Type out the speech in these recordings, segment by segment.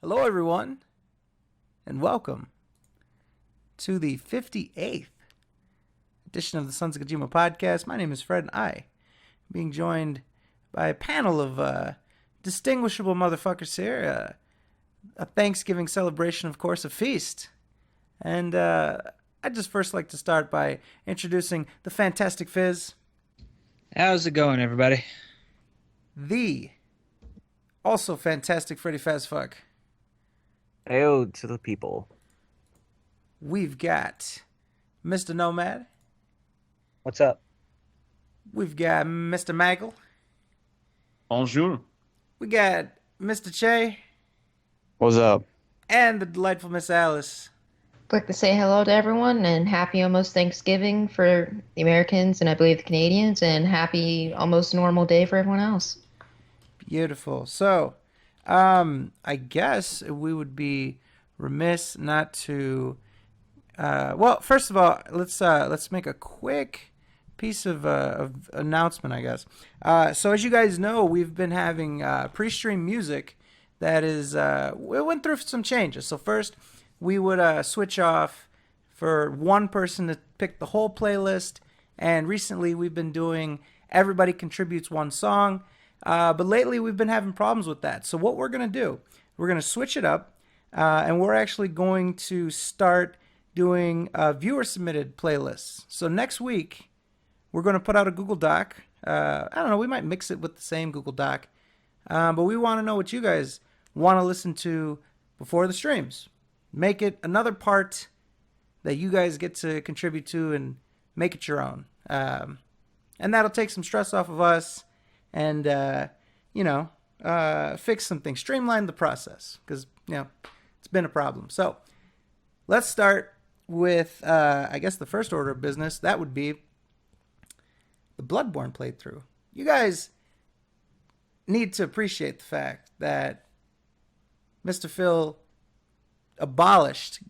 Hello, everyone, and welcome to the 58th edition of the Sons of Kojima podcast. My name is Fred, and I am being joined by a panel of distinguishable motherfuckers here. A Thanksgiving celebration, of course, a feast. And I'd just first like to start by introducing the Fantastic Fizz. How's it going, everybody? The also fantastic Freddy Fazfuck. Hail to the people. We've got Mr. Nomad. What's up? We've got Mr. Maggle. Bonjour. We got Mr. Che. What's up? And the delightful Miss Alice. I'd like to say hello to everyone and happy almost Thanksgiving for the Americans and I believe the Canadians, and happy almost normal day for everyone else. Beautiful. So, I guess we would be remiss not to. Well, first of all, let's make a quick piece of announcement, I guess. So, as you guys know, we've been having pre-stream music that is. We went through some changes. So first, we would switch off for one person to pick the whole playlist, and recently we've been doing everybody contributes one song. But lately we've been having problems with that. So what we're going to do, we're going to switch it up, and we're actually going to start doing viewer-submitted playlists. So next week, we're going to put out a Google Doc. I don't know, we might mix it with the same Google Doc. But we want to know what you guys want to listen to before the streams. Make it another part that you guys get to contribute to and make it your own. And that'll take some stress off of us. And, fix some things, streamline the process, because, it's been a problem. So let's start with, I guess, the first order of business. That would be the Bloodborne playthrough. You guys need to appreciate the fact that Mr. Phil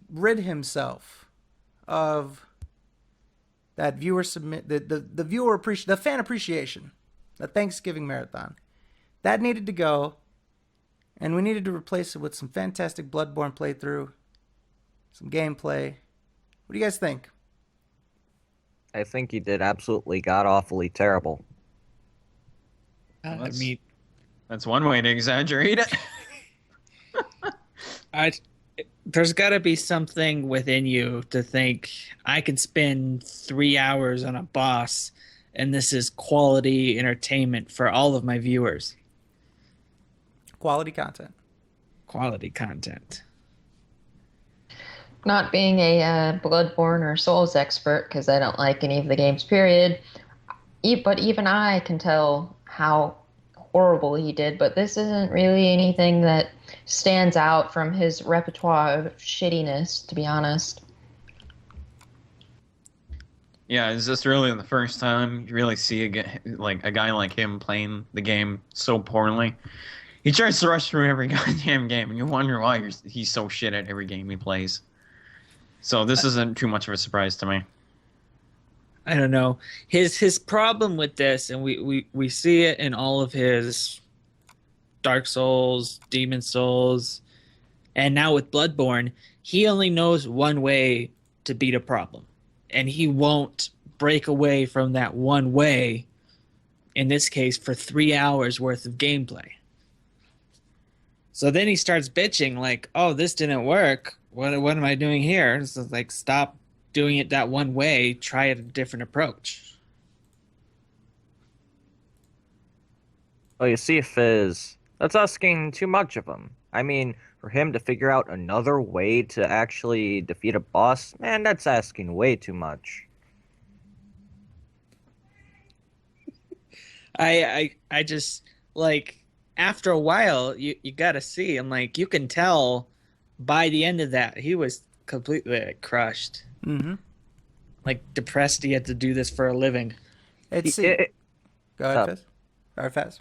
rid himself of that viewer the fan appreciation. The Thanksgiving marathon. That needed to go, and we needed to replace it with some fantastic Bloodborne playthrough, some gameplay. What do you guys think? I think you did absolutely god-awfully terrible. That's one way to exaggerate it. There's got to be something within you to think, I could spend 3 hours on a boss, and this is quality entertainment for all of my viewers. Quality content. Quality content. Not being a Bloodborne or Souls expert, because I don't like any of the games, period, but even I can tell how horrible he did, but this isn't really anything that stands out from his repertoire of shittiness, to be honest. Yeah, is this really the first time you really see a guy like him playing the game so poorly? He tries to rush through every goddamn game, and you wonder why he's so shit at every game he plays. So this isn't too much of a surprise to me. I don't know. His problem with this, and we see it in all of his Dark Souls, Demon Souls, and now with Bloodborne, he only knows one way to beat a problem. And he won't break away from that one way, in this case, for 3 hours worth of gameplay. So then he starts bitching like, oh, this didn't work. What am I doing here? So like, stop doing it that one way. Try a different approach. Well, you see, Fizz, that's asking too much of him. I mean, for him to figure out another way to actually defeat a boss, man, that's asking way too much. I just, like, after a while, you gotta see, I'm like, you can tell by the end of that, he was completely crushed. Mm-hmm. Like, depressed he had to do this for a living. Go ahead, Fizz. Or Faz.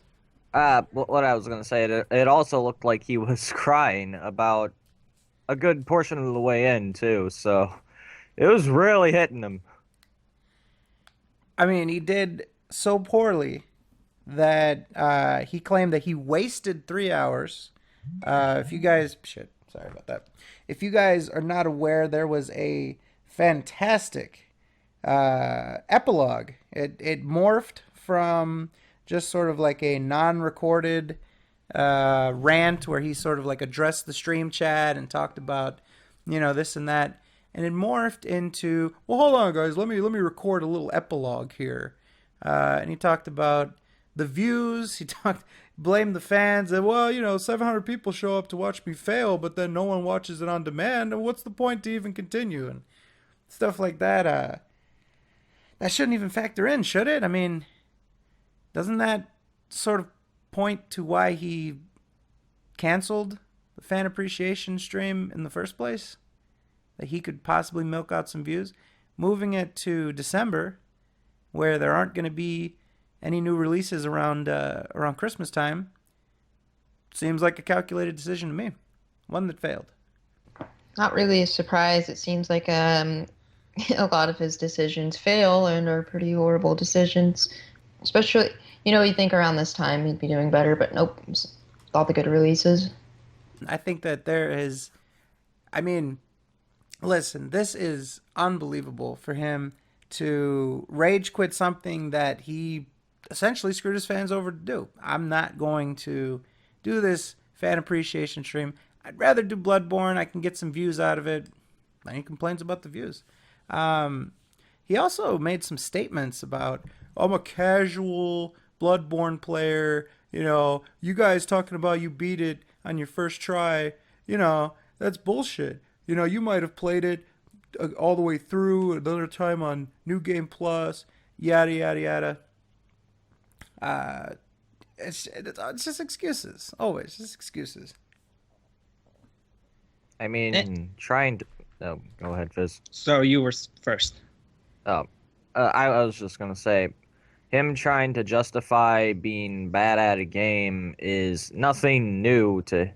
What I was going to say, it also looked like he was crying about a good portion of the way in, too, so it was really hitting him. I mean, he did so poorly that he claimed that he wasted 3 hours If you guys, shit, sorry about that. If you guys are not aware, there was a fantastic epilogue. It morphed from just sort of like a non-recorded rant where he sort of like addressed the stream chat and talked about, this and that, and it morphed into, well, hold on, guys, let me record a little epilogue here, and he talked about the views. He blamed the fans that, well, 700 people show up to watch me fail, but then no one watches it on demand, and what's the point to even continue, and stuff like that. That shouldn't even factor in, should it? I mean, doesn't that sort of point to why he canceled the fan appreciation stream in the first place? That he could possibly milk out some views? Moving it to December, where there aren't going to be any new releases around Christmas time, seems like a calculated decision to me. One that failed. Not really a surprise. It seems like a lot of his decisions fail and are pretty horrible decisions. Especially, you think around this time he'd be doing better, but nope. All the good releases. I think that listen, this is unbelievable for him to rage quit something that he essentially screwed his fans over to do. I'm not going to do this fan appreciation stream. I'd rather do Bloodborne. I can get some views out of it. Any complaints about the views? He also made some statements about, I'm a casual Bloodborne player. You guys talking about you beat it on your first try. That's bullshit. You might have played it all the way through another time on New Game Plus. Yada, yada, yada. It's just excuses. Always just excuses. I mean, trying to... Oh, go ahead, Fizz. So you were first. Oh, I was just going to say, him trying to justify being bad at a game is nothing new to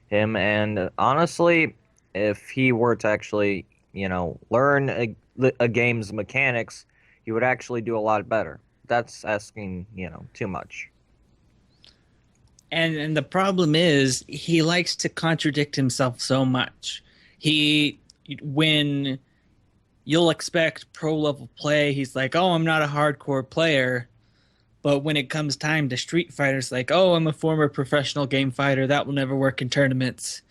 him. And honestly, if he were to actually, learn a game's mechanics, he would actually do a lot better. That's asking, too much. And the problem is he likes to contradict himself so much. When you'll expect pro level play, he's like, "Oh, I'm not a hardcore player." But when it comes time to Street Fighter, it's like, "Oh, I'm a former professional game fighter. That will never work in tournaments."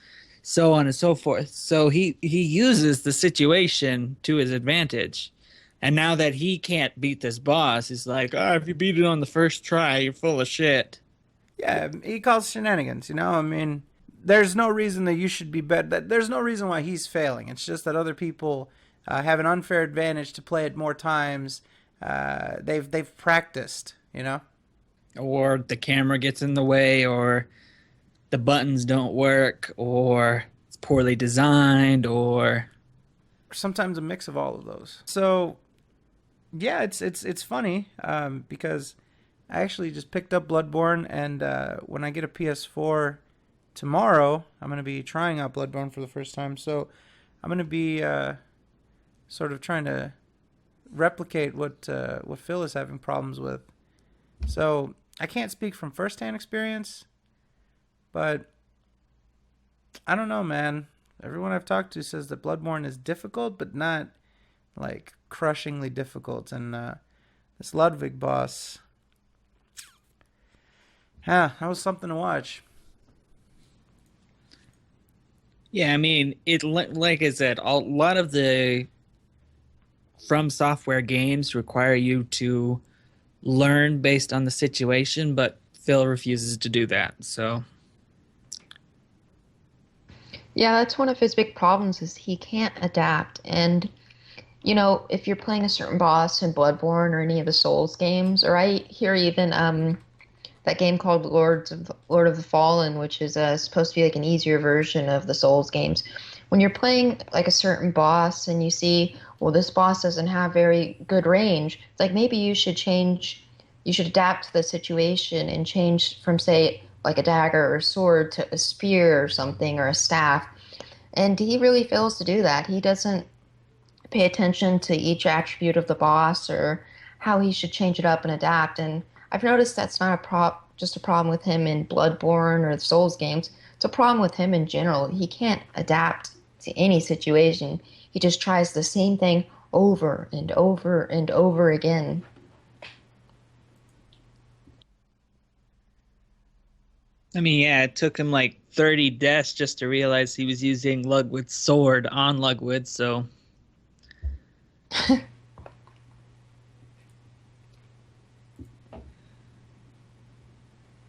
So on and so forth. So he uses the situation to his advantage. And now that he can't beat this boss, he's like, if you beat it on the first try, you're full of shit. Yeah, he calls shenanigans, there's no reason that you should be better. There's no reason why he's failing. It's just that other people have an unfair advantage to play it more times. They've practiced, Or the camera gets in the way, or the buttons don't work, or it's poorly designed, or sometimes a mix of all of those. So, yeah, it's funny because I actually just picked up Bloodborne, and when I get a PS4 tomorrow, I'm going to be trying out Bloodborne for the first time. So I'm going to be sort of trying to replicate what Phil is having problems with. So I can't speak from firsthand experience, but I don't know, man. Everyone I've talked to says that Bloodborne is difficult, but not like crushingly difficult. And this Ludwig boss, that was something to watch. Yeah, I mean, like I said, a lot of the From Software games require you to learn based on the situation, but Phil refuses to do that. So, yeah, that's one of his big problems is he can't adapt. And if you're playing a certain boss in Bloodborne or any of the Souls games, or I hear even that game called Lord of the Fallen, which is supposed to be like an easier version of the Souls games. When you're playing like a certain boss and you see, well, this boss doesn't have very good range, it's like maybe you should adapt to the situation and change from, say, like a dagger or a sword to a spear or something, or a staff. And he really fails to do that. He doesn't pay attention to each attribute of the boss or how he should change it up and adapt. And I've noticed that's not just a problem with him in Bloodborne or the Souls games. it's a problem with him in general. He can't adapt to any situation. He just tries the same thing over and over and over again. I mean, yeah, it took him like 30 deaths just to realize he was using Lugwood's sword on Lugwood, so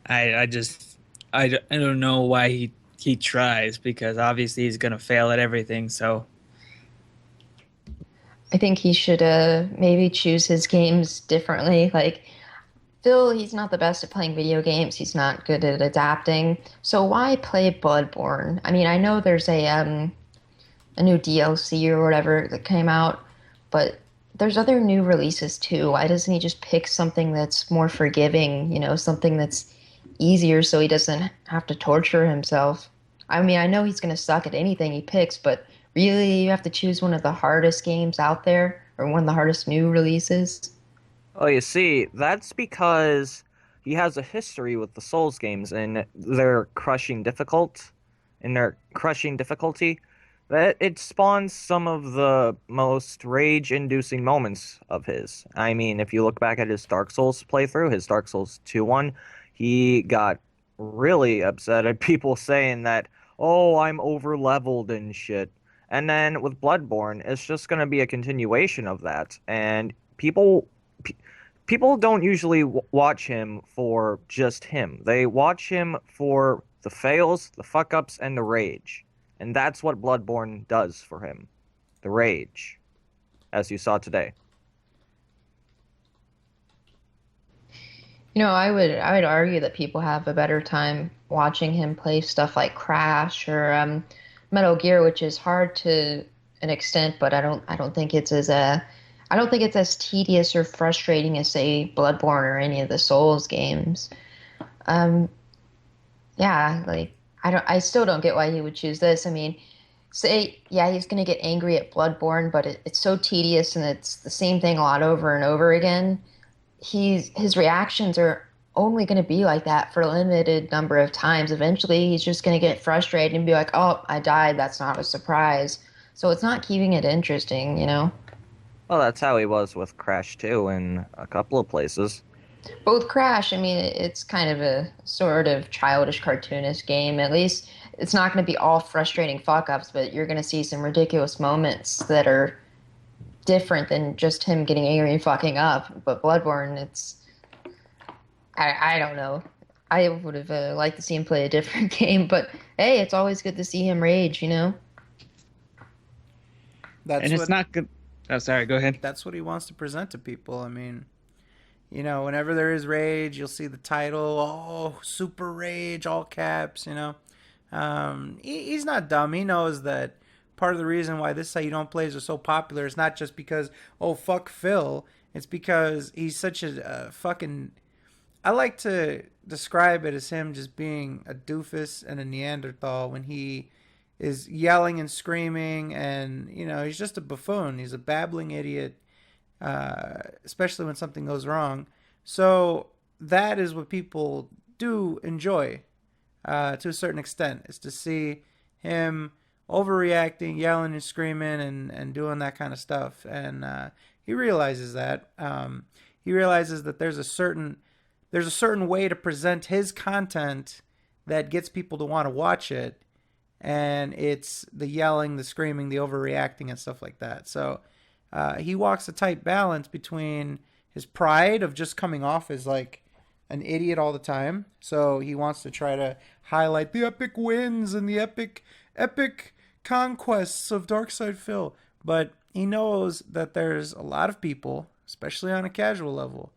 I just I don't know why he tries, because obviously he's gonna fail at everything. So I think he should maybe choose his games differently. Like Phil, he's not the best at playing video games. He's not good at adapting. So why play Bloodborne? I mean, I know there's a new DLC or whatever that came out, but there's other new releases too. Why doesn't he just pick something that's more forgiving, something that's easier so he doesn't have to torture himself? I mean, I know he's going to suck at anything he picks, but really you have to choose one of the hardest games out there or one of the hardest new releases? Oh, you see, that's because he has a history with the Souls games and their crushing difficulty, that it spawns some of the most rage-inducing moments of his. I mean, if you look back at his Dark Souls playthrough, his Dark Souls 2 one, he got really upset at people saying that, oh, I'm over-leveled and shit. And then with Bloodborne, it's just going to be a continuation of that. And people don't usually watch him for just him. They watch him for the fails, the fuck ups, and the rage. And that's what Bloodborne does for him. The rage, as you saw today. I would argue that people have a better time watching him play stuff like Crash or Metal Gear, which is hard to an extent, but I don't think it's I don't think it's as tedious or frustrating as say Bloodborne or any of the Souls games. Um, yeah, like I still don't get why he would choose this. I mean, say yeah, he's gonna get angry at Bloodborne, but it's so tedious and it's the same thing a lot over and over again. His reactions are only going to be like that for a limited number of times. Eventually, he's just going to get frustrated and be like, "Oh, I died. That's not a surprise." So it's not keeping it interesting. Well, that's how he was with Crash 2 in a couple of places. Both Crash, I mean, it's kind of a sort of childish, cartoonish game. At least it's not going to be all frustrating fuck ups, but you're going to see some ridiculous moments that are different than just him getting angry and fucking up. But Bloodborne, I don't know. I would have liked to see him play a different game, but hey, it's always good to see him rage. That's and it's what not good. Oh, sorry. Go ahead. that's what he wants to present to people. I mean, whenever there is rage, you'll see the title, oh, super rage, all caps. He's not dumb. He knows that part of the reason why this How You Don't Plays are so popular is not just because, oh, fuck Phil. It's because he's such a fucking. I like to describe it as him just being a doofus and a Neanderthal when he is yelling and screaming, and he's just a buffoon. He's a babbling idiot, especially when something goes wrong. So that is what people do enjoy, to a certain extent, is to see him overreacting, yelling and screaming, and doing that kind of stuff. And he realizes that. He realizes that there's a certain way to present his content that gets people to want to watch it, and it's the yelling, the screaming, the overreacting, and stuff like that. So he walks a tight balance between his pride of just coming off as like an idiot all the time. So he wants to try to highlight the epic wins and the epic conquests of Darkside Phil. But he knows that there's a lot of people, especially on a casual level,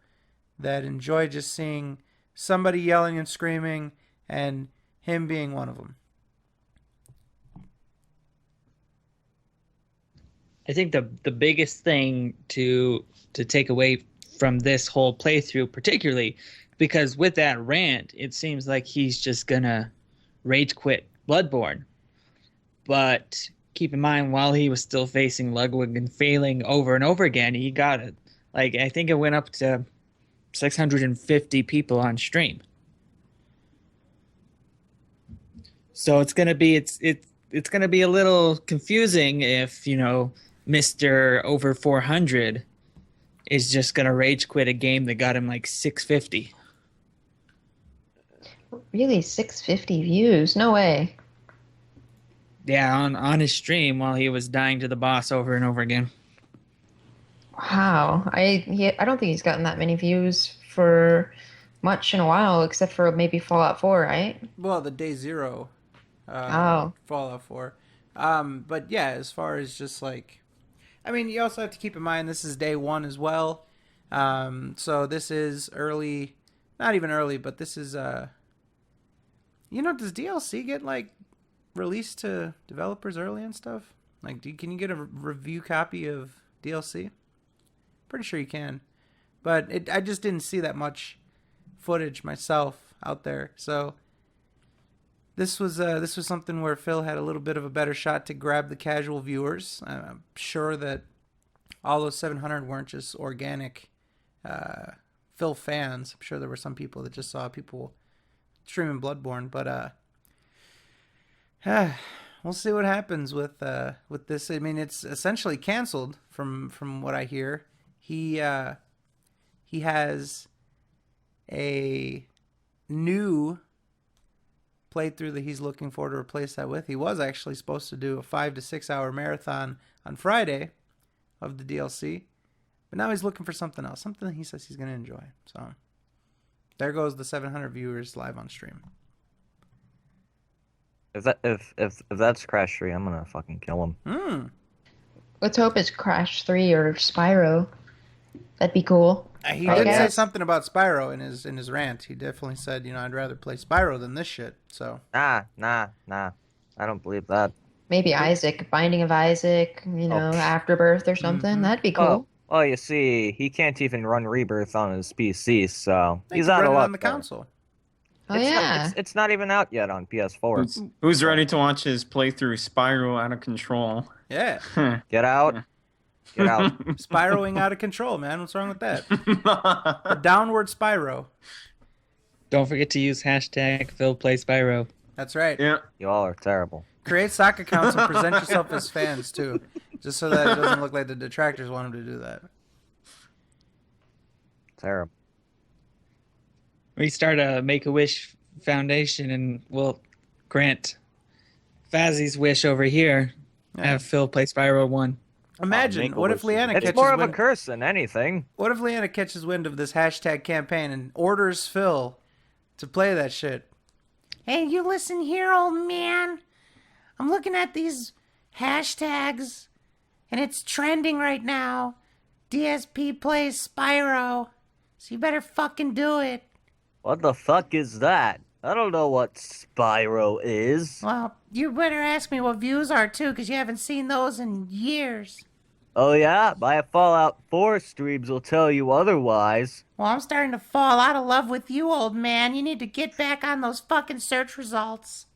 that enjoy just seeing somebody yelling and screaming, and him being one of them. I think the biggest thing to take away from this whole playthrough, particularly because with that rant, it seems like he's just gonna rage quit Bloodborne. But keep in mind, while he was still facing Ludwig and failing over and over again, he got it. Like, I think it went up to 650 people on stream. So it's gonna be it's gonna be a little confusing if Mister over 400 is just gonna rage quit a game that got him like 650. Really, 650 views? No way. Yeah, on his stream while he was dying to the boss over and over again. Wow. I don't think he's gotten that many views for much in a while, except for maybe Fallout 4, right? Well, the day zero Oh. Fallout 4. But yeah, as far as just like, I mean, you also have to keep in mind this is day one as well. So this is early, not even early, but this is, does DLC get like released to developers early and stuff? Like, can you get a review copy of DLC? Pretty sure you can. But I just didn't see that much footage myself out there. So this was something where Phil had a little bit of a better shot to grab the casual viewers. I'm sure that all those 700 weren't just organic Phil fans. I'm sure there were some people that just saw people streaming Bloodborne, but we'll see what happens with this. I mean, it's essentially canceled from what I hear. He has a new playthrough that he's looking for to replace that with. He was actually supposed to do a 5 to 6 hour marathon on Friday of the DLC, but now he's looking for something else, something that he says he's going to enjoy. So there goes the 700 viewers live on stream. If that's Crash 3, I'm gonna fucking kill him. Let's hope it's Crash 3 or Spyro. That'd be cool. He I did say guess. something about Spyro in his rant. He definitely said, I'd rather play Spyro than this shit. So Nah. I don't believe that. Maybe Isaac, Binding of Isaac, Afterbirth or something. Mhm. That'd be cool. Well, you see, he can't even run Rebirth on his PC, so they he's could out run of it luck on the there. console. Oh, It's yeah. not, it's not even out yet on PS4. Who's ready to watch his playthrough Spyro out of control? Yeah, Get out. Get out. Spyroing out of control, man. What's wrong with that? A downward Spyro. Don't forget to use hashtag Phil Play Spyro. That's right. Yeah. You all are terrible. Create sock accounts and present yourself as fans too, just so that it doesn't look like the detractors want him to do that. Terrible. We start a Make-A-Wish Foundation and we'll grant Fazzy's wish over here. Yeah. Have Phil play Spyro 1. Imagine, what if Leanna It's catches more of a wind? curse than anything. What if Leanna catches wind of this hashtag campaign and orders Phil to play that shit? Hey, you listen here, old man. I'm looking at these hashtags, and it's trending right now. DSP plays Spyro, so you better fucking do it. What the fuck is that? I don't know what Spyro is. Well, you better ask me what views are too, because you haven't seen those in years. Oh yeah? My Fallout 4 streams will tell you otherwise. Well, I'm starting to fall out of love with you, old man. You need to get back on those fucking search results.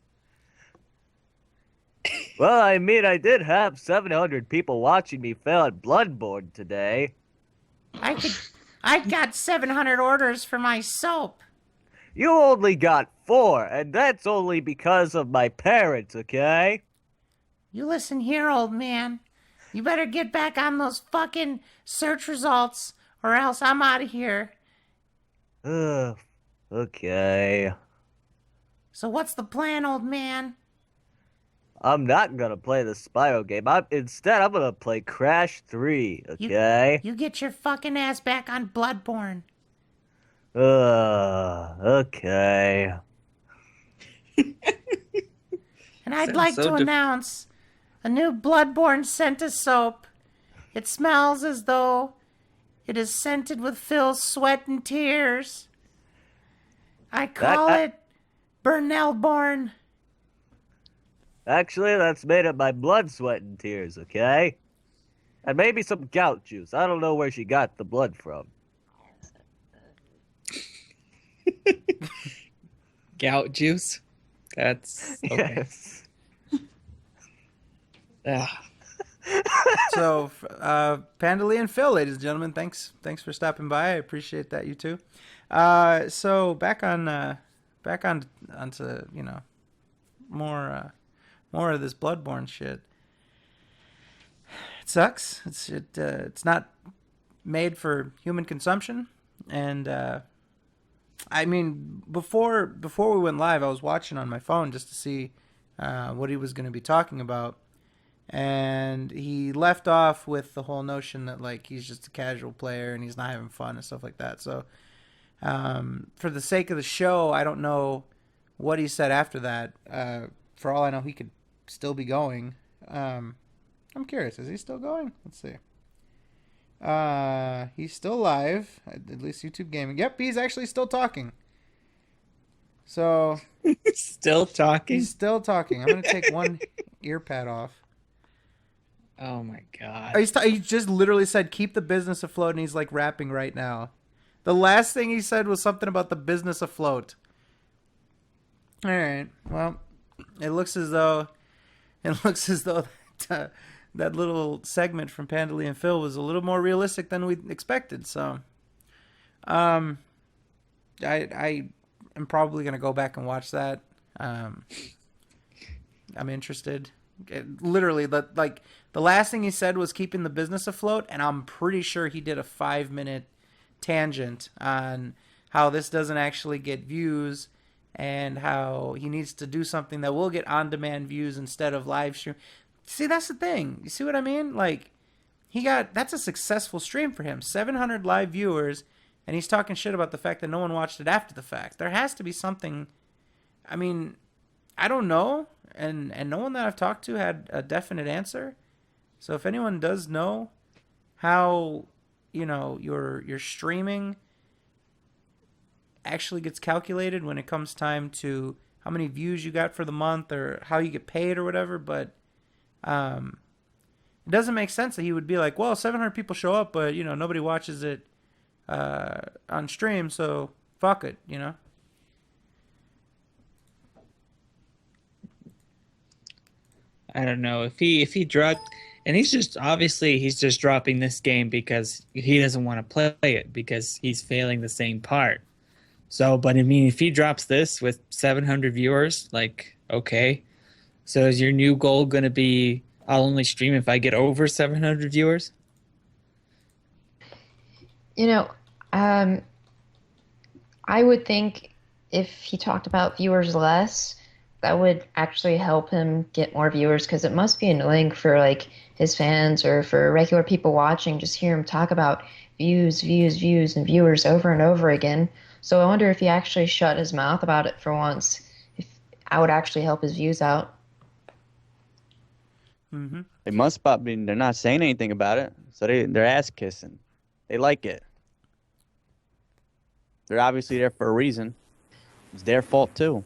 Well, I mean, I did have 700 people watching me fail at Bloodborne today. I got 700 orders for my soap. You only got 4, and that's only because of my parents, okay? You listen here, old man. You better get back on those fucking search results, or else I'm out of here. Ugh, okay. So what's the plan, old man? I'm not gonna play the Spyro game. Instead, I'm gonna play Crash 3, okay? You get your fucking ass back on Bloodborne. Okay. And I'd Sounds like so to announce a new Bloodborne Scented soap. It smells as though it is scented with Phil's sweat and tears. I call it Burnellborn. Actually, that's made of my blood, sweat, and tears, okay? And maybe some gout juice. I don't know where she got the blood from. Gout juice? That's okay. Yes. Ah. So, Pandalea and Phil, ladies and gentlemen, thanks for stopping by. I appreciate that, you too. So back onto more of this Bloodborne shit. It sucks. It's not made for human consumption, and I mean, before we went live, I was watching on my phone just to see what he was going to be talking about, and he left off with the whole notion that like he's just a casual player and he's not having fun and stuff like that. So, for the sake of the show, I don't know what he said after that. For all I know, he could still be going. I'm curious. Is he still going? Let's see. He's still live, at least YouTube Gaming. Yep, he's actually still talking. So Still talking? he's still talking. I'm gonna take one ear pad off. Oh my god. He just literally said, "Keep the business afloat," and he's like rapping right now. The last thing he said was something about the business afloat. All right. Well, it looks as though that little segment from Pandalay and Phil was a little more realistic than we expected. So, I am probably gonna go back and watch that. I'm interested. Literally, the last thing he said was keeping the business afloat, and I'm pretty sure he did a 5-minute tangent on how this doesn't actually get views and how he needs to do something that will get on-demand views instead of live stream. See, that's the thing. You see what I mean? Like, that's a successful stream for him. 700 live viewers, and he's talking shit about the fact that no one watched it after the fact. There has to be something. I mean, I don't know, and no one that I've talked to had a definite answer. So if anyone does know how, your streaming actually gets calculated when it comes time to how many views you got for the month or how you get paid or whatever, but it doesn't make sense that he would be like, well, 700 people show up, but nobody watches it on stream, so fuck it, I don't know if he dropped, and he's just dropping this game because he doesn't want to play it because he's failing the same part. So, but I mean, if he drops this with 700 viewers, like, okay, so is your new goal going to be I'll only stream if I get over 700 viewers? I would think if he talked about viewers less, that would actually help him get more viewers, because it must be annoying for like his fans or for regular people watching, just hear him talk about views, and viewers over and over again. So I wonder if he actually shut his mouth about it for once, if I would actually help his views out. Mm-hmm. They must be. They're not saying anything about it, so they're ass kissing. They like it. They're obviously there for a reason. It's their fault too.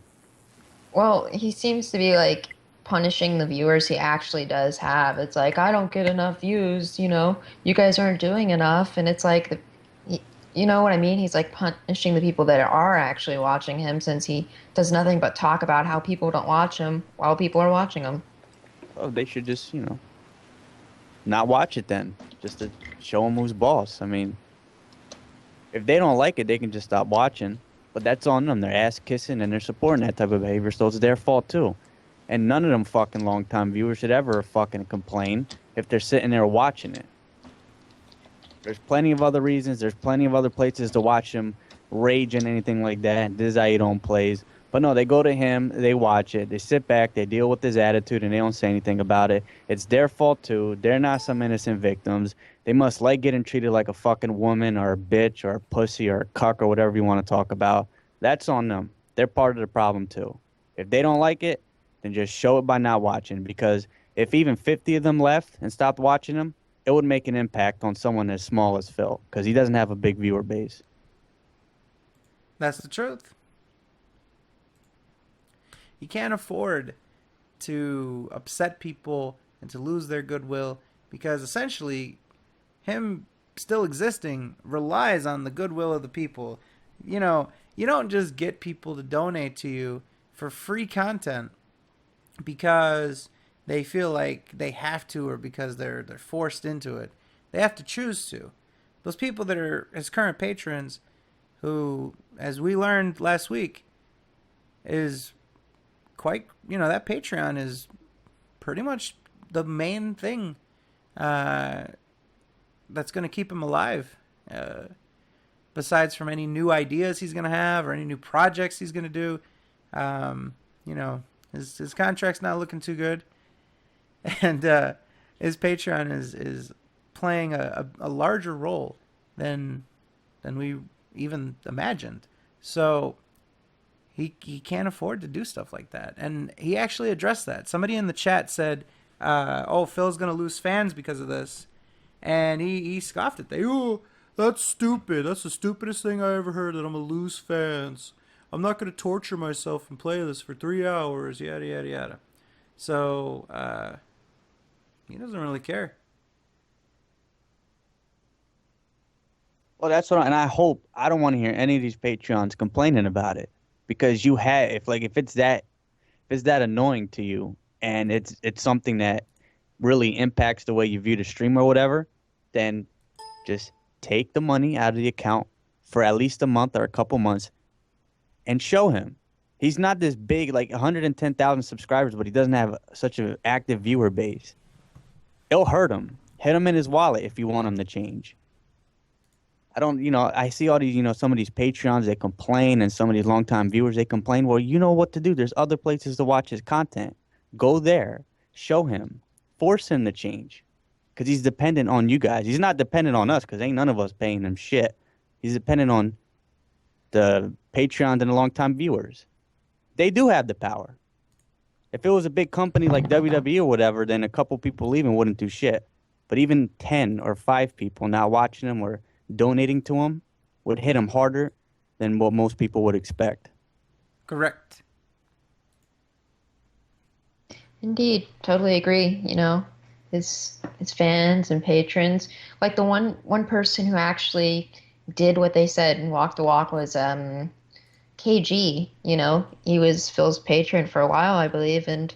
Well, he seems to be like punishing the viewers he actually does have. It's like, I don't get enough views, you guys aren't doing enough. And it's like, you know what I mean? He's like punishing the people that are actually watching him, since he does nothing but talk about how people don't watch him while people are watching him. Oh, they should just, not watch it then, just to show them who's boss. I mean, if they don't like it, they can just stop watching. But that's on them. They're ass kissing and they're supporting that type of behavior, so it's their fault too. And none of them fucking long-time viewers should ever fucking complain if they're sitting there watching it. There's plenty of other reasons. There's plenty of other places to watch him rage and anything like that. This is how you don't plays. But no, they go to him, they watch it, they sit back, they deal with his attitude, and they don't say anything about it. It's their fault too. They're not some innocent victims. They must like getting treated like a fucking woman or a bitch or a pussy or a cuck or whatever you want to talk about. That's on them. They're part of the problem too. If they don't like it, then just show it by not watching. Because if even 50 of them left and stopped watching him, it would make an impact on someone as small as Phil, because he doesn't have a big viewer base. That's the truth. He can't afford to upset people and to lose their goodwill, because essentially him still existing relies on the goodwill of the people. You don't just get people to donate to you for free content because they feel like they have to, or because they're forced into it. They have to choose to. Those people that are his current patrons, who, as we learned last week, is quite, that Patreon is pretty much the main thing that's going to keep him alive. Besides from any new ideas he's going to have or any new projects he's going to do. His contract's not looking too good. And his Patreon is playing a larger role than we even imagined. So he can't afford to do stuff like that. And he actually addressed that. Somebody in the chat said, Phil's going to lose fans because of this. And he scoffed at that. Oh, that's stupid. That's the stupidest thing I ever heard, that I'm going to lose fans. I'm not going to torture myself and play this for 3 hours, yada, yada, yada. So, he doesn't really care. Well, that's what, and I don't want to hear any of these Patreons complaining about it, because if it's that annoying to you, and it's something that really impacts the way you view the stream or whatever, then just take the money out of the account for at least a month or a couple months and show him. He's not this big, like 110,000 subscribers, but he doesn't have such an active viewer base. It'll hurt him. Hit him in his wallet if you want him to change. I see all these, some of these Patreons, they complain, and some of these longtime viewers, they complain. Well, you know what to do. There's other places to watch his content. Go there. Show him. Force him to change. Because he's dependent on you guys. He's not dependent on us, because ain't none of us paying him shit. He's dependent on the Patreons and the longtime viewers. They do have the power. If it was a big company like WWE or whatever, then a couple people leaving wouldn't do shit. But even 10 or 5 people not watching him or donating to him would hit him harder than what most people would expect. Correct. Indeed, totally agree. His fans and patrons, like the one person who actually did what they said and walked the walk was KG. He was Phil's patron for a while, I believe, and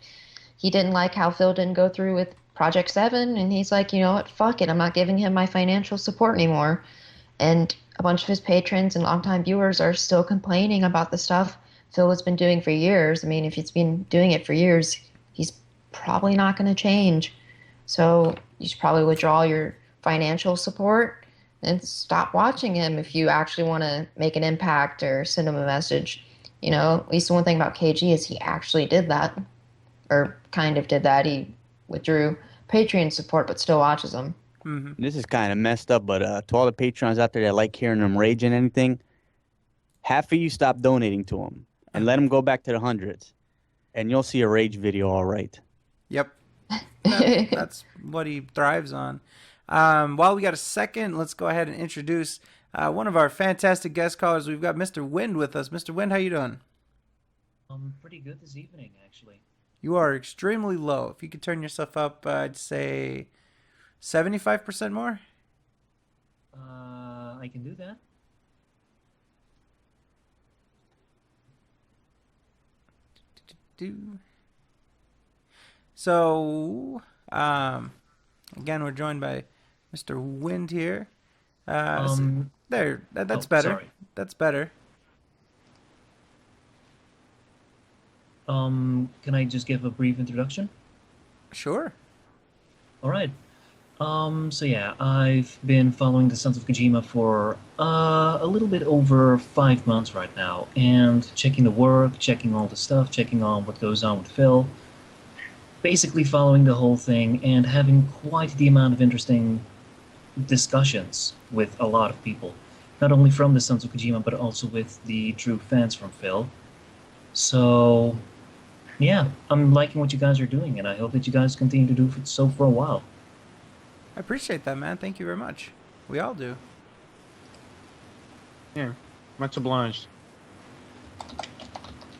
he didn't like how Phil didn't go through with Project 7, and he's like, you know what, fuck it, I'm not giving him my financial support anymore. And a bunch of his patrons and longtime viewers are still complaining about the stuff Phil has been doing for years. I mean, if he's been doing it for years, he's probably not going to change. So you should probably withdraw your financial support and stop watching him if you actually want to make an impact or send him a message. At least the one thing about KG is he actually did that, or kind of did that. He withdrew Patreon support but still watches them. Mm-hmm. This is kind of messed up, but to all the Patrons out there that like hearing them rage and anything, half of you stop donating to him and let him go back to the hundreds, and you'll see a rage video all right. Yep. That's what he thrives on. While we got a second, let's go ahead and introduce one of our fantastic guest callers. We've got Mr. Wind with us. Mr. Wind, how you doing? Pretty good this evening, actually. You are extremely low. If you could turn yourself up, I'd say 75% more. I can do that. So, again, we're joined by Mr. Wind here. That's better. Sorry. That's better. Can I just give a brief introduction? Sure. All right. So yeah, I've been following the Sons of Kojima for a little bit over 5 months right now, and checking the work, checking all the stuff, checking on what goes on with Phil, basically following the whole thing and having quite the amount of interesting discussions with a lot of people, not only from the Sons of Kojima, but also with the true fans from Phil. So yeah, I'm liking what you guys are doing, and I hope that you guys continue to do so for a while. I appreciate that, man. Thank you very much. We all do. Yeah, much obliged.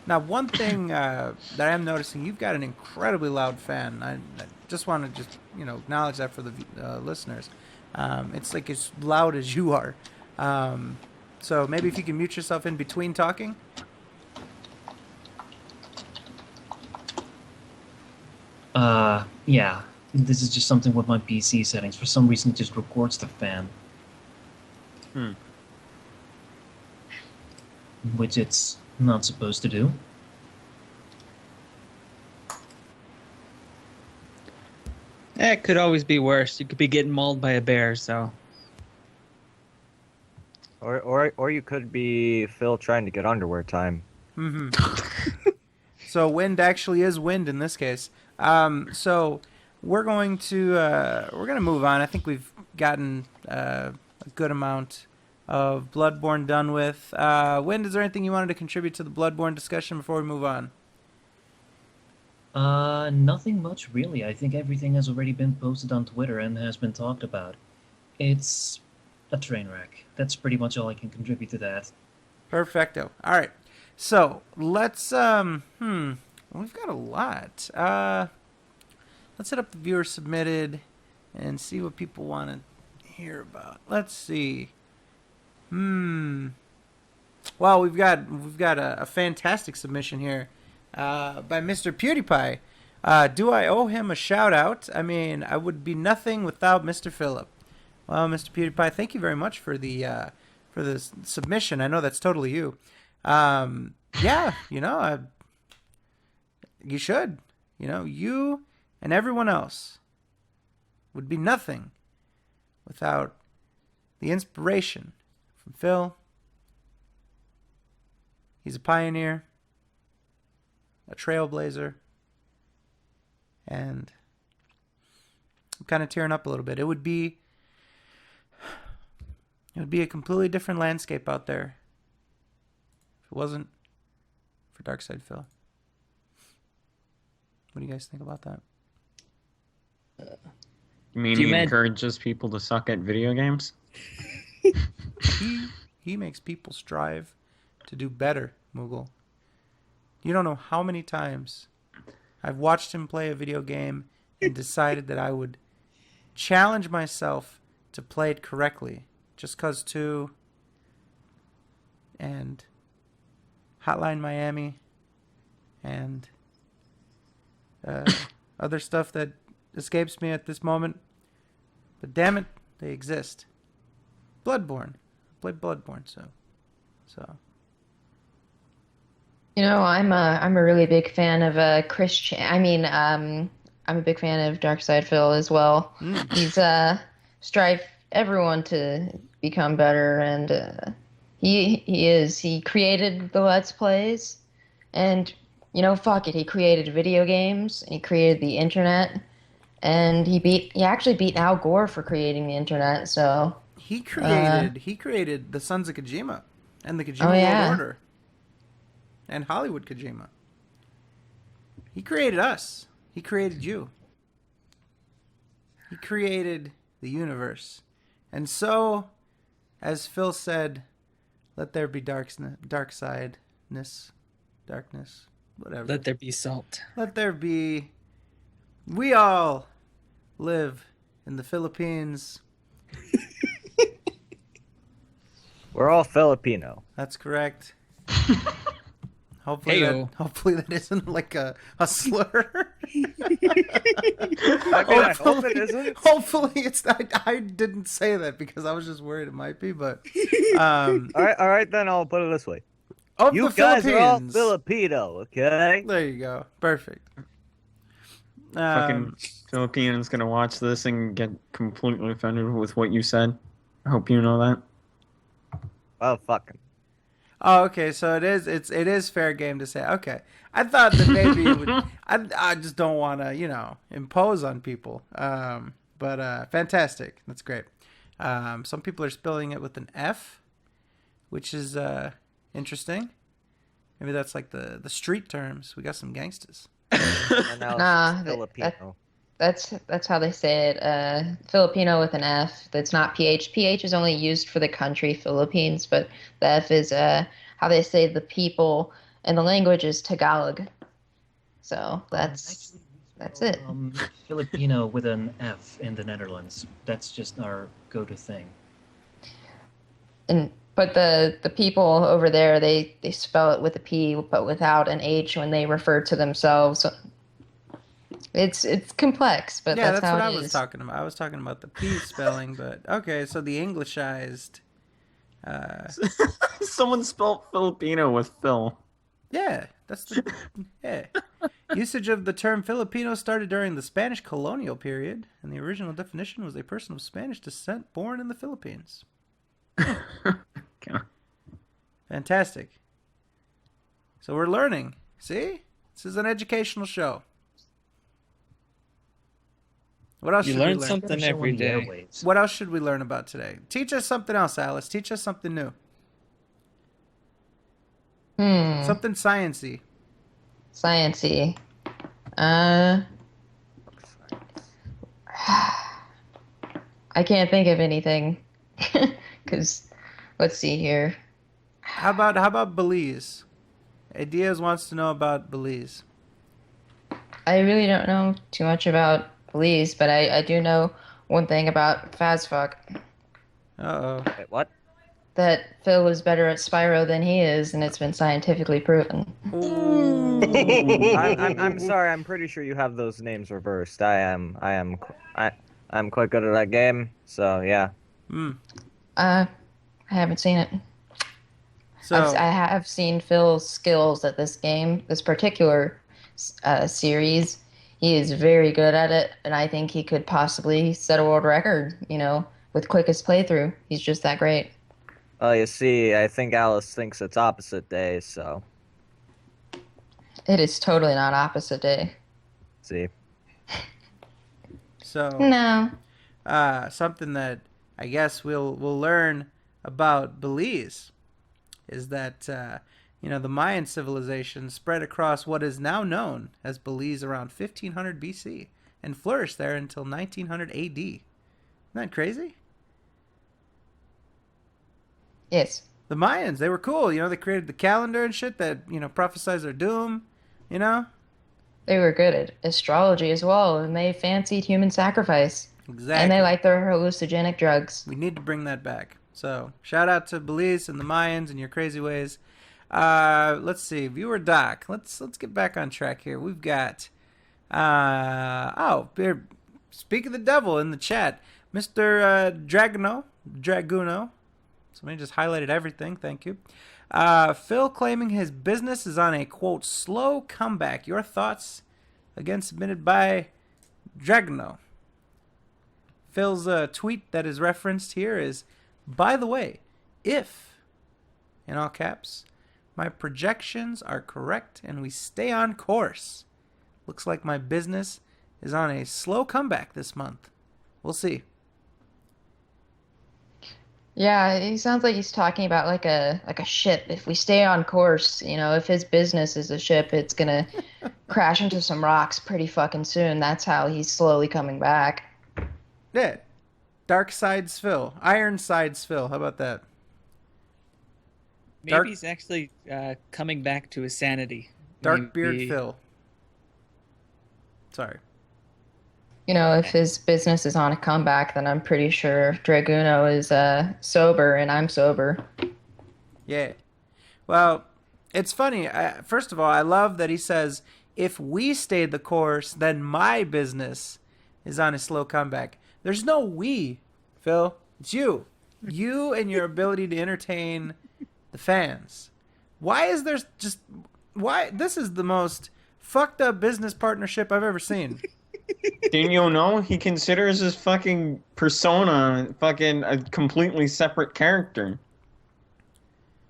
Now, one thing that I am noticing, you've got an incredibly loud fan. I just want to acknowledge that for the listeners. It's like as loud as you are. So maybe if you can mute yourself in between talking. Yeah. This is just something with my PC settings. For some reason, it just records the fan. Which it's not supposed to do. It could always be worse. You could be getting mauled by a bear, so. Or you could be Phil trying to get underwear time. So wind actually is wind in this case. So we're going to move on. I think we've gotten a good amount of Bloodborne done with. Wind, is there anything you wanted to contribute to the Bloodborne discussion before we move on? Nothing much really. I think everything has already been posted on Twitter and has been talked about. It's a train wreck. That's pretty much all I can contribute to that. Perfecto. All right. So let's we've got a lot. Let's hit up the viewer submitted and see what people want to hear about. Let's see. Well, we've got a fantastic submission here by Mr. PewDiePie. Do I owe him a shout out? I mean, I would be nothing without Mr. Phillip. Well, Mr. PewDiePie, thank you very much for the submission. I know that's totally you. Yeah, you should. You and everyone else would be nothing without the inspiration from Phil. He's a pioneer, a trailblazer, and I'm kind of tearing up a little bit. It would be a completely different landscape out there if it wasn't for Darkside Phil. What do you guys think about that? You mean he encourages people to suck at video games? He makes people strive to do better, Moogle. You don't know how many times I've watched him play a video game and decided that I would challenge myself to play it correctly. Just Cause 2 and Hotline Miami and other stuff that escapes me at this moment. But damn it, they exist. Bloodborne. I played Bloodborne, so. I'm a really big fan of Christian. I'm a big fan of Darkside Phil as well. He's strive everyone to become better, and he created the Let's Plays, and fuck it, he created video games, and he created the internet, and he actually beat Al Gore for creating the internet. So he created the Sons of Kojima and the Kojima World Order and Hollywood Kojima. He created us. He created you. He created the universe. And so, as Phil said, let there be darkness, whatever. Let there be salt. Let there be. We all live in the Philippines. We're all Filipino. That's correct. Hopefully that isn't like a slur. I hope it isn't. Hopefully it's not. I didn't say that because I was just worried it might be, but all right, then I'll put it this way. You guys are all Filipino, okay? There you go. Perfect. Fucking Filipinos gonna watch this and get completely offended with what you said. I hope you know that. Well, fucking. Oh, okay. So it is fair game to say. Okay, I thought that maybe it would. I just don't want to impose on people. But fantastic. That's great. Some people are spelling it with an F, which is interesting. Maybe that's like the street terms. We got some gangsters. Nah, Filipino. That's how they say it. Filipino with an F. That's not PH. PH is only used for the country Philippines, but the F is how they say the people, and the language is Tagalog. So that's it. Filipino with an F in the Netherlands. That's just our go-to thing. But the people over there, they spell it with a P, but without an H when they refer to themselves. It's complex, but yeah, that's how what I it was is. talking about. I was talking about the P spelling, but okay, so the Englishized. Someone spelled Filipino with Phil. Yeah, that's the yeah. Usage of the term Filipino started during the Spanish colonial period, and the original definition was a person of Spanish descent born in the Philippines. Okay. Fantastic. So we're learning. See? This is an educational show. What else You should we learn learn? something Show on every the day. airwaves. What else should we learn about today? Teach us something else, Alice. Teach us something new. Something sciencey. Sciencey. I can't think of anything. Because, let's see here. How about Belize? Diaz wants to know about Belize. I really don't know too much about Belize, but I do know one thing about Fazfuck. Uh-oh. Wait, what? That Phil is better at Spyro than he is, and it's been scientifically proven. I'm sorry. I'm pretty sure you have those names reversed. I'm quite good at that game. So yeah. I haven't seen it. So I have seen Phil's skills at this game, this particular series. He is very good at it, and I think he could possibly set a world record, with quickest playthrough. He's just that great. You see, I think Alice thinks it's opposite day. So It is totally not opposite day. see. No. Something that I guess we'll learn about Belize is that the Mayan civilization spread across what is now known as Belize around 1500 BC and flourished there until 1900 AD. Isn't that crazy? Yes. The Mayans, they were cool. They created the calendar and shit that prophesies their doom. They were good at astrology as well, and they fancied human sacrifice. Exactly. And they like their hallucinogenic drugs. We need to bring that back. So, shout out to Belize and the Mayans and your crazy ways. Let's see, viewer Doc. Let's get back on track here. We've got speak of the devil in the chat, Mr. Draguno. Somebody just highlighted everything. Thank you. Phil claiming his business is on a quote slow comeback. Your thoughts? Again, submitted by Draguno. Phil's tweet that is referenced here is, by the way, if, in all caps, my projections are correct and we stay on course, looks like my business is on a slow comeback this month. We'll see. Yeah, he sounds like he's talking about like a ship. If we stay on course, if his business is a ship, it's gonna crash into some rocks pretty fucking soon. That's how he's slowly coming back. Yeah. Dark Sides Phil. Iron Sides Phil. How about that? Maybe he's actually coming back to his sanity. Dark Beard Phil. Sorry. If his business is on a comeback, then I'm pretty sure Draguno is sober and I'm sober. Yeah. Well, it's funny. First of all, I love that he says, if we stayed the course, then my business is on a slow comeback. There's no we, Phil. It's you. You and your ability to entertain the fans. Why? This is the most fucked up business partnership I've ever seen. Didn't you know he considers his fucking persona fucking a completely separate character?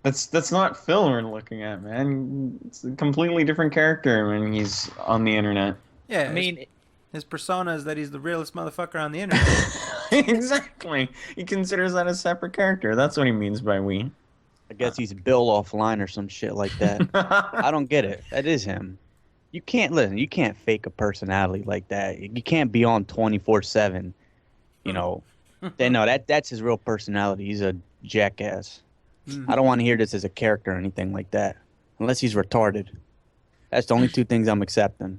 That's not Phil we're looking at, man. It's a completely different character when he's on the internet. Yeah, I mean, his persona is that he's the realest motherfucker on the internet. Exactly. He considers that a separate character. That's what he means by we. I guess he's Bill offline or some shit like that. I don't get it. That is him. You can't fake a personality like that. You can't be on 24/7. That's his real personality. He's a jackass. I don't want to hear this as a character or anything like that. Unless he's retarded. That's the only two things I'm accepting.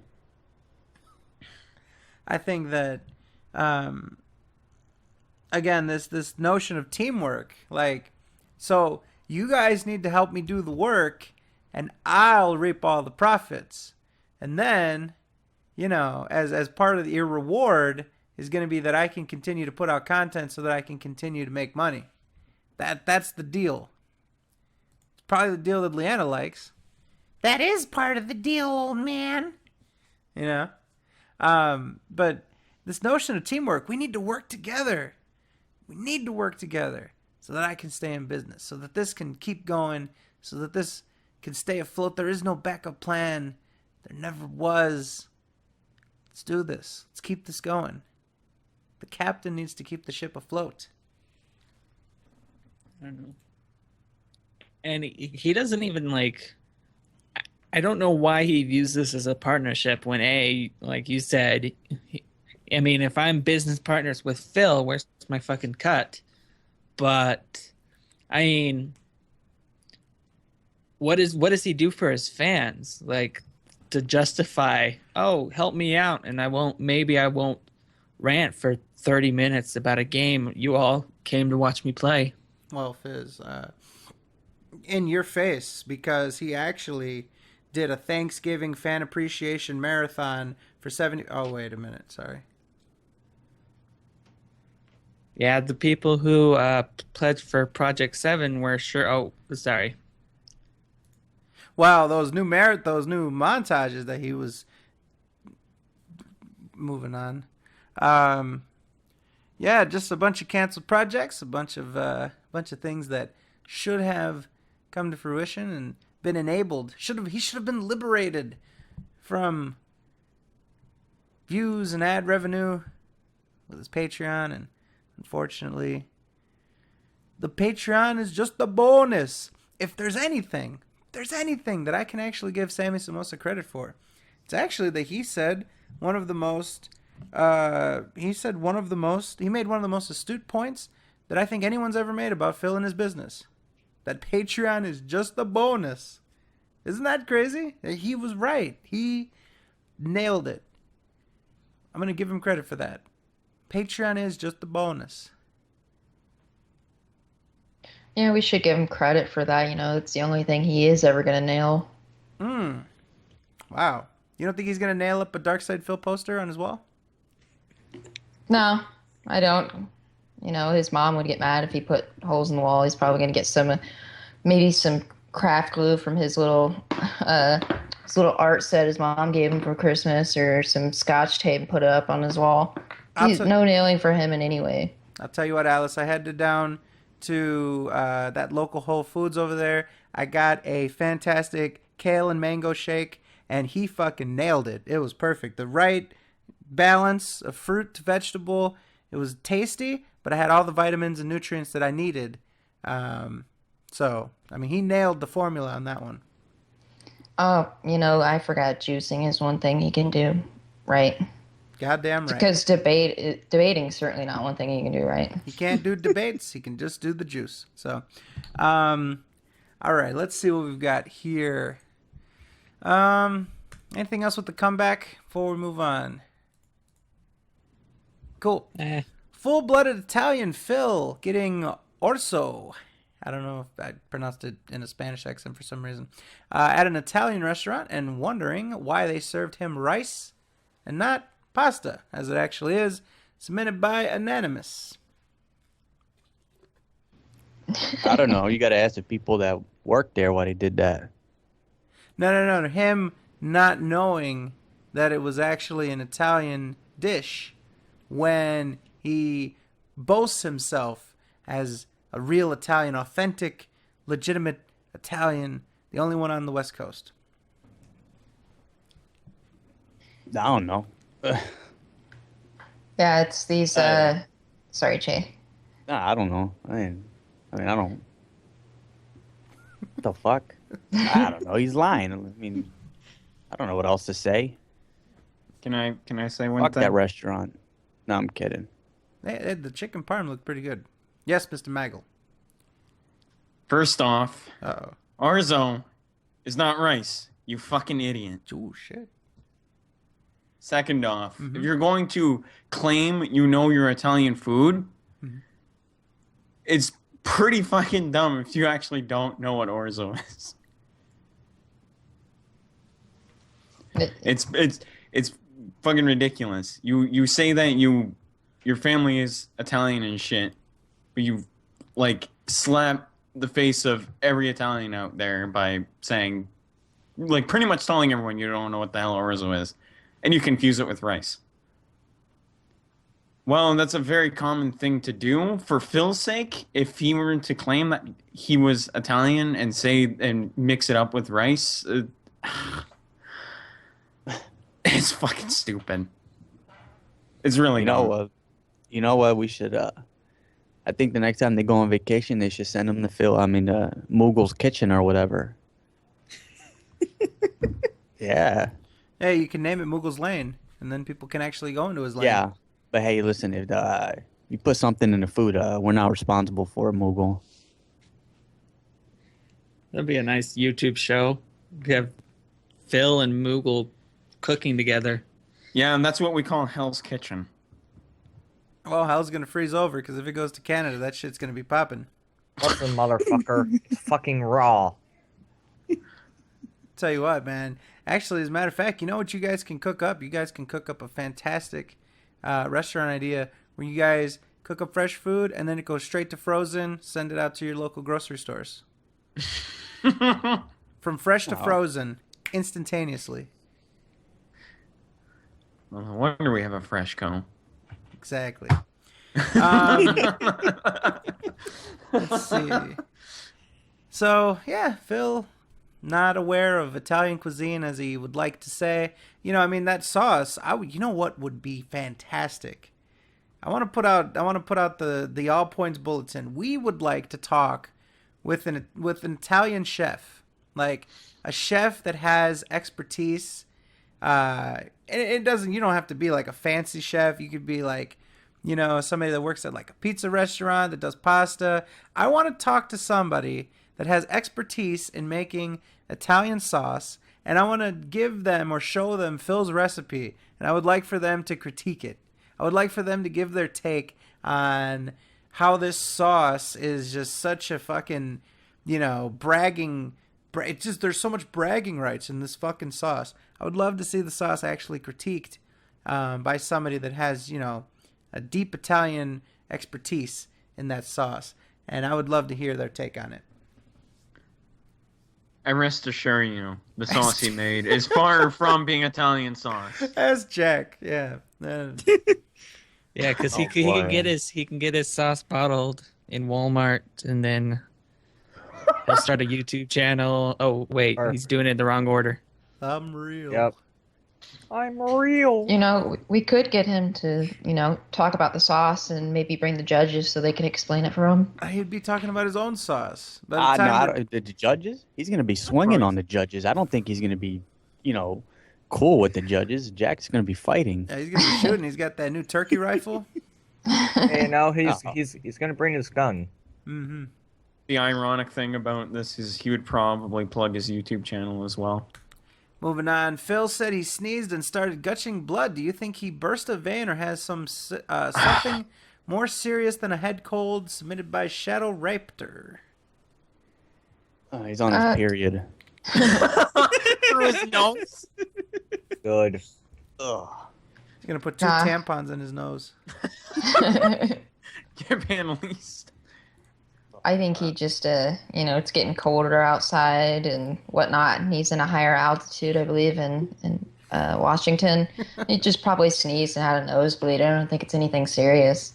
I think that again, this notion of teamwork, so you guys need to help me do the work and I'll reap all the profits. And then, as part of your reward is going to be that I can continue to put out content so that I can continue to make money. That's the deal. It's probably the deal that Leanna likes. That is part of the deal, old man. You know? But this notion of teamwork, we need to work together. We need to work together so that I can stay in business, so that this can keep going, so that this can stay afloat. There is no backup plan. There never was. Let's do this. Let's keep this going. The captain needs to keep the ship afloat. I don't know. And he doesn't even like. I don't know why he views this as a partnership when like you said, I mean, if I'm business partners with Phil, where's my fucking cut? But I mean, what does he do for his fans? Like to justify, oh, help me out, and I won't rant for 30 minutes about a game you all came to watch me play. Well, Fizz, in your face, because he actually did a Thanksgiving fan appreciation marathon for 70. Oh, wait a minute. Sorry. Yeah, the people who pledged for Project 7 were sure. Oh, sorry. Wow, those new montages that he was moving on. Yeah, just a bunch of canceled projects, a bunch of things that should have come to fruition and been enabled. He should have been liberated from views and ad revenue with his Patreon, and unfortunately, the Patreon is just a bonus. If there's anything that I can actually give Sammy Samosa credit for, it's actually that he made one of the most astute points that I think anyone's ever made about Phil and his business. That Patreon is just a bonus. Isn't that crazy? He was right. He nailed it. I'm going to give him credit for that. Patreon is just a bonus. Yeah, we should give him credit for that. You know, it's the only thing he is ever going to nail. Wow. You don't think he's going to nail up a Dark Side Phil poster on his wall? No, I don't. You know, his mom would get mad if he put holes in the wall. He's probably going to get maybe some craft glue from his little art set his mom gave him for Christmas, or some Scotch tape and put it up on his wall. No nailing for him in any way. I'll tell you what, Alice. I headed down to that local Whole Foods over there. I got a fantastic kale and mango shake, and he fucking nailed it. It was perfect. The right balance of fruit to vegetable. It was tasty, but I had all the vitamins and nutrients that I needed. So, I mean, he nailed the formula on that one. Oh, you know, I forgot juicing is one thing he can do, right? Goddamn right. Because debating is certainly not one thing he can do, right? He can't do debates. He can just do the juice. So, all right, let's see what we've got here. Anything else with the comeback before we move on? Cool. Full-blooded Italian Phil getting Orso. I don't know if I pronounced it in a Spanish accent for some reason. At an Italian restaurant, and wondering why they served him rice and not pasta, as it actually is. Submitted by Anonymous. I don't know. You got to ask the people that worked there why they did that. No. Him not knowing that it was actually an Italian dish when he boasts himself as a real Italian, authentic, legitimate Italian, the only one on the West Coast. I don't know. Yeah, it's these. Sorry, Che. Nah, I don't know. I mean, I don't. What the fuck? I don't know. He's lying. I mean, I don't know what else to say. Can I say one Fuck thing? that restaurant. No, I'm kidding. The chicken parm looked pretty good. Yes, Mr. Maggle. First off, Uh-oh. orzo is not rice. You fucking idiot. Oh, shit. Second off, if you're going to claim you know your Italian food, it's pretty fucking dumb if you actually don't know what orzo is. It's fucking ridiculous. You say that your family is Italian and shit, but you like slap the face of every Italian out there by saying like pretty much telling everyone you don't know what the hell orzo is, and you confuse it with rice. Well, that's a very common thing to do. For Phil's sake, if he were to claim that he was Italian and mix it up with rice, it's fucking stupid. It's really dumb. You know what? We should. I think the next time they go on vacation, they should send them to Mughals Kitchen or whatever. Yeah. Hey, you can name it Mughals Lane, and then people can actually go into his lane. Yeah. But hey, listen, if you put something in the food, we're not responsible for it, Mughal. That'd be a nice YouTube show. We have Phil and Moogle cooking together. Yeah, and that's what we call Hell's Kitchen. Well, hell's gonna freeze over because if it goes to Canada, that shit's gonna be popping. What's the motherfucker? It's fucking raw. Tell you what, man. Actually, as a matter of fact, you know what you guys can cook up? You guys can cook up a fantastic restaurant idea where you guys cook up fresh food and then it goes straight to frozen. Send it out to your local grocery stores. From fresh to frozen, instantaneously. Well, no wonder we have a fresh cone. Exactly. Let's see. So, yeah, Phil, not aware of Italian cuisine as he would like to say. You know, I mean, that sauce, you know what would be fantastic? I want to put out the All Points Bulletin. We would like to talk with an Italian chef, like a chef that has expertise. It doesn't. You don't have to be like a fancy chef. You could be like, you know, somebody that works at like a pizza restaurant that does pasta. I want to talk to somebody that has expertise in making Italian sauce, and I want to give them or show them Phil's recipe, and I would like for them to critique it. I would like for them to give their take on how this sauce is just such a fucking, you know, bragging. It's just, there's so much bragging rights in this fucking sauce. I would love to see the sauce actually critiqued by somebody that has, you know, a deep Italian expertise in that sauce. And I would love to hear their take on it. I rest assure you, the sauce he made is far from being Italian sauce. That's Jack, yeah. Yeah, because he can get his sauce bottled in Walmart, and then he'll start a YouTube channel. Oh wait, he's doing it in the wrong order. I'm real. Yep. I'm real. You know, we could get him to, you know, talk about the sauce and maybe bring the judges so they can explain it for him. He'd be talking about his own sauce. No, the judges? He's going to be swinging on the judges. I don't think he's going to be, you know, cool with the judges. Jack's going to be fighting. Yeah, he's going to be shooting. He's got that new turkey rifle. Hey, no, he's going to bring his gun. Mm-hmm. The ironic thing about this is he would probably plug his YouTube channel as well. Moving on, Phil said he sneezed and started gushing blood. Do you think he burst a vein or has something more serious than a head cold submitted by Shadow Raptor? Oh, he's on his period. Through his nose. Good. Ugh. He's going to put 2 tampons in his nose. Give him at least. I think he just, you know, it's getting colder outside and whatnot, and he's in a higher altitude, I believe, in Washington. He just probably sneezed and had a nosebleed. I don't think it's anything serious.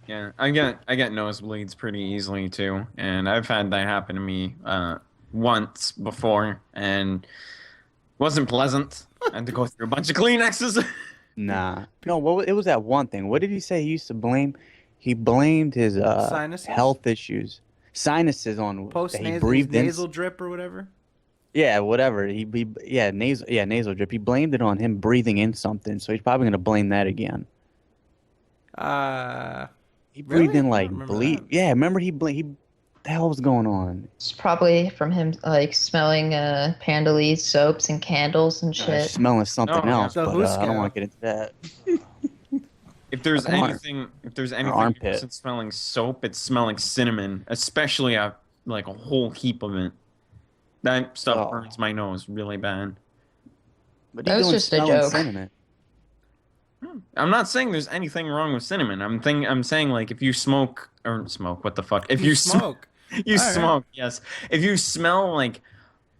Yeah, I get nosebleeds pretty easily too, and I've had that happen to me once before, and wasn't pleasant. I had to go through a bunch of Kleenexes. Nah. No, it was that one thing. What did he say he used to blame? He blamed his health issues, sinuses on nasal drip or whatever. Yeah, whatever. Nasal drip. He blamed it on him breathing in something, so he's probably gonna blame that again. He breathed in like bleed. Yeah, remember the hell was going on? It's probably from him like smelling Panda Lee's soaps and candles and shit. Smelling something else, but I don't want to get into that. If there's anything worse than smelling soap, it's smelling cinnamon, especially like a whole heap of it. That stuff burns my nose really bad. But that was just a joke. Cinnamon. I'm not saying there's anything wrong with cinnamon. I'm saying like if you smoke, what the fuck? If you smoke, you smoke. Yes. If you smell like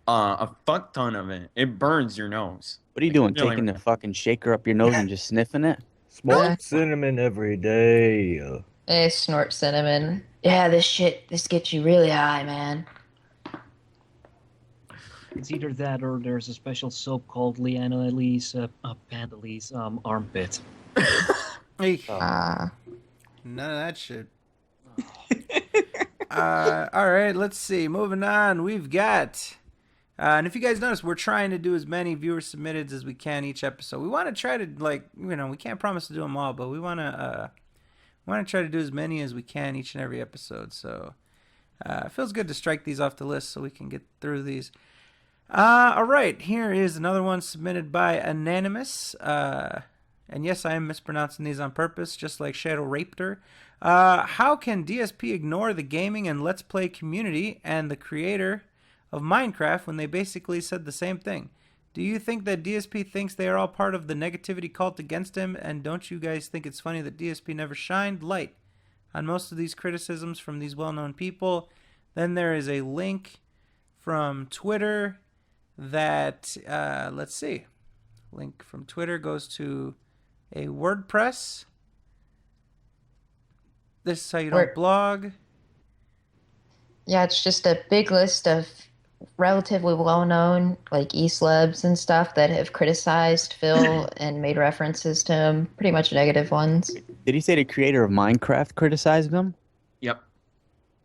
A fuck ton of it. It burns your nose. What are you doing? Really? Taking the fucking shaker up your nose and just sniffing it? Smoke cinnamon every day. Hey, snort cinnamon. Yeah, this gets you really high, man. It's either that or there's a special soap called Leanna Elise, Panda Elise, armpit. Hey, Ah. none of that shit. All right, let's see. Moving on, we've got. And if you guys notice, we're trying to do as many viewer submitteds as we can each episode. We want to try to we can't promise to do them all, but we want to try to do as many as we can each and every episode. So it feels good to strike these off the list so we can get through these. All right, here is another one submitted by Anonymous. And yes, I am mispronouncing these on purpose, just like Shadow Raptor. How can DSP ignore the gaming and Let's Play community and the creator of Minecraft when they basically said the same thing? Do you think that DSP thinks they are all part of the negativity cult against him? And don't you guys think it's funny that DSP never shined light on most of these criticisms from these well-known people? Then there is a link from Twitter that, let's see. Link from Twitter goes to a WordPress. This is how you don't blog. Yeah, it's just a big list of relatively well-known, like e-celebs and stuff that have criticized Phil and made references to him. Pretty much negative ones. Did he say the creator of Minecraft criticized him? Yep.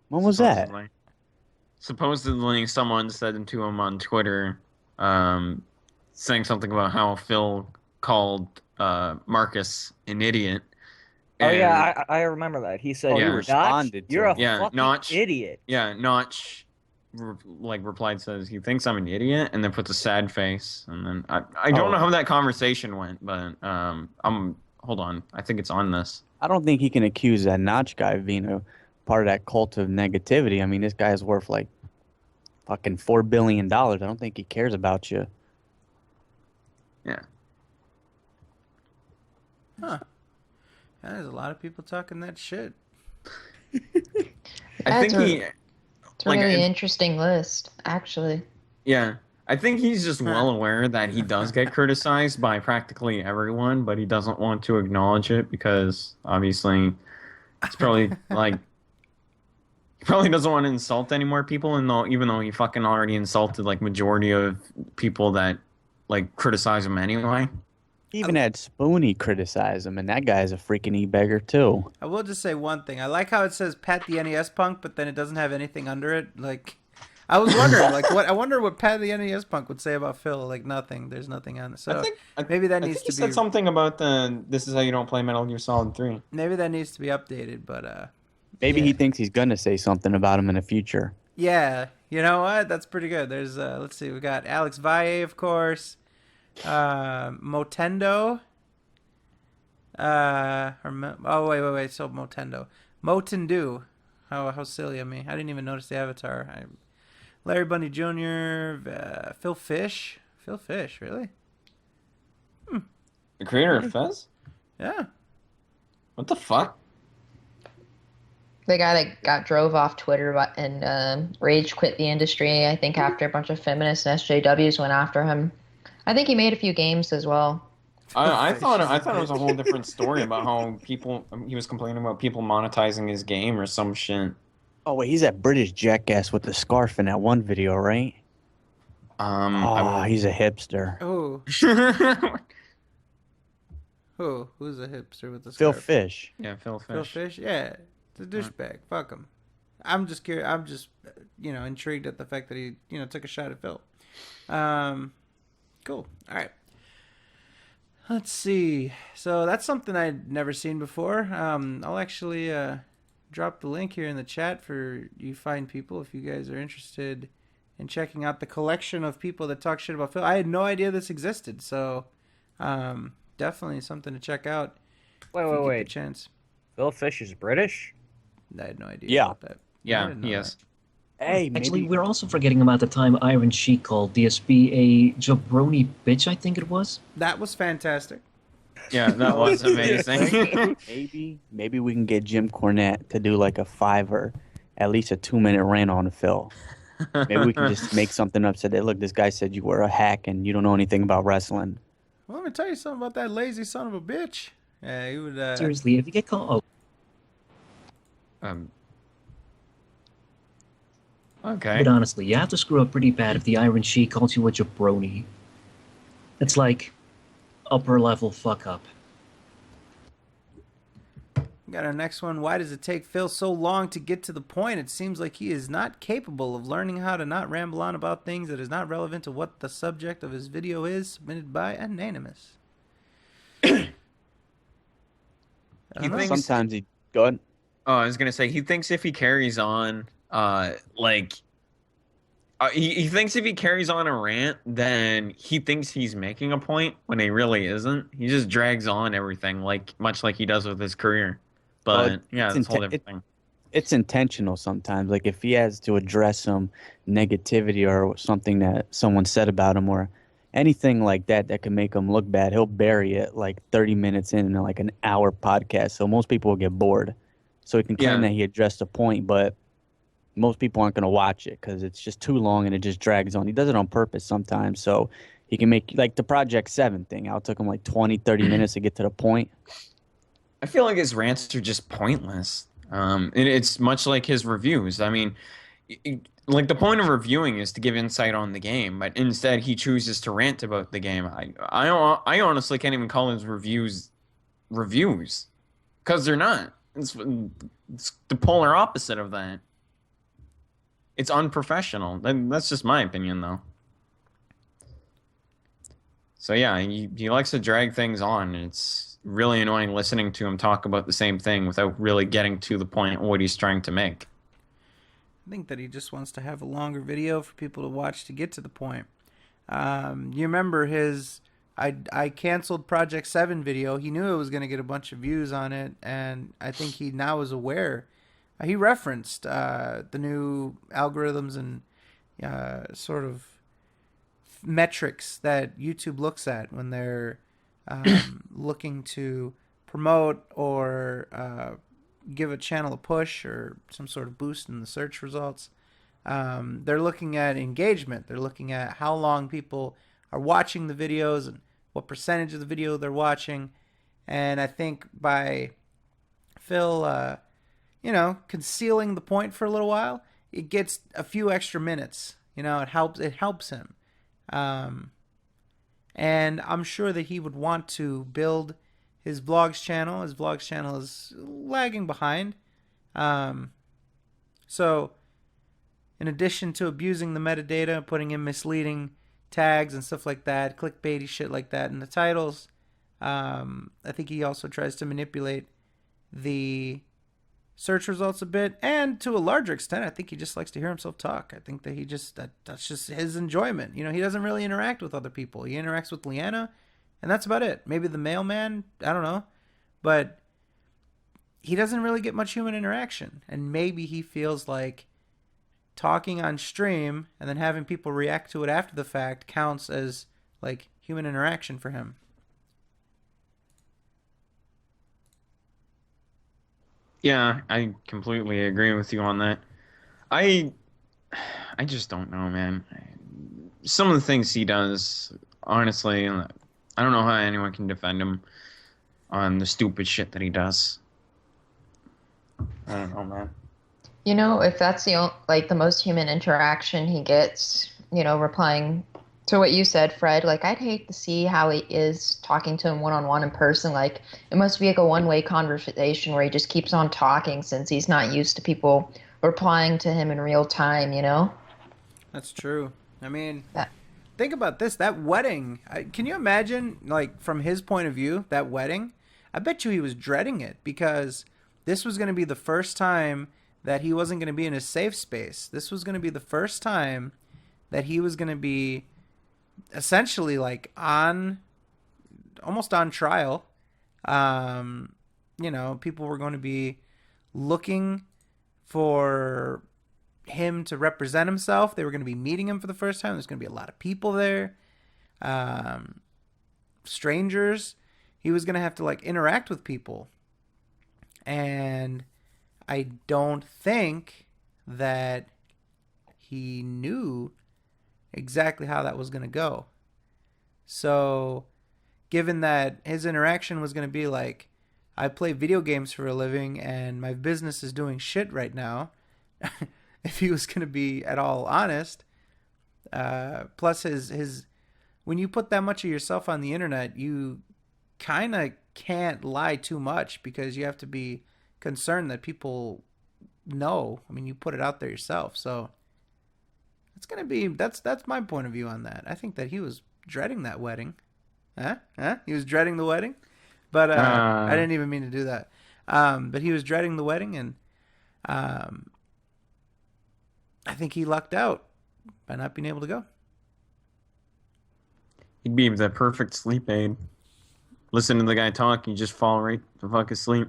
When was that? Supposedly, someone said to him on Twitter, saying something about how Phil called Marcus an idiot. Oh yeah, I remember that. He said, he responded to "You're a him. fucking Notch. idiot." Yeah, Notch replied, says he thinks I'm an idiot, and then puts a sad face. And then I don't know how that conversation went, but hold on, I think it's on this. I don't think he can accuse that Notch guy of being a part of that cult of negativity. I mean, this guy's worth like fucking $4 billion. I don't think he cares about you. Yeah. Huh. Yeah, there's a lot of people talking that shit. I think It's a really interesting list, actually. Yeah. I think he's just well aware that he does get criticized by practically everyone, but he doesn't want to acknowledge it because obviously it's probably like he probably doesn't want to insult any more people, and even though he fucking already insulted like majority of people that like criticize him anyway. He even had Spoonie criticize him, and that guy's a freaking e-beggar too. I will just say one thing. I like how it says Pat the NES Punk, but then it doesn't have anything under it. Like, I was wondering, I wonder what Pat the NES Punk would say about Phil. Like, nothing. There's nothing on it. So maybe that needs to be. He said something about this is how you don't play Metal Gear Solid 3. Maybe that needs to be updated, but maybe he thinks he's gonna say something about him in the future. Yeah, you know what? That's pretty good. There's let's see, we got Alex Valle, of course. Motendo. Wait. So Motendo. Motendu. How silly of me. I didn't even notice the avatar. Larry Bundy Jr. Phil Fish. Phil Fish, really? The creator of Fez? Yeah. What the fuck? The guy that got drove off Twitter and rage quit the industry, I think, after a bunch of feminists and SJWs went after him. I think he made a few games as well. I thought it was a whole different story about how he was complaining about people monetizing his game or some shit. Oh wait, he's that British jackass with the scarf in that one video, right? He's a hipster. Oh. Who's a hipster with the Phil scarf? Fish. Yeah, Phil Fish. Phil Fish? Yeah. It's a douchebag. Fuck him. I'm just curious. I'm just, intrigued at the fact that he, took a shot at Phil. Cool. All right. Let's see. So that's something I'd never seen before. I'll actually drop the link here in the chat for you fine people if you guys are interested in checking out the collection of people that talk shit about Phil. I had no idea this existed, so definitely something to check out. Wait. Chance. Phil Fish is British? I had no idea about that. Yeah, he is. Hey, actually, we're also forgetting about the time Iron Sheik called DSP a jabroni bitch, I think it was. That was fantastic. Yeah, that was amazing. Maybe we can get Jim Cornette to do like a 5 or at least a 2-minute rant on Phil. Maybe we can just make something up. Said that, look, this guy said you were a hack and you don't know anything about wrestling. Well, let me tell you something about that lazy son of a bitch. Yeah, he would. Seriously, if you get caught, Okay. but honestly, you have to screw up pretty bad if the Iron Sheik calls you a jabroni. It's like upper level fuck up. We got our next one. Why does it take Phil so long to get to the point? It seems like he is not capable of learning how to not ramble on about things that is not relevant to what the subject of his video is. Submitted by Anonymous. I don't know. Sometimes he go ahead. Oh, I was gonna say he thinks if he carries on, he thinks if he carries on a rant, then he thinks he's making a point when he really isn't. He just drags on everything, much like he does with his career. But Well, yeah, it's it's a whole different thing. It's intentional sometimes. Like if he has to address some negativity or something that someone said about him or anything like that that can make him look bad, he'll bury it like 30 minutes in like an hour podcast. So most people will get bored. So he can claim that he addressed a point, but most people aren't going to watch it because it's just too long and it just drags on. He does it on purpose sometimes. So he can make like the Project 7 thing. It took him like 20, 30 minutes to get to the point. I feel like his rants are just pointless. It's much like his reviews. I mean, like the point of reviewing is to give insight on the game, but instead he chooses to rant about the game. I honestly can't even call his reviews because they're not. It's the polar opposite of that. It's unprofessional. That's just my opinion, though. So yeah, he likes to drag things on, and it's really annoying listening to him talk about the same thing without really getting to the point of what he's trying to make. I think that he just wants to have a longer video for people to watch to get to the point. You remember his I canceled Project 7 video. He knew it was going to get a bunch of views on it, and I think he now is aware. He referenced the new algorithms and sort of metrics that YouTube looks at when they're looking to promote or give a channel a push or some sort of boost in the search results. They're looking at engagement. They're looking at how long people are watching the videos and what percentage of the video they're watching. And I think by Phil, concealing the point for a little while, it gets a few extra minutes. It helps him. And I'm sure that he would want to build his vlogs channel. His vlogs channel is lagging behind. So in addition to abusing the metadata, putting in misleading tags and stuff like that, clickbaity shit like that in the titles, I think he also tries to manipulate the search results a bit, and to a larger extent, I think he just likes to hear himself talk. I think that that's just his enjoyment. He doesn't really interact with other people. He interacts with Leanna, and that's about it. Maybe the mailman, I don't know, but he doesn't really get much human interaction. And maybe he feels like talking on stream and then having people react to it after the fact counts as like human interaction for him. Yeah, I completely agree with you on that. I just don't know, man. Some of the things he does, honestly, I don't know how anyone can defend him on the stupid shit that he does. I don't know, man. If that's the most human interaction he gets, replying to what you said, Fred, I'd hate to see how he is talking to him one-on-one in person. It must be like a one-way conversation where he just keeps on talking since he's not used to people replying to him in real time, That's true. I mean, think about this. That wedding, can you imagine, from his point of view, that wedding? I bet you he was dreading it because this was going to be the first time that he wasn't going to be in a safe space. This was going to be the first time that he was going to be essentially almost on trial. People were going to be looking for him to represent himself. They were going to be meeting him for the first time. There's going to be a lot of people there, strangers. He was going to have to interact with people, and I don't think that he knew exactly how that was going to go. So, given that his interaction was going to be like, I play video games for a living and my business is doing shit right now, if he was going to be at all honest, plus his when you put that much of yourself on the internet, you kind of can't lie too much because you have to be concerned that people know. I mean, you put it out there yourself, so it's gonna be that's my point of view on that. I think that he was dreading that wedding. He was dreading the wedding, but I didn't even mean to do that. But he was dreading the wedding, and I think he lucked out by not being able to go. He'd be the perfect sleep aid. Listen to the guy talk, you just fall right the fuck asleep.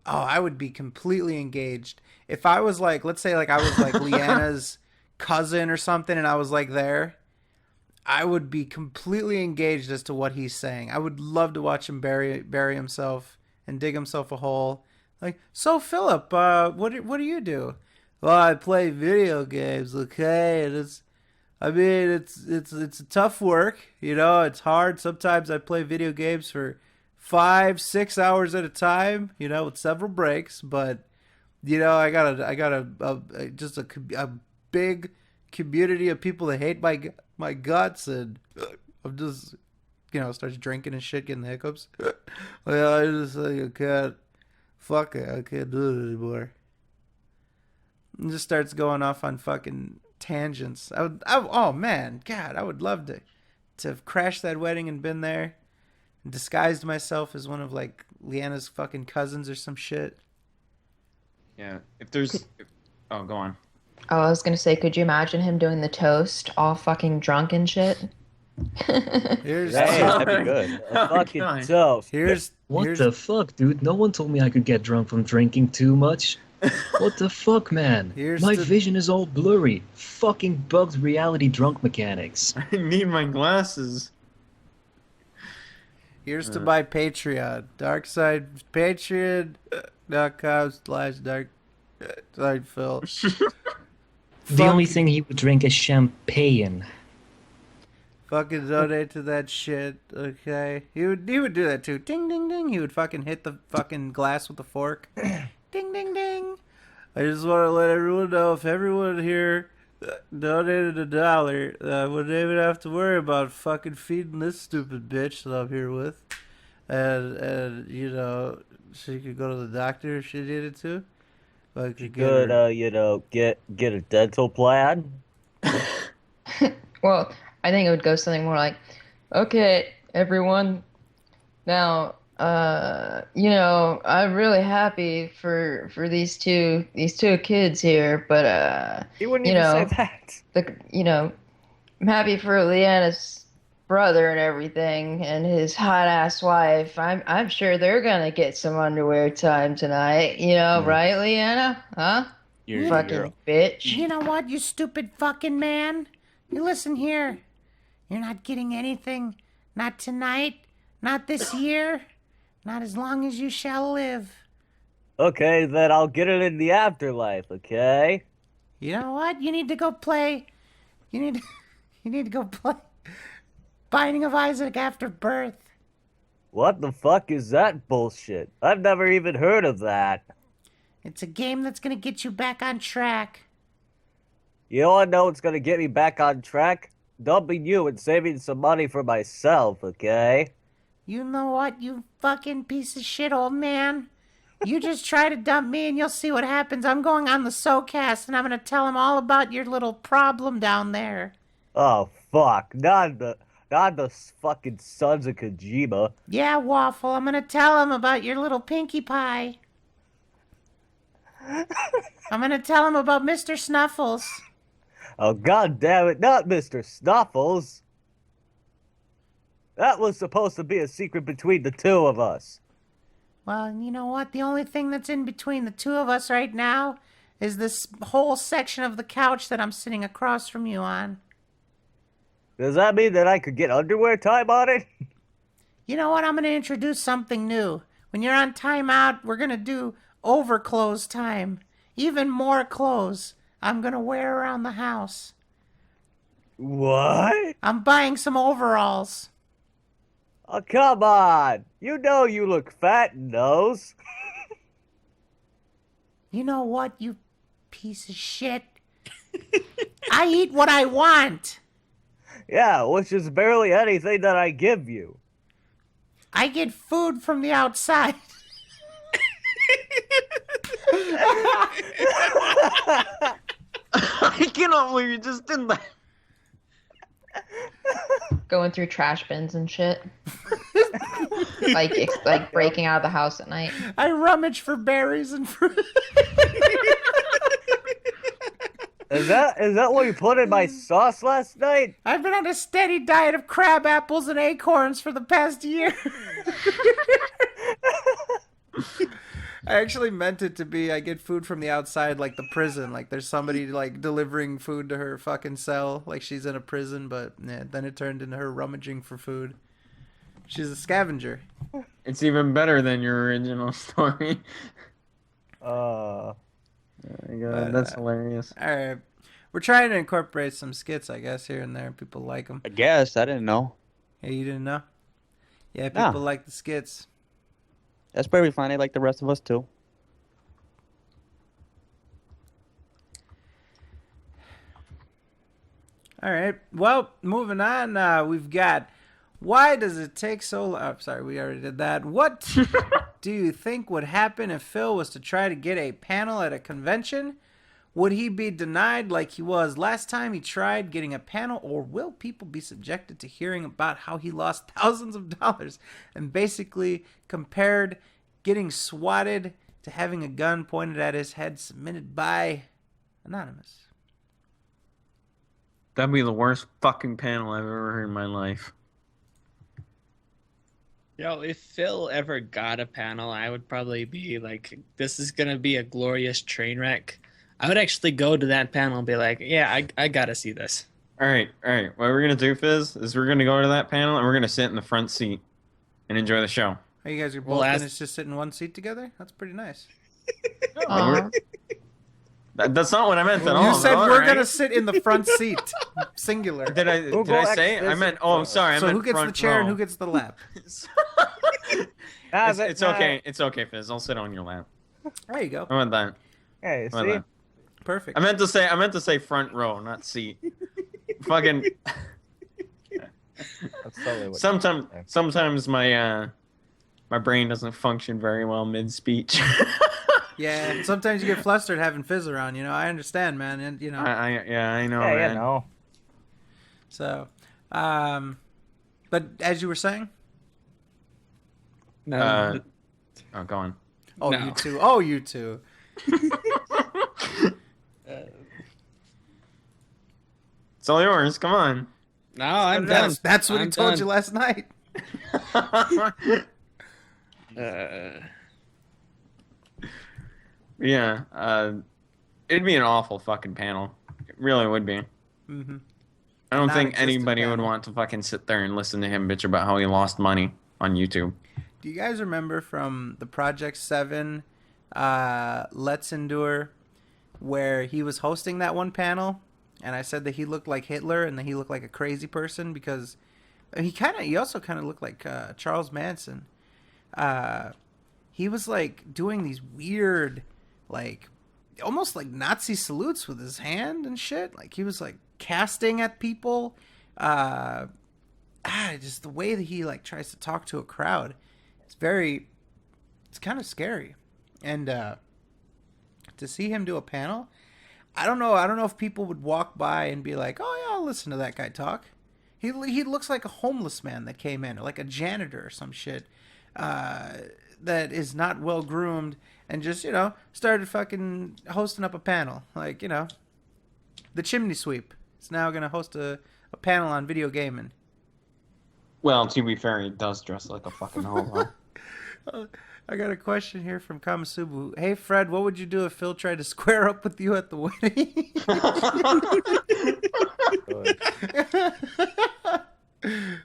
Oh, I would be completely engaged. If I was like, let's say like I was like Leanna's cousin or something and I was like there, I would be completely engaged as to what he's saying. I would love to watch him bury himself and dig himself a hole. Like, so Philip, what do you do? Well, I play video games, okay? And it's a tough work, you know, it's hard. Sometimes I play video games for 5-6 hours at a time, you know, with several breaks, but you know, I got a big community of people that hate my guts, and I'm just, you know, starts drinking and shit, getting the hiccups. Well, I just like, I can't do it anymore. And just starts going off on fucking tangents. Oh man, God, I would love to have crashed that wedding and been there and disguised myself as one of like Leanna's fucking cousins or some shit. Yeah, oh, go on. Oh, I was gonna say, could you imagine him doing the toast all fucking drunk and shit? Here's Hey, that'd be good. A fucking toast. What the fuck, dude? No one told me I could get drunk from drinking too much. What the fuck, man? My vision is all blurry. Fucking bugged reality drunk mechanics. I need my glasses. Here's to my Patreon. Patreon.com/dark/Phil. The only thing he would drink is champagne. Fucking donate to that shit, okay? He would do that too. Ding, ding, ding. He would fucking hit the fucking glass with a fork. Ding, ding, ding. I just want to let everyone know, if everyone here donated $1, I wouldn't even have to worry about fucking feeding this stupid bitch that I'm here with. And you know, she could go to the doctor if she needed to. I could You know, get a dental plan. Well, I think it would go something more like, okay, everyone, now, you know, I'm really happy for these two kids here, but He wouldn't you even know, say that. I'm happy for Leanna's brother and everything, and his hot ass wife. I'm sure they're gonna get some underwear time tonight. You know, right, Leanna? Huh? You're Fucking bitch. You know what, you stupid fucking man? You listen here. You're not getting anything. Not tonight. Not this year. Not as long as you shall live. Okay, then I'll get it in the afterlife, okay? You know what? You need to go play. You need to go play Binding of Isaac After Birth. What the fuck is that bullshit? I've never even heard of that. It's a game that's gonna get you back on track. You know what? Know what's gonna get me back on track? Dumping you and saving some money for myself, okay? You know what, you fucking piece of shit, old man? You just try to dump me and you'll see what happens. I'm going on the SoKast and I'm gonna tell him all about your little problem down there. Oh fuck! Not the fucking sons of Kojima. Yeah, Waffle, I'm gonna tell him about your little Pinkie Pie. I'm gonna tell him about Mr. Snuffles. Oh god damn it! Not Mr. Snuffles. That was supposed to be a secret between the two of us. Well, you know what? The only thing that's in between the two of us right now is this whole section of the couch that I'm sitting across from you on. Does that mean that I could get underwear time on it? You know what? I'm going to introduce something new. When you're on timeout, we're going to do overclothes time. Even more clothes. I'm gonna wear around the house. What? I'm buying some overalls. Oh, come on. You know you look fat in those. You know what, you piece of shit? I eat what I want. Yeah, which is barely anything that I give you. I get food from the outside. I cannot believe you just did that. Going through trash bins and shit. like breaking out of the house at night. I rummage for berries and fruit. Is that what you put in my sauce last night? I've been on a steady diet of crab apples and acorns for the past year. I actually meant it to be I get food from the outside, like the prison. Like there's somebody like delivering food to her fucking cell, like she's in a prison. But yeah, then it turned into her rummaging for food. She's a scavenger. It's even better than your original story. Uh, Oh my God, that's hilarious. All right, we're trying to incorporate some skits, I guess, here and there. People like them. I guess. I didn't know. Hey, you didn't know? Yeah, Nah. people like the skits. That's perfectly fine. They like the rest of us too. All right. Well, moving on. We've got why does it take so long? Oh, sorry, we already did that. What do you think would happen if Phil was to try to get a panel at a convention? Would he be denied like he was last time he tried getting a panel, or will people be subjected to hearing about how he lost thousands of dollars and basically compared getting swatted to having a gun pointed at his head submitted by Anonymous? That'd be the worst fucking panel I've ever heard in my life. Yo, if Phil ever got a panel, I would probably be like, this is going to be a glorious train wreck. I would actually go to that panel and be like, yeah, I got to see this. All right. What we're gonna do, Fizz, is we're gonna go to that panel and we're gonna sit in the front seat and enjoy the show. Are you guys are both We'll ask- gonna just sit in one seat together? That's pretty nice. Aw. That's not what I meant at all. You said but all we're right. gonna sit in the front seat, singular. Did I Google say? X I meant. Oh, I'm sorry. I So meant who gets the front chair and row. who gets the lap? It's okay. It's okay, Fizz. I'll sit on your lap. There you go. I meant that. Hey, I meant see? that. Perfect. I meant to say front row, not seat. Fucking. That's totally what Sometimes my brain doesn't function very well mid speech. Yeah. Sometimes you get flustered having Fizz around. You know, I understand, man, and you know. I know, Yeah, man. you know. So, but as you were saying, No, Oh, go on. oh No. you two, oh you two. It's all yours. Come on. no, I'm done. That's what he I'm told done. you last night. Yeah. It'd be an awful fucking panel. It really would be. Mm-hmm. I don't think Non-existent anybody would panel. want to fucking sit there and listen to him bitch about how he lost money on YouTube. Do you guys remember from the Project 7 Let's Endure where he was hosting that one panel and I said that he looked like Hitler and that he looked like a crazy person because he also kind of looked like Charles Manson. He was like doing these weird like almost like Nazi salutes with his hand and shit. Like he was like casting at people. Just the way that he like tries to talk to a crowd. It's kind of scary. And to see him do a panel, I don't know if people would walk by and be like, oh yeah, I'll listen to that guy talk. He looks like a homeless man that came in, or like a janitor or some shit that is not well groomed and just, you know, started fucking hosting up a panel. Like, you know, the chimney sweep is now going to host a panel on video gaming. Well, to be fair, he does dress like a fucking hobo. I got a question here from Kamasubu. Hey, Fred, what would you do if Phil tried to square up with you at the wedding?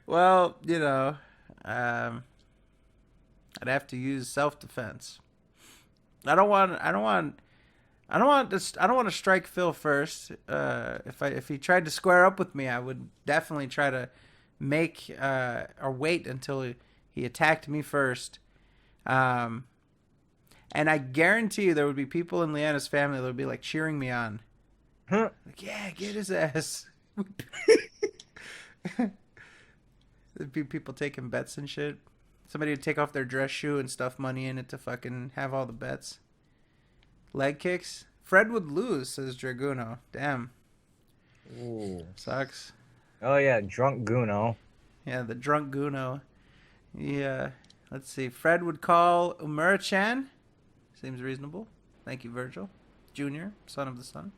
Well, you know, I'd have to use self-defense. I don't want I don't want to strike Phil first. If he tried to square up with me, I would definitely try to make or wait until he attacked me first. And I guarantee you there would be people in Leanna's family that would be like cheering me on. Huh? Like, yeah, get his ass. There'd be people taking bets and shit. Somebody would take off their dress shoe and stuff money in it to fucking have all the bets. Leg kicks. Fred would lose, says Draguno. Damn. Ooh. Sucks. Oh yeah, drunk Guno. Yeah, the drunk Guno. Yeah. Let's see. Fred would call Umura-chan. Seems reasonable. Thank you, Virgil. Junior, son of the sun.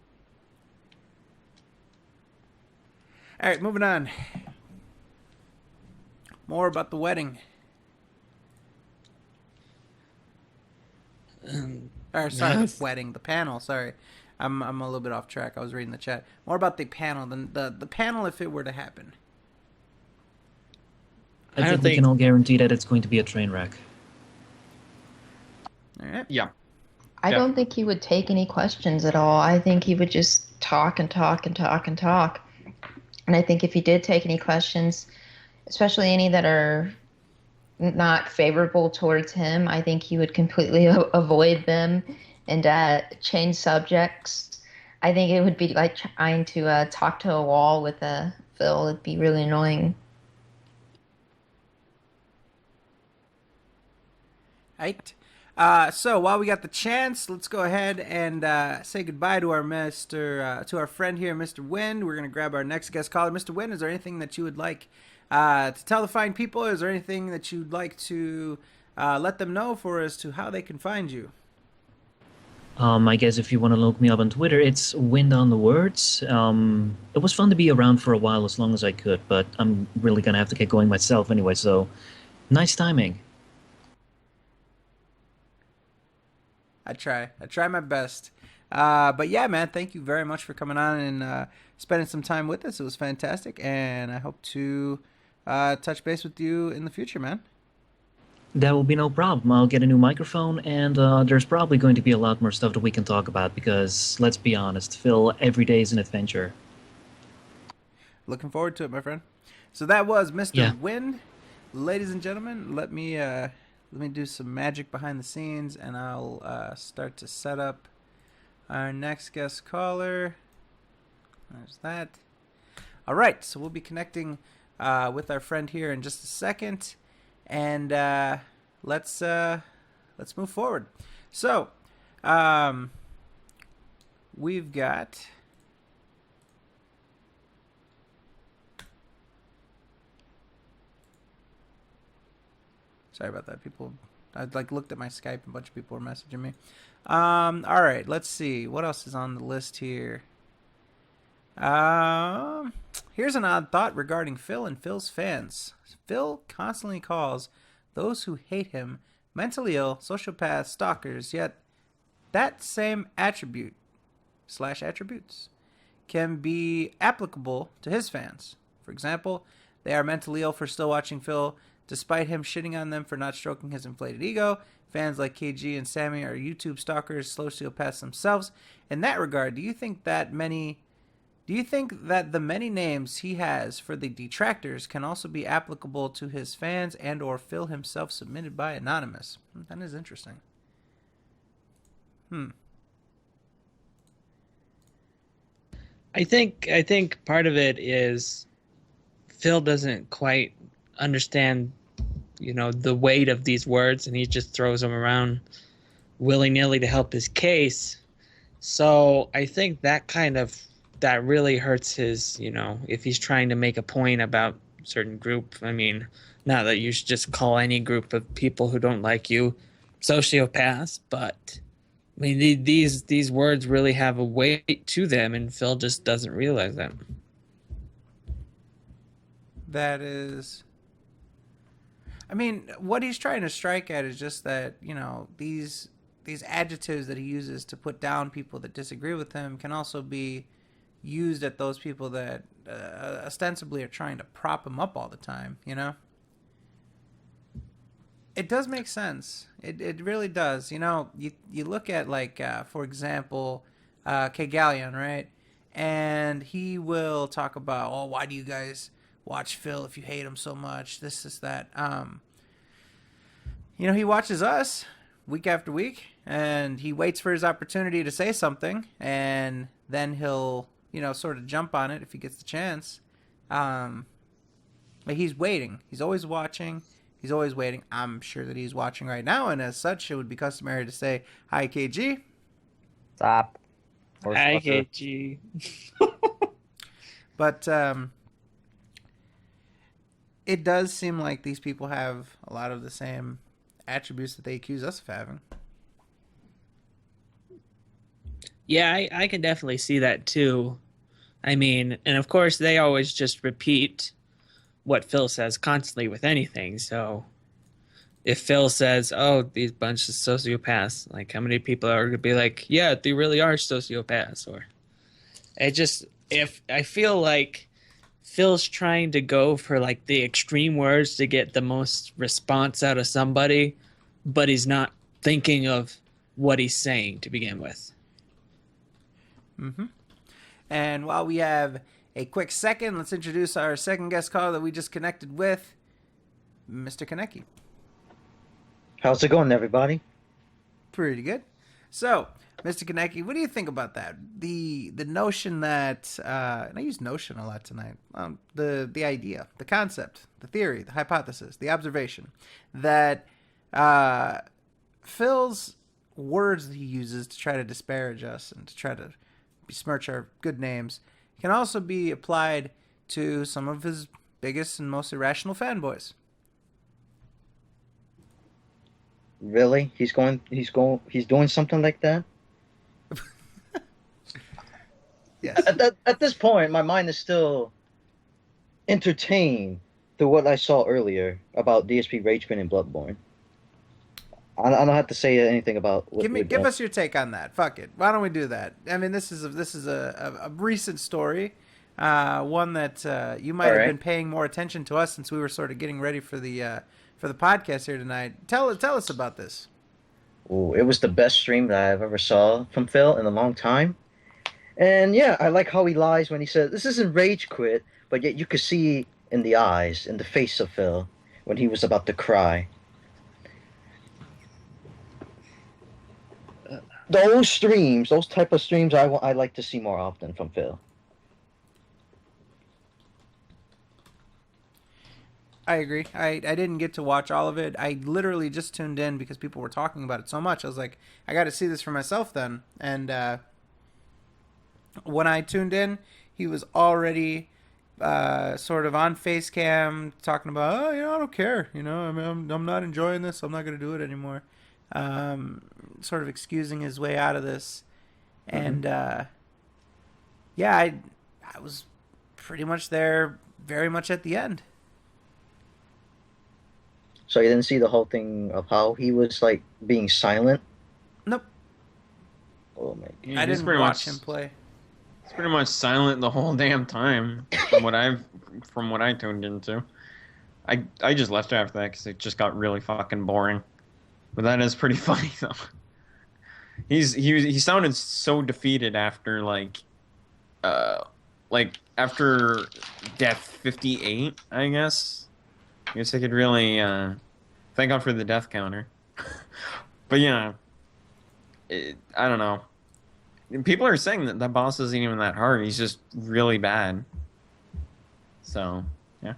Alright, moving on. More about the wedding. Or sorry, the wedding, the panel. Sorry, I'm a little bit off track. I was reading the chat. More about the panel than the panel if it were to happen. I think we can all guarantee that it's going to be a train wreck. All right. Yeah. I Yeah. don't think he would take any questions at all. I think he would just talk and talk and talk and talk. And I think if he did take any questions, especially any that are not favorable towards him, I think he would completely avoid them and change subjects. I think it would be like trying to talk to a wall with Phil. It'd be really annoying. Right. So while we got the chance, let's go ahead and say goodbye to our to our friend here, Mr. Wind. We're gonna grab our next guest caller, Mr. Wind. Is there anything that you would like to tell the fine people? Is there anything that you'd like to let them know for as to how they can find you? I guess if you want to look me up on Twitter, it's Wind on the Words. It was fun to be around for a while as long as I could, but I'm really gonna have to get going myself anyway, so nice timing. I try my best. But yeah, man, thank you very much for coming on and spending some time with us. It was fantastic, and I hope to touch base with you in the future, man. That will be no problem. I'll get a new microphone, and there's probably going to be a lot more stuff that we can talk about because, let's be honest, Phil, every day is an adventure. Looking forward to it, my friend. So that was Mr. Yeah. Wynn. Ladies and gentlemen, let me do some magic behind the scenes, and I'll start to set up our next guest caller. There's that. All right, so we'll be connecting with our friend here in just a second, and let's move forward. So, we've got. Sorry about that, people. I looked at my Skype and a bunch of people were messaging me. All right, let's see. What else is on the list here? Here's an odd thought regarding Phil and Phil's fans. Phil constantly calls those who hate him mentally ill, sociopaths, stalkers, yet that same attributes can be applicable to his fans. For example, they are mentally ill for still watching Phil despite him shitting on them for not stroking his inflated ego. Fans like KG and Sammy are YouTube stalkers, sociopaths themselves. In that regard, do you think that the many names he has for the detractors can also be applicable to his fans and or Phil himself, submitted by Anonymous? That is interesting. I think part of it is Phil doesn't quite understand, the weight of these words, and he just throws them around willy-nilly to help his case. So I think that really hurts his, if he's trying to make a point about a certain group. I mean, not that you should just call any group of people who don't like you sociopaths, but I mean, these words really have a weight to them, and Phil just doesn't realize that. That is... I mean, what he's trying to strike at is just that, these adjectives that he uses to put down people that disagree with him can also be used at those people that ostensibly are trying to prop him up all the time, It does make sense. It really does. You know, you look at like for example, Kegalion, right? And he will talk about, oh, why do you guys watch Phil if you hate him so much? This is that. You know, he watches us week after week, and he waits for his opportunity to say something, and then he'll, you know, sort of jump on it if he gets the chance. But he's waiting. He's always watching. He's always waiting. I'm sure that he's watching right now, and as such, it would be customary to say, "Hi, KG." Stop. I hate you. But it does seem like these people have a lot of the same attributes that they accuse us of having. Yeah, I can definitely see that too. I mean, and of course, they always just repeat what Phil says constantly with anything. So if Phil says, "Oh, these bunch of sociopaths," like how many people are going to be like, "Yeah, they really are sociopaths," or it just if I feel like Phil's trying to go for like the extreme words to get the most response out of somebody, but he's not thinking of what he's saying to begin with. Mm-hmm. And while we have a quick second, let's introduce our second guest caller that we just connected with, Mr. Kaneki. How's it going, everybody? Pretty good. So, Mr. Kaneki, what do you think about that? The notion that, and I use notion a lot tonight, the idea, the concept, the theory, the hypothesis, the observation, that Phil's words that he uses to try to disparage us and to try to besmirch our good names can also be applied to some of his biggest and most irrational fanboys. Really? He's doing something like that? Yes. At this point, my mind is still entertained through what I saw earlier about DSP Rage Quit and Bloodborne. I don't have to say anything about. Give us your take on that. Fuck it. Why don't we do that? I mean, this is a recent story, one that you might have been paying more attention to us since we were sort of getting ready for the podcast here tonight. Tell us about this. Ooh, it was the best stream that I've ever saw from Phil in a long time. And yeah, I like how he lies when he says this isn't Rage Quit, but yet you could see in the eyes, in the face of Phil, when he was about to cry. Those streams, those type of streams, I like to see more often from Phil. I agree. I didn't get to watch all of it. I literally just tuned in because people were talking about it so much. I was like, I got to see this for myself then. And when I tuned in, he was already sort of on face cam talking about, oh, you know, I don't care. You know, I mean, I'm not enjoying this. So I'm not going to do it anymore. Sort of excusing his way out of this. And yeah, I was pretty much there very much at the end. So you didn't see the whole thing of how he was like being silent? Nope. Oh my God. I didn't watch him play. It's pretty much silent the whole damn time from what I tuned into. I just left after that because it just got really fucking boring. But that is pretty funny though. He sounded so defeated after like after Death 58, I guess. I guess I could really thank God for the death counter. But yeah, I don't know. People are saying that that boss isn't even that hard. He's just really bad. So yeah,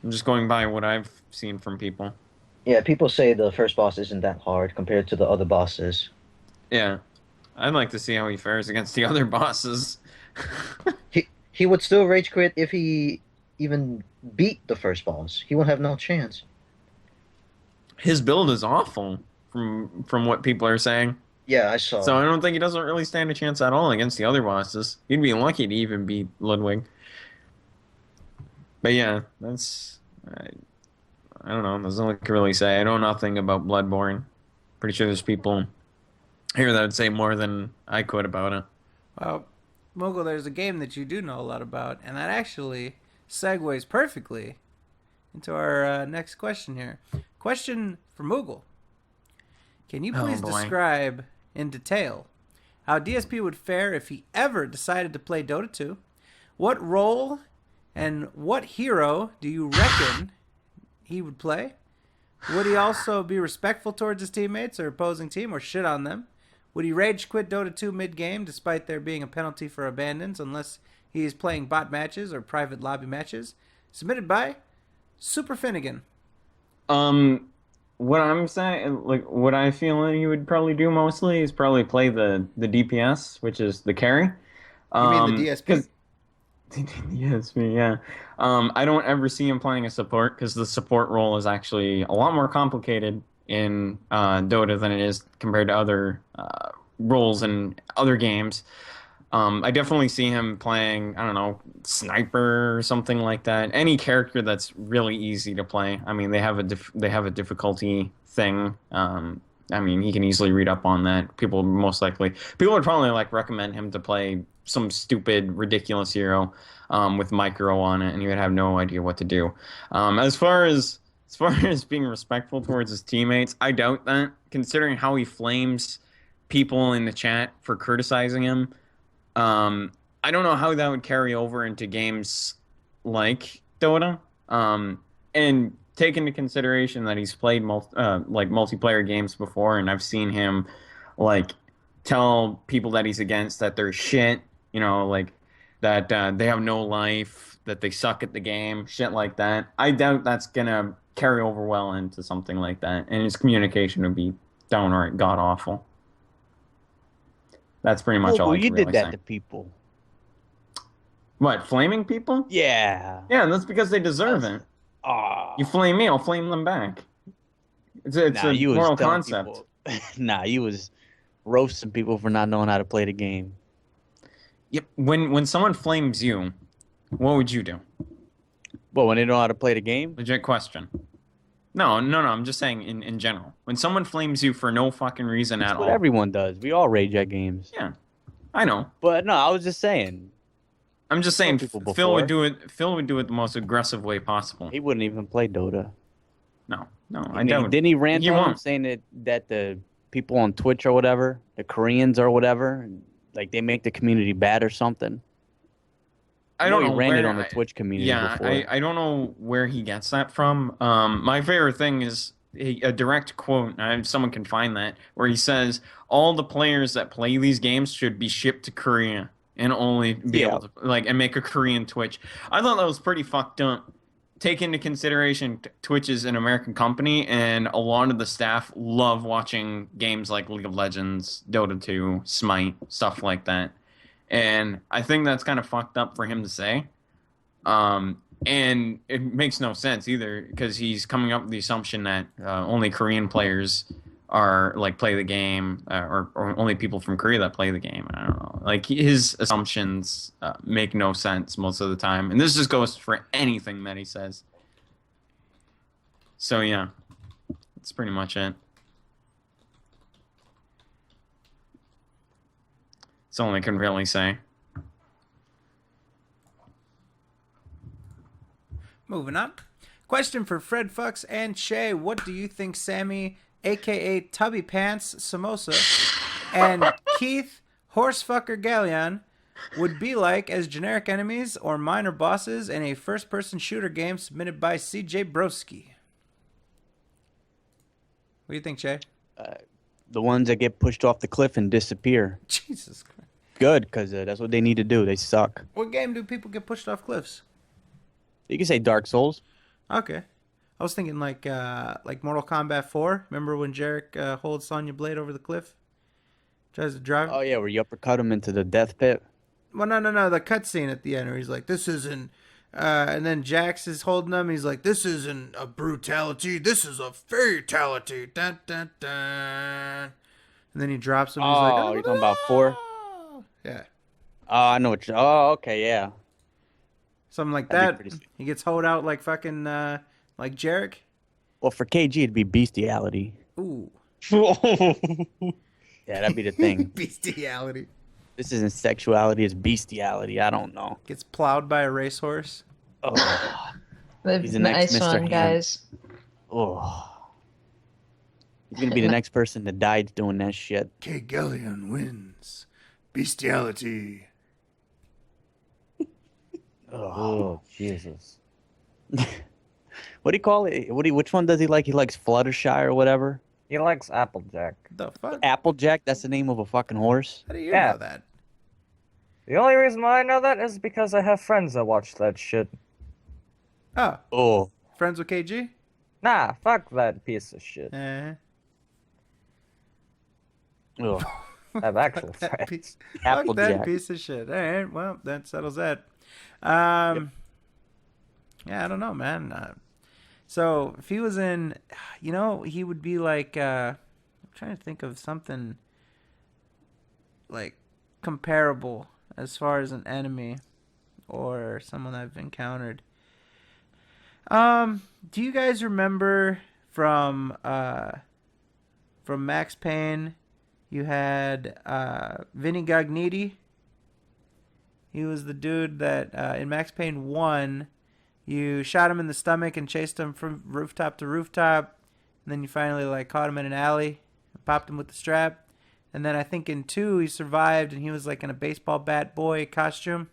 I'm just going by what I've seen from people. Yeah, people say the first boss isn't that hard compared to the other bosses. Yeah, I'd like to see how he fares against the other bosses. He would still rage quit if he even beat the first boss. He would have no chance. His build is awful from what people are saying. Yeah, I saw. So I don't think he doesn't really stand a chance at all against the other bosses. He'd be lucky to even beat Ludwig. But yeah, that's I don't know. There's nothing I can really say. I know nothing about Bloodborne. Pretty sure there's people here that would say more than I could about it. Well, Mogul, there's a game that you do know a lot about, and that actually segues perfectly into our next question here. Question for Moogle. Can you please describe in detail how DSP would fare if he ever decided to play Dota 2? What role and what hero do you reckon he would play? Would he also be respectful towards his teammates or opposing team or shit on them? Would he rage quit Dota 2 mid-game despite there being a penalty for abandons unless he is playing bot matches or private lobby matches? Submitted by Super Finnegan. What I'm saying, like, what I feel he would probably do mostly is probably play the DPS, which is the carry. You mean the DSP? DSP, yeah. I don't ever see him playing a support because the support role is actually a lot more complicated in Dota than it is compared to other roles in other games. I definitely see him playing, I don't know, sniper or something like that. Any character that's really easy to play. I mean, they have a difficulty thing. I mean, he can easily read up on that. People would probably like recommend him to play some stupid, ridiculous hero with micro on it, and he would have no idea what to do. As far as being respectful towards his teammates, I doubt that, considering how he flames people in the chat for criticizing him. I don't know how that would carry over into games like Dota. And take into consideration that he's played multiplayer games before, and I've seen him like tell people that he's against that they're shit, like that they have no life, that they suck at the game, shit like that. I doubt that's gonna carry over well into something like that, and his communication would be downright god awful. That's pretty much all I can you really did that say. to people. What, flaming people? Yeah. Yeah, that's because they deserve it. You flame me, I'll flame them back. It's a moral concept. Nah, you was roasting people for not knowing how to play the game. Yep. When someone flames you, what would you do? Well, when they know how to play the game? Legit question. No, I'm just saying in general. When someone flames you for no fucking reason at all. That's what everyone does. We all rage at games. Yeah, I know. But no, I was just saying. I'm just saying Phil before. would do it the most aggressive way possible. He wouldn't even play Dota. No, I don't. Didn't he rant on him saying that the people on Twitch or whatever, the Koreans or whatever, like they make the community bad or something? I don't know. He ranted on the Twitch community before. I don't know where he gets that from. My favorite thing is a direct quote, and someone can find that, where he says, all the players that play these games should be shipped to Korea and only be able to, and make a Korean Twitch. I thought that was pretty fucked up. Take into consideration Twitch is an American company, and a lot of the staff love watching games like League of Legends, Dota 2, Smite, stuff like that. And I think that's kind of fucked up for him to say. And it makes no sense either, because he's coming up with the assumption that only Korean players are play the game, or only people from Korea that play the game. I don't know. His assumptions make no sense most of the time. And this just goes for anything that he says. So yeah, that's pretty much it. That's all I can really say. Moving on. Question for Fred Fucks and Shay. What do you think Sammy, a.k.a. Tubby Pants Samosa, and Keith Horsefucker Galleon would be like as generic enemies or minor bosses in a first-person shooter game submitted by CJ Broski? What do you think, Shay? The ones that get pushed off the cliff and disappear. Jesus Christ. Good, because that's what they need to do. They suck. What game do people get pushed off cliffs? You can say Dark Souls. Okay. I was thinking like Mortal Kombat 4. Remember when Jarek holds Sonya Blade over the cliff? Tries to drive? Oh, yeah, where you uppercut him into the death pit. Well, no. The cutscene at the end where he's like, this isn't... and then Jax is holding him. He's like, this isn't a brutality. This is a fatality. Dun, dun, dun. And then he drops him. And he's like, oh, you're talking about 4? Yeah. Oh, I know what you're... Oh, okay, yeah. Something like that. He gets hoed out like fucking, like Jarek. Well, for KG, it'd be bestiality. Ooh. Yeah, that'd be the thing. Bestiality. This isn't sexuality, it's bestiality. I don't know. Gets plowed by a racehorse. Oh. He's the next Nice Mr. one, Ham. guys. Oh. He's gonna be the next person that died doing that shit. Kagelion wins. Bestiality. Oh, Jesus. What do you call it? Which one does he like? He likes Fluttershy or whatever. He likes Applejack. The fuck? Applejack. That's the name of a fucking horse. How do you Yeah. know that? The only reason why I know that is because I have friends that watch that shit. Oh, Oh. friends with KG? Nah, fuck that piece of shit. Eh. Ugh. I have actual That friends. piece, fuck that Applejack. piece of shit. All right, well, that settles that. Yeah, I don't know, man. So if he was in, he would be like, I'm trying to think of something like comparable as far as an enemy or someone I've encountered. Do you guys remember from Max Payne? You had Vinny Gognitti. He was the dude that in Max Payne 1, you shot him in the stomach and chased him from rooftop to rooftop. And then you finally caught him in an alley and popped him with the strap. And then I think in 2 he survived and he was in a baseball bat boy costume.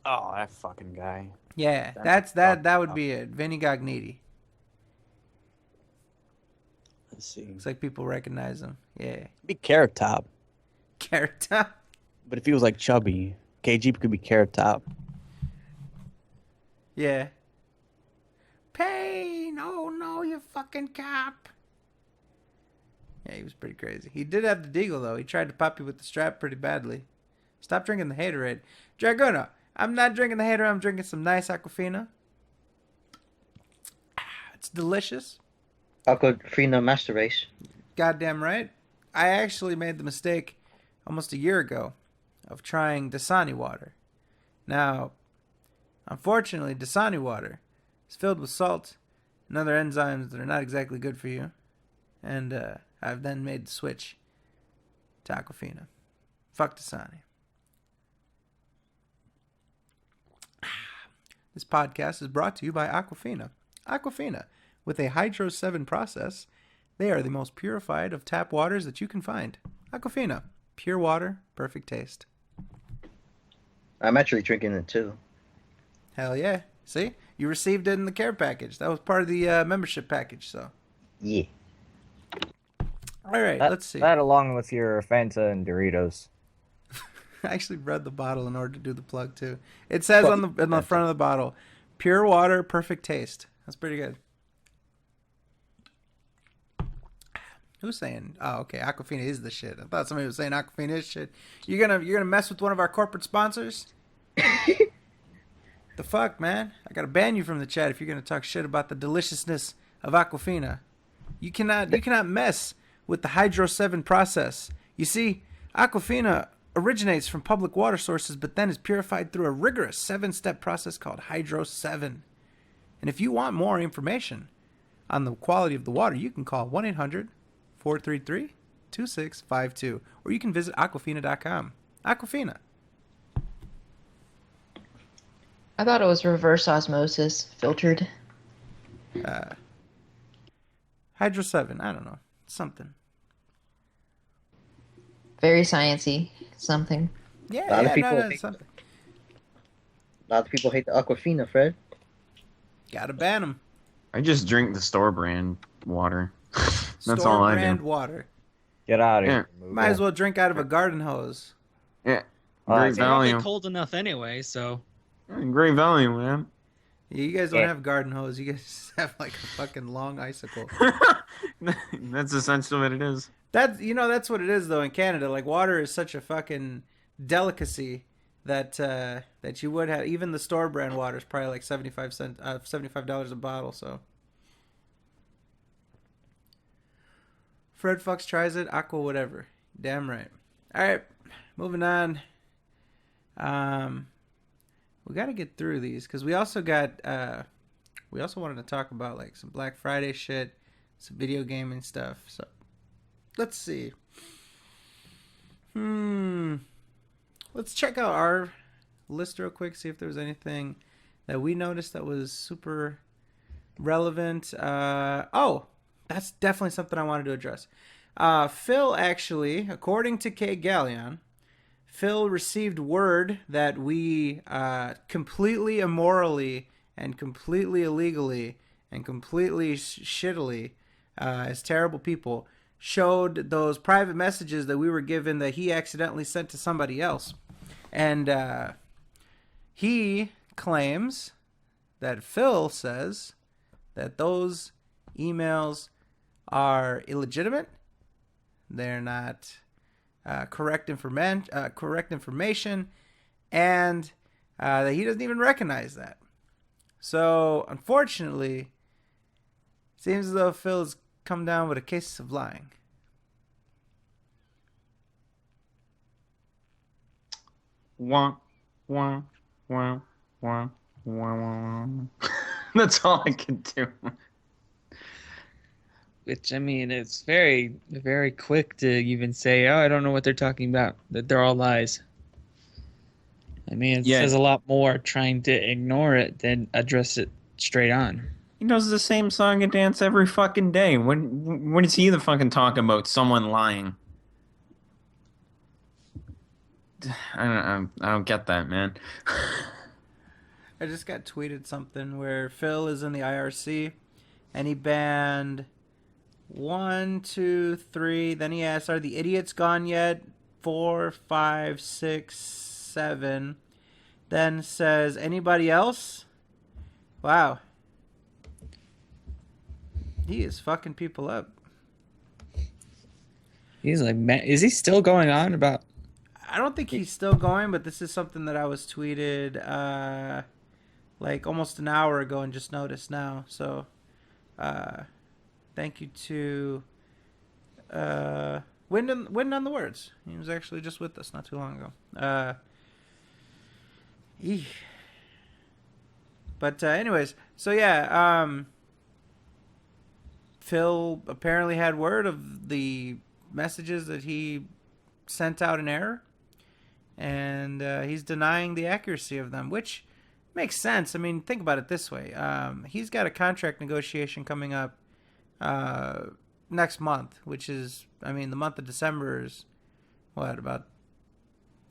Oh, that fucking guy. Yeah, That's that would be it. Vinny Gognitti. Let's see. Looks like people recognize him. Yeah. Be Carrot Top. Carrot Top. But if he was chubby, KG could be Carrot Top. Yeah. Pain! Oh no, you fucking cop! Yeah, he was pretty crazy. He did have the deagle though. He tried to pop you with the strap pretty badly. Stop drinking the haterade. Dragono, I'm not drinking the haterade. I'm drinking some nice Aquafina. It's delicious. Aquafina Master Race. Goddamn right. I actually made the mistake almost a year ago of trying Dasani water. Now, unfortunately, Dasani water is filled with salt and other enzymes that are not exactly good for you. And I've then made the switch to Aquafina. Fuck Dasani. This podcast is brought to you by Aquafina. Aquafina, with a Hydro 7 process, they are the most purified of tap waters that you can find. Aquafina, pure water, perfect taste. I'm actually drinking it too. Hell yeah. See? You received it in the care package. That was part of the membership package, so. Yeah. All right, That, let's see. That along with your Fanta and Doritos. I actually read the bottle in order to do the plug, too. It says on the front of the bottle, pure water, perfect taste. That's pretty good. Who's saying? Oh, okay. Aquafina is the shit. I thought somebody was saying Aquafina is shit. You're gonna mess with one of our corporate sponsors? The fuck, man! I gotta ban you from the chat if you're gonna talk shit about the deliciousness of Aquafina. You cannot mess with the Hydro 7 process. You see, Aquafina originates from public water sources, but then is purified through a rigorous 7-step process called Hydro 7. And if you want more information on the quality of the water, you can call 1-800-433-2652, or you can visit aquafina.com. Aquafina. I thought it was reverse osmosis filtered. Hydro 7, I don't know. Something. Very sciencey. Something. Yeah, A lot of yeah, people no, hate- something. A lot of people hate the Aquafina, Fred. Gotta ban them. I just drink the store brand water. That's Store all I brand do. water. Get out of Yeah. here. Might as well drink out of a garden hose. Yeah. Oh, Great it's They're probably value. cold enough anyway, so. Great value, man. Yeah, you guys don't Yeah. have garden hose. You guys have a fucking long icicle. That's essentially what it is. That's what it is though in Canada. Water is such a fucking delicacy that that you would have. Even the store brand water is probably $75 a bottle. So Fred Fox tries it. Aqua whatever. Damn right. All right, moving on. We got to get through these because we also wanted to talk about some Black Friday shit, some video gaming stuff. So let's see. Let's check out our list real quick, see if there was anything that we noticed that was super relevant. Oh, that's definitely something I wanted to address. Phil actually, according to K Galleon, Phil received word that we completely immorally and completely illegally and completely shittily, as terrible people, showed those private messages that we were given that he accidentally sent to somebody else. And he claims that Phil says that those emails are illegitimate. They're not correct information, and that he doesn't even recognize that. So, unfortunately, it seems as though Phil has come down with a case of lying. Wah, wah, wah, wah, wah, wah. That's all I can do. Which, I mean, it's very, very quick to even say, oh, I don't know what they're talking about, that they're all lies. I mean, it says a lot more trying to ignore it than address it straight on. He does the same song and dance every fucking day. When is he the fucking talk about someone lying? I don't get that, man. I just got tweeted something where Phil is in the IRC and he banned 1, 2, 3. Then he asked, "Are the idiots gone yet?" 4, 5, 6, 7. Then says, "Anybody else?" Wow. He is fucking people up. He's like, man, is he still going on about? I don't think he's still going, but this is something that I was tweeted like almost an hour ago and just noticed now. So thank you to Wind on the Words. He was actually just with us not too long ago. But anyways, so yeah, Phil apparently had word of the messages that he sent out in error, and he's denying the accuracy of them, which makes sense. I mean, think about it this way. He's got a contract negotiation coming up next month, which is, I mean, the month of December is, what, about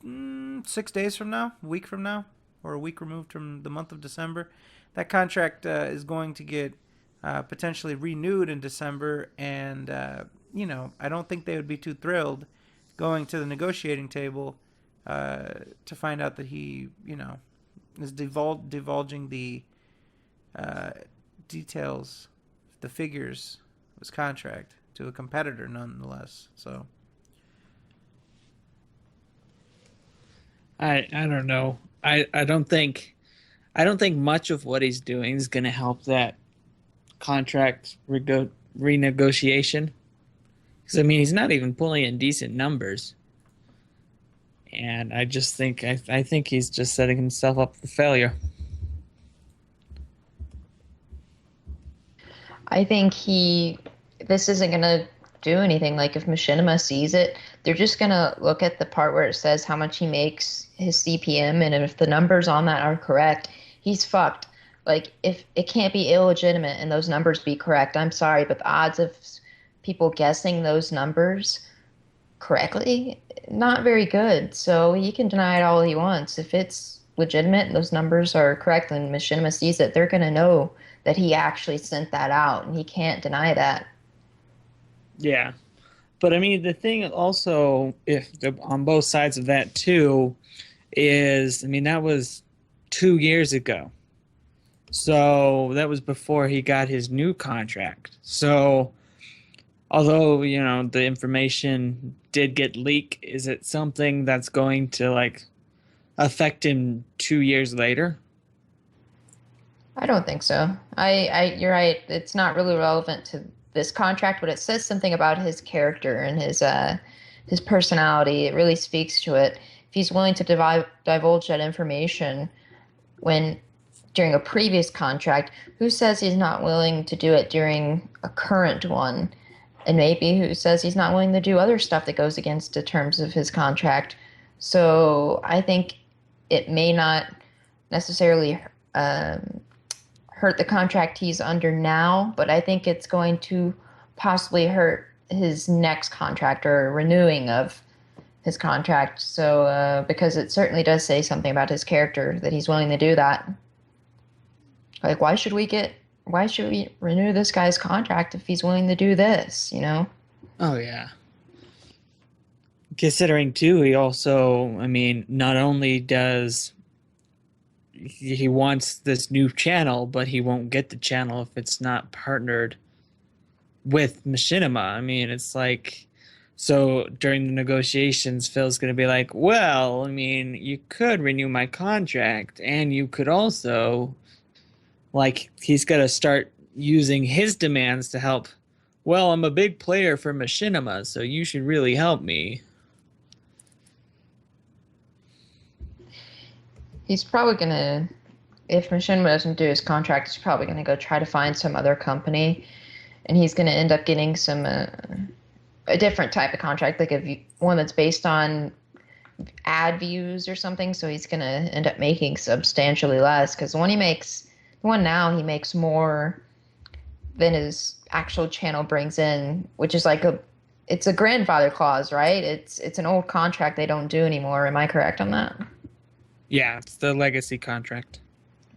6 days from now? A week from now? Or a week removed from the month of December? That contract is going to get potentially renewed in December, and, you know, I don't think they would be too thrilled going to the negotiating table to find out that he, you know, is divulging the details, the figures of his contract to a competitor, nonetheless. So I don't know. I don't think much of what he's doing is going to help that contract renegotiation. Because I mean, he's not even pulling in decent numbers, and I just think I think he's just setting himself up for failure. I think this isn't going to do anything. Like, if Machinima sees it, they're just going to look at the part where it says how much he makes his CPM, and if the numbers on that are correct, he's fucked. Like, if it can't be illegitimate and those numbers be correct, I'm sorry, but the odds of people guessing those numbers correctly, not very good. So he can deny it all he wants. If it's legitimate and those numbers are correct and Machinima sees it, they're going to know that he actually sent that out, and he can't deny that. Yeah. But I mean, the thing also, on both sides of that too, is, I mean, that was 2 years ago. So that was before he got his new contract. So although, you know, the information did get leaked, is it something that's going to, like, affect him 2 years later? I don't think so. You're right. It's not really relevant to this contract, but it says something about his character and his personality. It really speaks to it. If he's willing to divulge that information during a previous contract, who says he's not willing to do it during a current one? And maybe who says he's not willing to do other stuff that goes against the terms of his contract? So I think it may not necessarily hurt the contract he's under now, but I think it's going to possibly hurt his next contract or renewing of his contract. So, because it certainly does say something about his character that he's willing to do that. Like, why should we renew this guy's contract if he's willing to do this, you know? Oh, yeah. Considering, too, he also, I mean, not only does he wants this new channel, but he won't get the channel if it's not partnered with Machinima. I mean, it's like, so during the negotiations, Phil's going to be like, well, I mean, you could renew my contract, and you could also, like, he's got to start using his demands to help. Well, I'm a big player for Machinima, so you should really help me. He's probably going to, if Machinima doesn't do his contract, he's probably going to go try to find some other company, and he's going to end up getting some a different type of contract, like one that's based on ad views or something. So he's going to end up making substantially less, because the one now he makes more than his actual channel brings in, which is like it's a grandfather clause, right? It's an old contract they don't do anymore. Am I correct on that? Yeah, it's the legacy contract.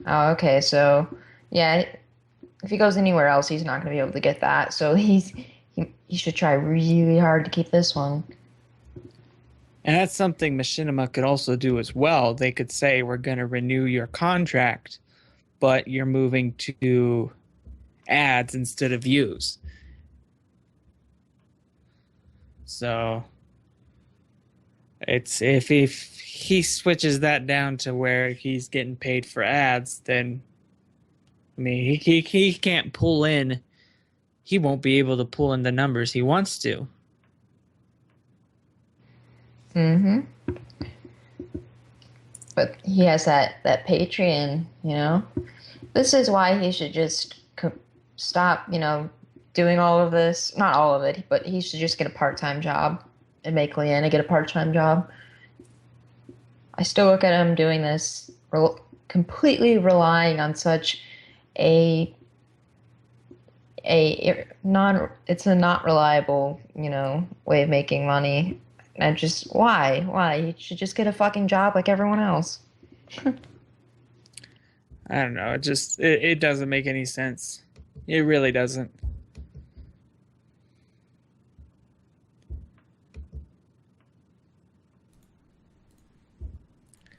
Oh, okay. So, yeah, if he goes anywhere else, he's not going to be able to get that. So he should try really hard to keep this one. And that's something Machinima could also do as well. They could say, we're going to renew your contract, but you're moving to ads instead of views. So it's if he switches that down to where he's getting paid for ads, then I mean he can't pull in. He won't be able to pull in the numbers he wants to. Mm-hmm. But he has that Patreon, you know. This is why he should just stop, you know, doing all of this. Not all of it, but he should just get a part-time job and make Leanna get a part-time job. I still look at him doing this, completely relying on such it's a not reliable, you know, way of making money. And just, why? He should just get a fucking job like everyone else. I don't know. It doesn't make any sense. It really doesn't.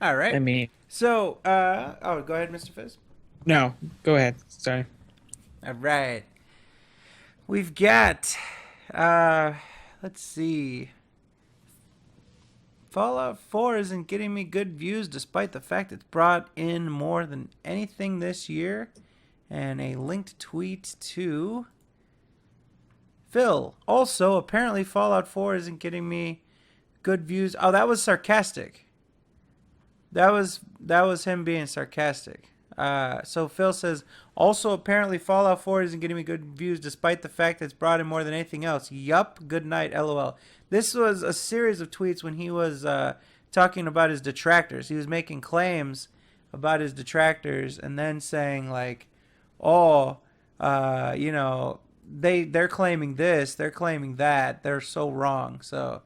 All right. I mean, So, go ahead, Mr. Fizz. no, go ahead. Sorry. All right. We've got, let's see. Fallout 4 isn't getting me good views despite the fact it's brought in more than anything this year. And a linked tweet to Phil. Also, apparently Fallout 4 isn't getting me good views. Oh, that was sarcastic. That was him being sarcastic. So Phil says, also apparently Fallout 4 isn't getting me good views despite the fact that it's brought in more than anything else. Yup, good night, LOL. This was a series of tweets when he was talking about his detractors. He was making claims about his detractors and then saying like, oh, you know, they're claiming this, they're claiming that, they're so wrong. So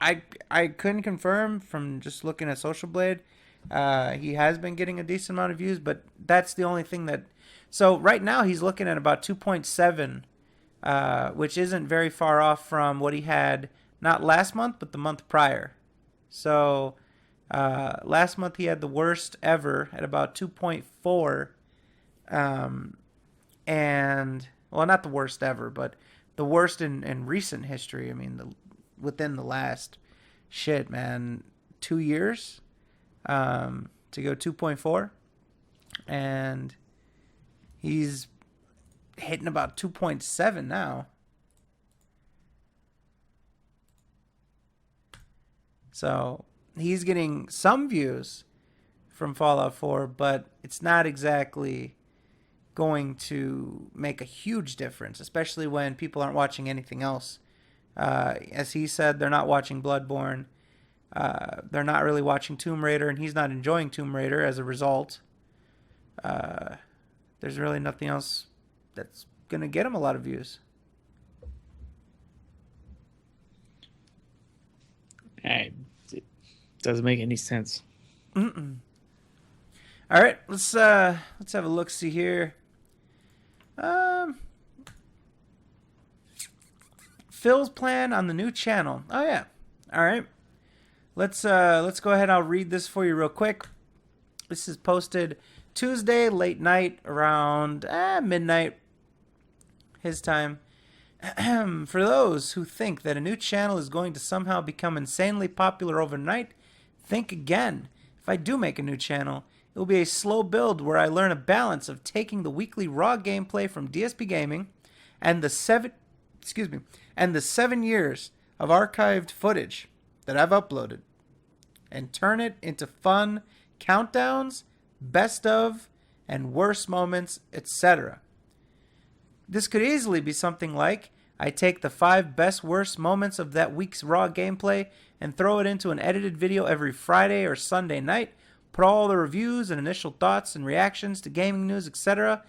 I couldn't confirm from just looking at Social Blade. He has been getting a decent amount of views, but that's the only thing that... So right now he's looking at about 2.7, which isn't very far off from what he had, not last month, but the month prior. So last month he had the worst ever at about 2.4. And, well, not the worst ever, but the worst in recent history. I mean, within the last, 2 years. To go 2.4, and he's hitting about 2.7 now. So he's getting some views from Fallout 4, but it's not exactly going to make a huge difference, especially when people aren't watching anything else. As he said, they're not watching Bloodborne. They're not really watching Tomb Raider, and he's not enjoying Tomb Raider as a result. there's really nothing else that's gonna get him a lot of views. It doesn't make any sense. Mm-mm. All right, let's have a look. See here. Phil's plan on the new channel. Oh yeah. All right. Let's go ahead. I'll read this for you real quick. This is posted Tuesday late night around midnight his time. For those who think that a new channel is going to somehow become insanely popular overnight, think again. If I do make a new channel, it will be a slow build where I learn a balance of taking the weekly raw gameplay from DSP Gaming and the 7 years of archived footage that I've uploaded and turn it into fun countdowns, best of, and worst moments, etc. This could easily be something like I take the 5 best worst moments of that week's raw gameplay and throw it into an edited video every Friday or Sunday night, put all the reviews and initial thoughts and reactions to gaming news, etc.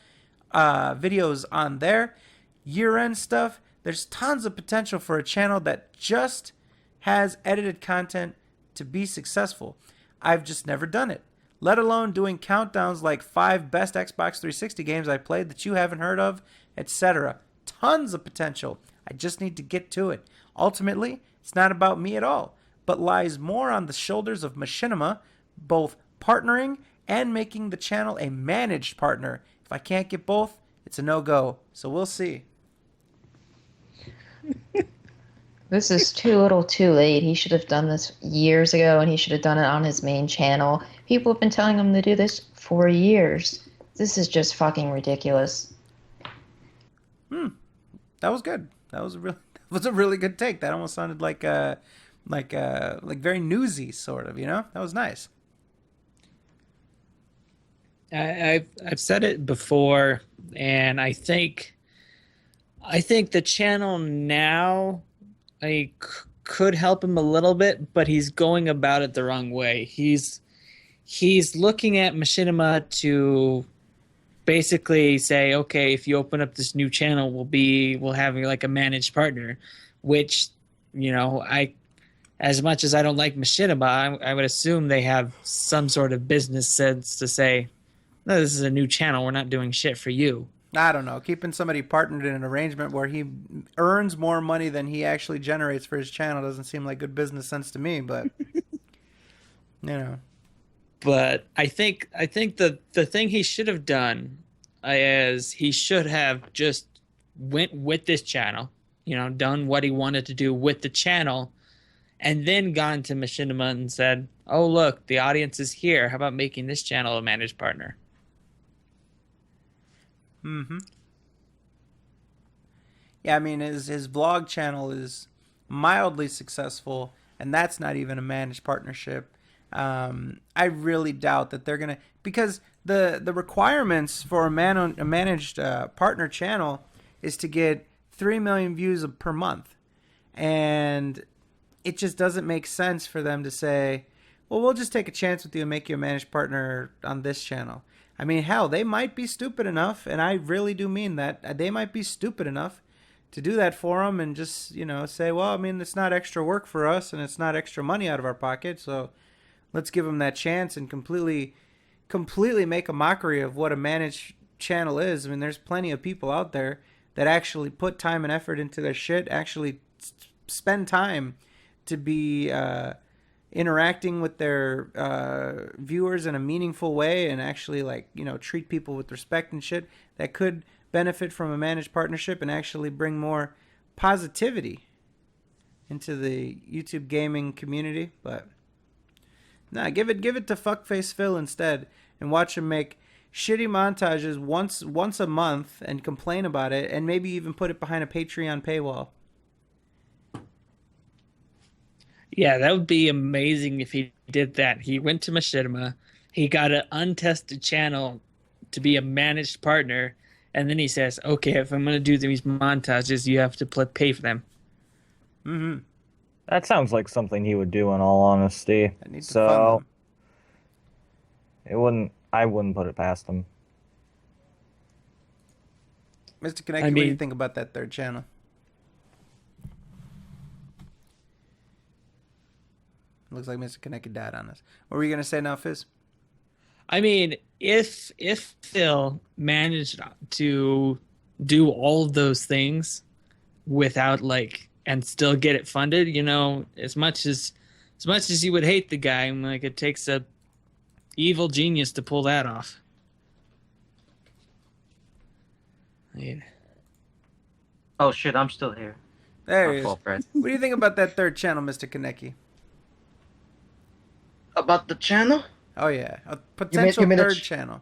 Videos on there. Year-end stuff. There's tons of potential for a channel that just has edited content to be successful. I've just never done it, let alone doing countdowns like 5 best Xbox 360 games I played that you haven't heard of, etc. Tons of potential. I just need to get to it. Ultimately, it's not about me at all, but lies more on the shoulders of Machinima, both partnering and making the channel a managed partner. If I can't get both, it's a no-go. So we'll see. This is too little too late. He should have done this years ago, and he should have done it on his main channel. People have been telling him to do this for years. This is just fucking ridiculous. That was good. That was a really good take. That almost sounded like very newsy, sort of. You know, that was nice. I've said it before, and I think the channel now could help him a little bit, but he's going about it the wrong way. He's looking at Machinima to basically say, okay, if you open up this new channel, we'll have like a managed partner, which, you know, as much as I don't like Machinima, I would assume they have some sort of business sense to say, no, this is a new channel. We're not doing shit for you. I don't know. Keeping somebody partnered in an arrangement where he earns more money than he actually generates for his channel doesn't seem like good business sense to me, but you know. But I think the thing he should have done is he should have just went with this channel, you know, done what he wanted to do with the channel, and then gone to Machinima and said, oh, look, the audience is here. How about making this channel a managed partner? Mm-hmm. Yeah, I mean, his vlog channel is mildly successful, and that's not even a managed partnership. I really doubt that they're gonna, because the requirements for a managed partner channel is to get 3 million views per month, and it just doesn't make sense for them to say, well, we'll just take a chance with you and make you a managed partner on this channel. I mean, hell, they might be stupid enough, and I really do mean that, they might be stupid enough to do that for them and just, you know, say, well, I mean, it's not extra work for us and it's not extra money out of our pocket, so let's give them that chance and completely make a mockery of what a managed channel is. I mean, there's plenty of people out there that actually put time and effort into their shit, actually spend time to be interacting with their viewers in a meaningful way and actually, like, you know, treat people with respect and shit, that could benefit from a managed partnership and actually bring more positivity into the YouTube gaming community. But nah, give it to Fuckface Phil instead, and watch him make shitty montages once a month and complain about it, and maybe even put it behind a Patreon paywall. Yeah, that would be amazing if he did that. He went to Machinima, he got an untested channel to be a managed partner, and then he says, okay, if I'm going to do these montages, you have to pay for them. Mm-hmm. That sounds like something he would do, in all honesty. I need to fund them. I wouldn't put it past him. Mr. Konecki, I what do you mean- think about that third channel? Looks like Mr. Konecki died on us. What were you gonna say now, Fizz? I mean, if Phil managed to do all of those things without like and still get it funded, you know, as much as you would hate the guy, like it takes a evil genius to pull that off. I mean, Oh shit, I'm still here. There My he is. fault, Brad. What do you think about that third channel, Mr. Konecki? About the channel? Oh yeah, a potential you mean third it's- channel.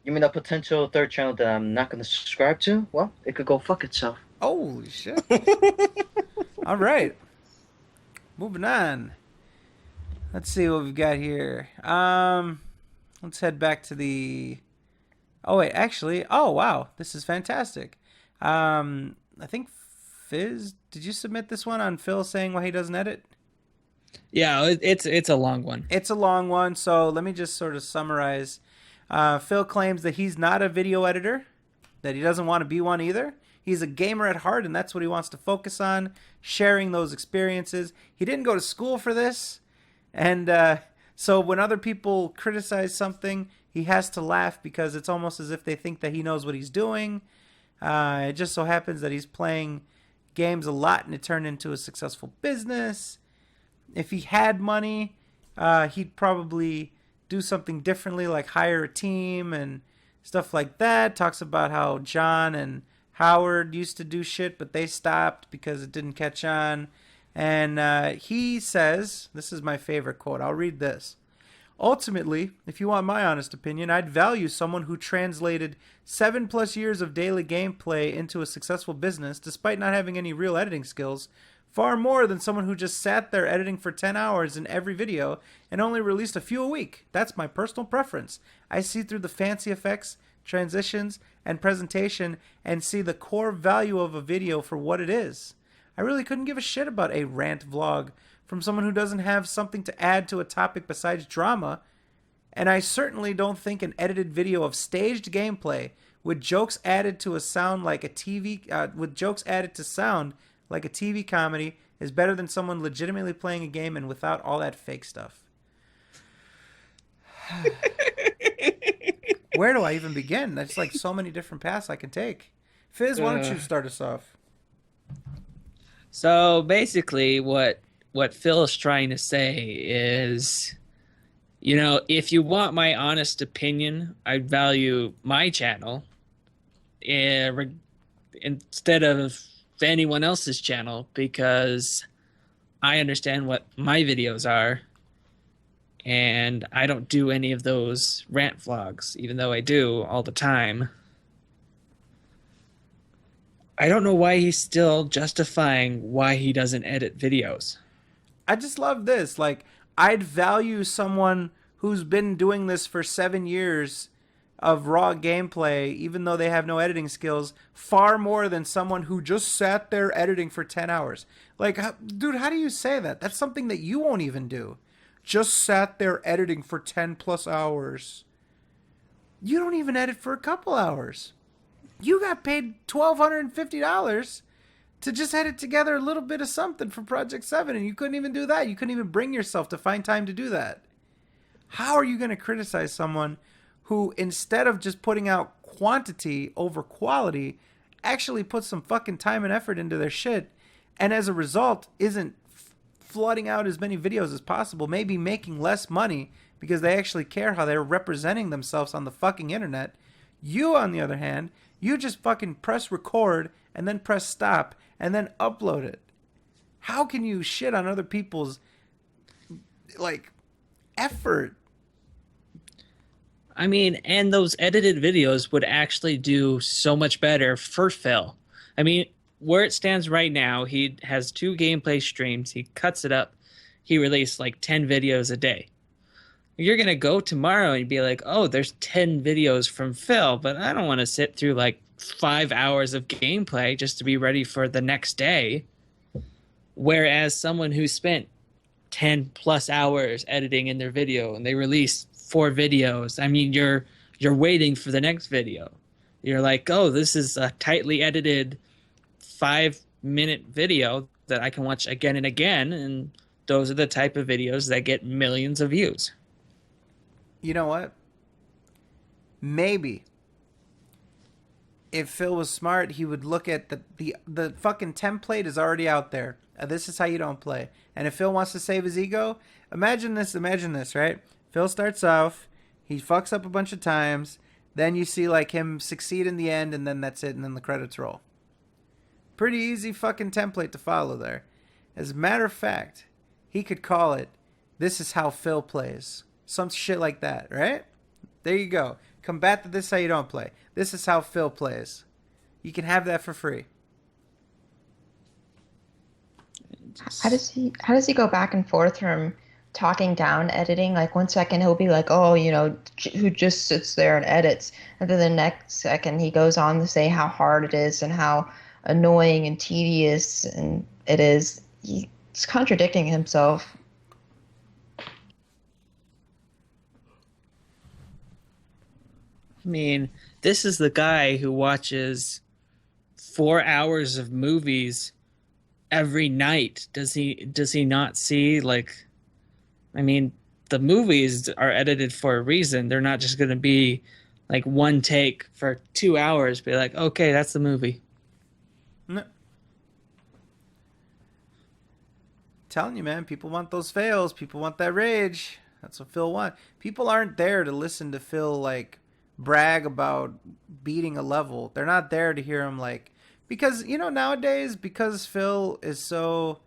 You mean a potential third channel that I'm not gonna subscribe to? Well, it could go fuck itself. Holy shit! All right, moving on. Let's see what we've got here. Let's head back to the. Oh wait, actually, oh wow, this is fantastic. I think Fizz, did you submit this one on Phil saying why he doesn't edit? yeah, it's a long one. It's a long one, so let me just sort of summarize. Phil claims that he's not a video editor, that he doesn't want to be one either. He's a gamer at heart, and that's what he wants to focus on, sharing those experiences. He didn't go to school for this, and so when other people criticize something, he has to laugh because it's almost as if they think that he knows what he's doing. It just so happens that he's playing games a lot, and it turned into a successful business. If he had money, he'd probably do something differently, like hire a team and stuff like that. Talks about how John and Howard used to do shit, but they stopped because it didn't catch on. And he says, this is my favorite quote, I'll read this. Ultimately, if you want my honest opinion, I'd value someone who translated 7+ years of daily gameplay into a successful business despite not having any real editing skills far more than someone who just sat there editing for 10 hours in every video and only released a few a week. That's my personal preference. I see through the fancy effects, transitions, and presentation and see the core value of a video for what it is. I really couldn't give a shit about a rant vlog from someone who doesn't have something to add to a topic besides drama, and I certainly don't think an edited video of staged gameplay with jokes added to sound like a TV comedy is better than someone legitimately playing a game and without all that fake stuff. Where do I even begin? There's like so many different paths I can take. Fizz, why don't you start us off? So basically, what Phil is trying to say is, you know, if you want my honest opinion, I value my channel instead of anyone else's channel because I understand what my videos are, and I don't do any of those rant vlogs, even though I do all the time. I don't know why he's still justifying why he doesn't edit videos. I just love this. Like, I'd value someone who's been doing this for 7 years of raw gameplay, even though they have no editing skills, far more than someone who just sat there editing for 10 hours. Like, dude, how do you say that? That's something that you won't even do. Just sat there editing for 10+ hours. You don't even edit for a couple hours. You got paid $1,250 to just edit together a little bit of something for Project 7, and you couldn't even do that. You couldn't even bring yourself to find time to do that. How are you going to criticize someone who, instead of just putting out quantity over quality, actually puts some fucking time and effort into their shit, and as a result isn't flooding out as many videos as possible, maybe making less money because they actually care how they're representing themselves on the fucking internet? You, on the other hand, you just fucking press record and then press stop and then upload it. How can you shit on other people's, like, effort? I mean, and those edited videos would actually do so much better for Phil. I mean, where it stands right now, he has 2 gameplay streams. He cuts it up. He released like 10 videos a day. You're going to go tomorrow and be like, oh, there's 10 videos from Phil, but I don't want to sit through like 5 hours of gameplay just to be ready for the next day. Whereas someone who spent 10+ hours editing in their video and they release 4 videos, I mean, you're waiting for the next video. You're like, oh, this is a tightly edited 5-minute video that I can watch again and again, and those are the type of videos that get millions of views. You know what? Maybe if Phil was smart, he would look at the fucking template is already out there. This is how you don't play. And if Phil wants to save his ego, imagine this, right? Phil starts off, he fucks up a bunch of times, then you see like him succeed in the end, and then that's it, and then the credits roll. Pretty easy fucking template to follow there. As a matter of fact, he could call it, "This is how Phil plays." Some shit like that, right? There you go. Combat to This is how you don't play. This is how Phil plays. You can have that for free. How does he go back and forth from talking down editing? Like 1 second he'll be like, oh, who just sits there and edits, and then the next second he goes on to say how hard it is and how annoying and tedious and it is. He's contradicting himself. I mean, this is the guy who watches 4 hours of movies every night. Does he not see, like, I mean, the movies are edited for a reason. They're not just going to be like one take for 2 hours. Be like, okay, that's the movie. No. Telling you, man, people want those fails. People want that rage. That's what Phil wants. People aren't there to listen to Phil, like, brag about beating a level. They're not there to hear him, like, because nowadays, because Phil is so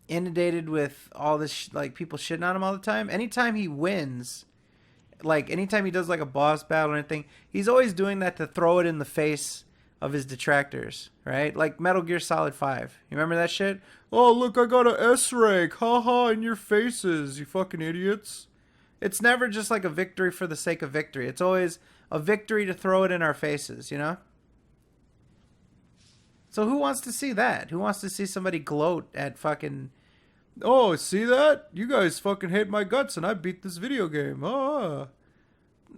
inundated with all this like people shitting on him all the time, anytime he wins, like anytime he does like a boss battle or anything, he's always doing that to throw it in the face of his detractors, right? Like Metal Gear Solid 5, you remember that shit? Oh, look, I got a S rank, haha, in your faces, you fucking idiots. It's never just like a victory for the sake of victory. It's always a victory to throw it in our faces, So who wants to see that? Who wants to see somebody gloat at fucking, oh, see that? You guys fucking hate my guts and I beat this video game. Oh.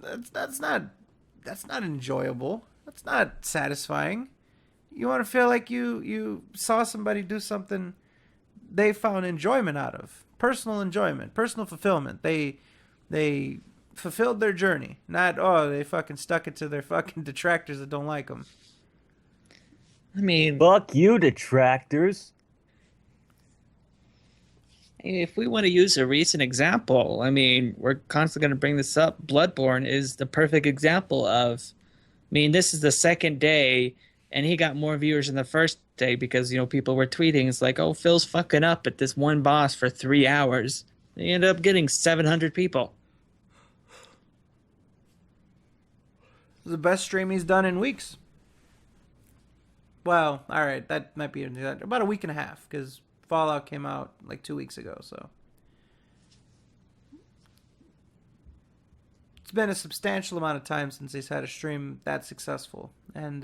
That's not enjoyable. That's not satisfying. You want to feel like you saw somebody do something they found enjoyment out of. Personal enjoyment, personal fulfillment. They fulfilled their journey. Not, oh, they fucking stuck it to their fucking detractors that don't like them. I mean, Fuck you, detractors. if we want to use a recent example, I mean, we're constantly going to bring this up. Bloodborne is the perfect example of, I mean, this is the second day, and he got more viewers than the first day because, people were tweeting. It's like, oh, Phil's fucking up at this one boss for 3 hours. They ended up getting 700 people. The best stream he's done in weeks. Well, all right, that might be about a week and a half because Fallout came out like 2 weeks ago. So it's been a substantial amount of time since he's had a stream that successful, and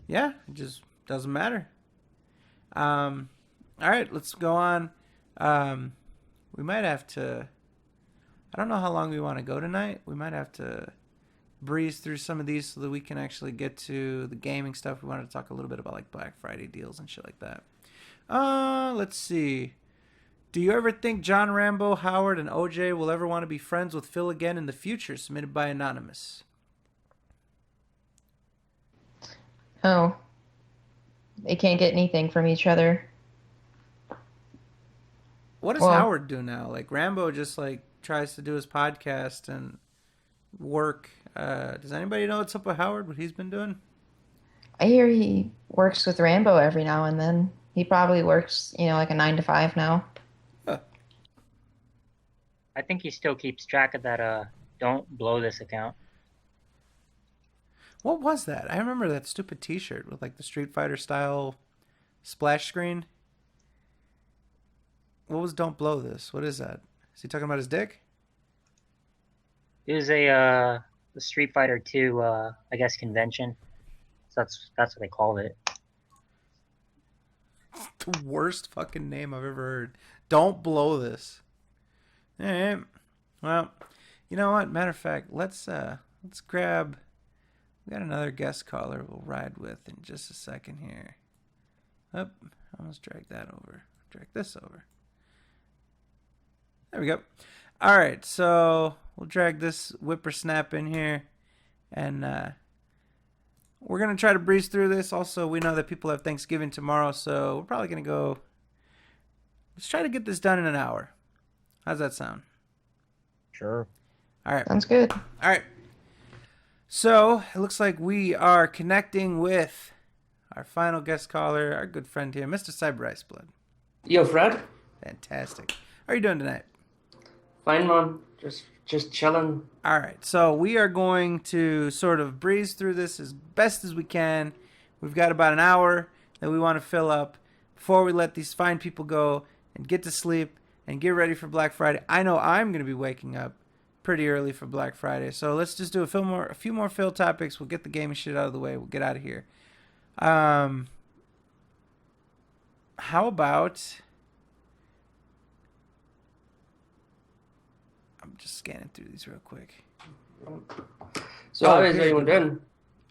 yeah, it just doesn't matter. All right, let's go on. We might have to. I don't know how long we want to go tonight. We might have to breeze through some of these so that we can actually get to the gaming stuff. We wanted to talk a little bit about like Black Friday deals and shit like that. Let's see. Do you ever think John Rambo, Howard, and OJ will ever want to be friends with Phil again in the future? Submitted by Anonymous. Oh. They can't get anything from each other. What does Howard do now? Like Rambo just like tries to do his podcast and work. Does anybody know what's up with Howard? What he's been doing? I hear he works with Rambo every now and then. He probably works, like a 9 to 5 now. Huh. I think he still keeps track of that don't blow this account. What was that? I remember that stupid t-shirt with like the Street Fighter style splash screen. What was Don't Blow This? What is that? Is he talking about his dick? It was the Street Fighter 2 I guess convention. So that's what they called it. The worst fucking name I've ever heard. Don't Blow This. All right. Well, you know what? Matter of fact, let's grab We got another guest caller we'll ride with in just a second here. Oh, almost dragged that over. Drag this over. There we go. All right, so we'll drag this whippersnap in here, and we're going to try to breeze through this. Also, we know that people have Thanksgiving tomorrow, so we're probably going to go... Let's try to get this done in an hour. How's that sound? Sure. All right. Sounds good. All right. So, it looks like we are connecting with our final guest caller, our good friend here, Mr. Cyber Iceblood. Yo, Fred. Fantastic. How are you doing tonight? Fine, man. Just chilling. All right. So, we are going to sort of breeze through this as best as we can. We've got about an hour that we want to fill up before we let these fine people go and get to sleep and get ready for Black Friday. I know I'm going to be waking up pretty early for Black Friday. So let's just do a few more fill topics. We'll get the gaming shit out of the way. We'll get out of here. How about... I'm just scanning through these real quick. So how is everyone doing?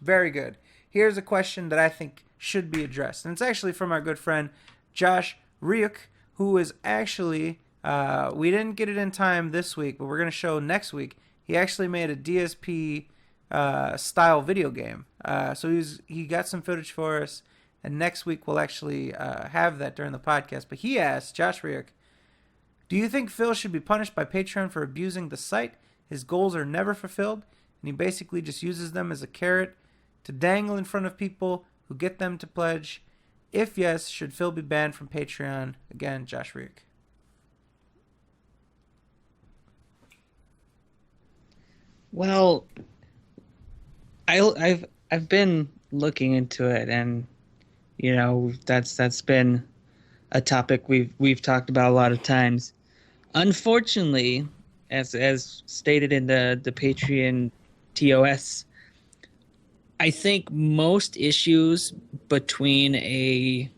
Very good. Here's a question that I think should be addressed. And it's actually from our good friend Josh Ryuk, who is actually... we didn't get it in time this week, but we're going to show next week. He actually made a DSP style video game. So he got some footage for us, and next week we'll actually have that during the podcast. But he asked, Josh Ryuk, do you think Phil should be punished by Patreon for abusing the site? His goals are never fulfilled, and he basically just uses them as a carrot to dangle in front of people who get them to pledge. If yes, should Phil be banned from Patreon? Again, Josh Ryuk. Well, I've been looking into it, and you know that's been a topic we've talked about a lot of times. Unfortunately, as stated in the Patreon TOS, I think most issues between a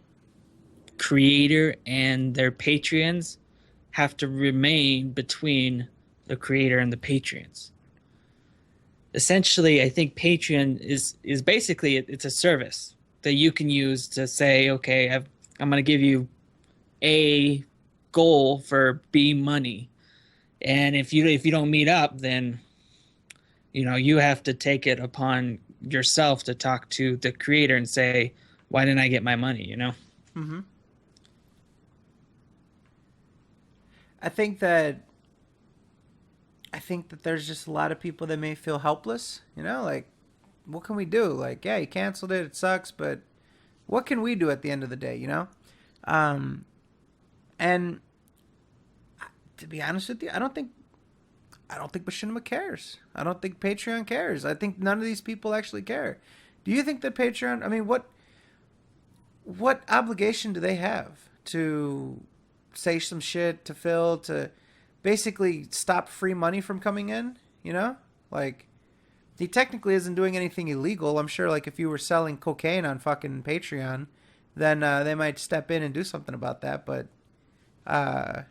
creator and their Patreons have to remain between the creator and the Patreons. Essentially, I think Patreon is basically it's a service that you can use to say, okay, I'm going to give you a goal for B money, and if you don't meet up, then you have to take it upon yourself to talk to the creator and say, why didn't I get my money? Mm-hmm. I think that there's just a lot of people that may feel helpless, like, what can we do? Like, yeah, you canceled it, it sucks, but what can we do at the end of the day, And to be honest with you, I don't think Machinima cares. I don't think Patreon cares. I think none of these people actually care. Do you think that Patreon, I mean, what obligation do they have to say some shit to Phil, to basically stop free money from coming in, Like, he technically isn't doing anything illegal. I'm sure, like, if you were selling cocaine on fucking Patreon, then they might step in and do something about that, but I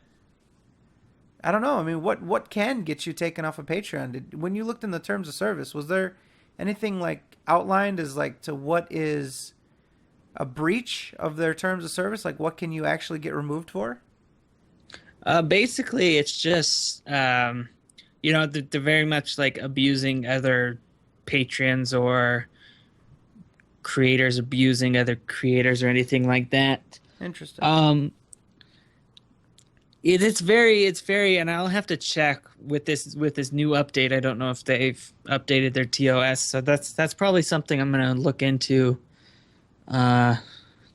don't know. I mean, what can get you taken off of Patreon? When you looked in the terms of service, was there anything, like, outlined as, like, to what is a breach of their terms of service? Like, what can you actually get removed for? Basically, it's just, they're very much like abusing other patrons or creators abusing other creators or anything like that. Interesting. It's very, and I'll have to check with this new update. I don't know if they've updated their TOS, so that's probably something I'm gonna look into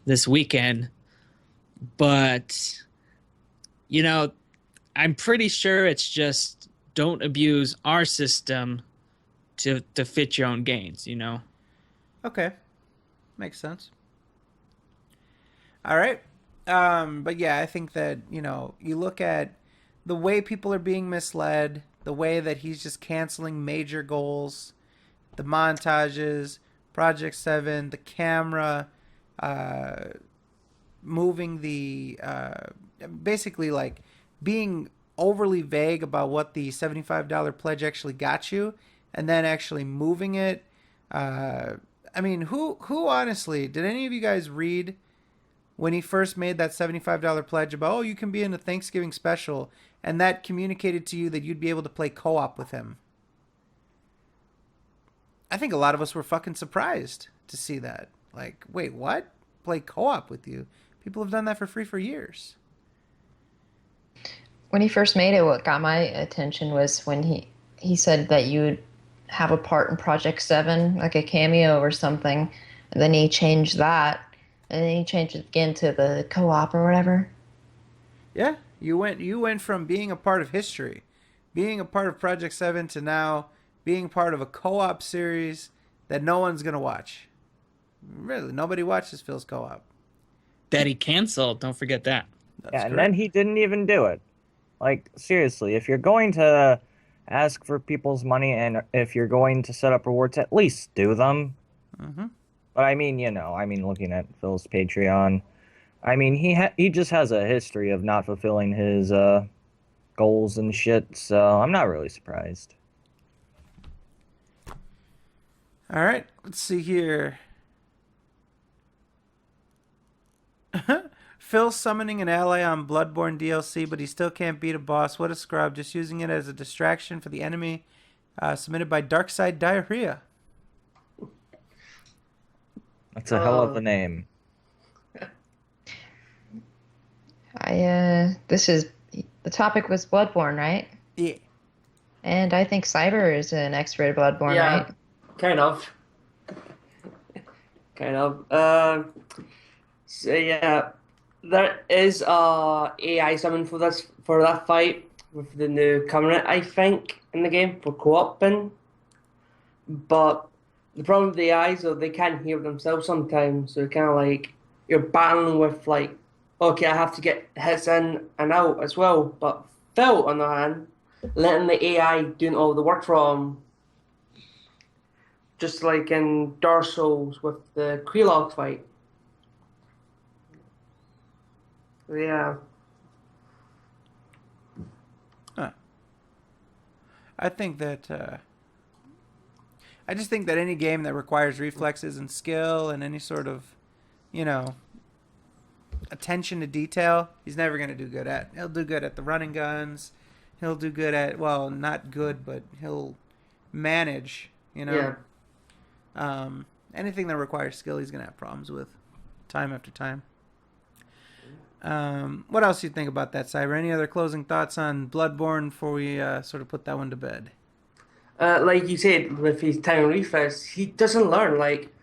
this weekend. But I'm pretty sure it's just don't abuse our system to fit your own gains, Okay. Makes sense. All right. But yeah, I think that, you look at the way people are being misled, the way that he's just canceling major goals, the montages, Project 7, the camera, moving the, basically like being overly vague about what the $75 pledge actually got you, and then actually moving it, I mean, who honestly did any of you guys read when he first made that $75 pledge about, oh, you can be in a Thanksgiving special, and that communicated to you that you'd be able to play co-op with him? I think a lot of us were fucking surprised to see that. Like, wait, what? Play co-op with you? People have done that for free for years. When he first made it, what got my attention was when he said that you would have a part in Project 7, like a cameo or something, and then he changed that, and then he changed it again to the co-op or whatever. Yeah, you went from being a part of history, being a part of Project 7, to now being part of a co-op series that no one's gonna watch. Really, nobody watches Phil's co-op. That he canceled. Don't forget that. That's Yeah, and correct. then he didn't even do it. Like, seriously, if you're going to ask for people's money and if you're going to set up rewards, at least do them. Mm-hmm. But I mean, looking at Phil's Patreon, I mean, he just has a history of not fulfilling his goals and shit, so I'm not really surprised. All right, let's see here. Phil summoning an ally on Bloodborne DLC, but he still can't beat a boss. What a scrub. Just using it as a distraction for the enemy. Submitted by Darkside Diarrhea. That's a hell of a name. The topic was Bloodborne, right? Yeah. And I think Cyber is an expert at Bloodborne, Yeah, right? kind of. Kind of. So yeah, there is AI summon for that fight with the new covenant, I think, in the game for co-oping. But the problem with the AIs, though, they can't hear themselves sometimes. So kind of like you're battling with like, okay, I have to get hits in and out as well. But Phil, on the other hand, letting the AI doing all the work for him, just like in Dark Souls with the Krelog fight. Yeah. I think that I just think that any game that requires reflexes and skill and any sort of, attention to detail, he's never going to do good at. He'll do good at the running guns. He'll do good at, well, not good, but he'll manage, Yeah. Anything that requires skill, he's going to have problems with time after time. What else do you think about that, Cyber? Any other closing thoughts on Bloodborne before we sort of put that one to bed? Like you said, with his time reflex, he doesn't learn. Like,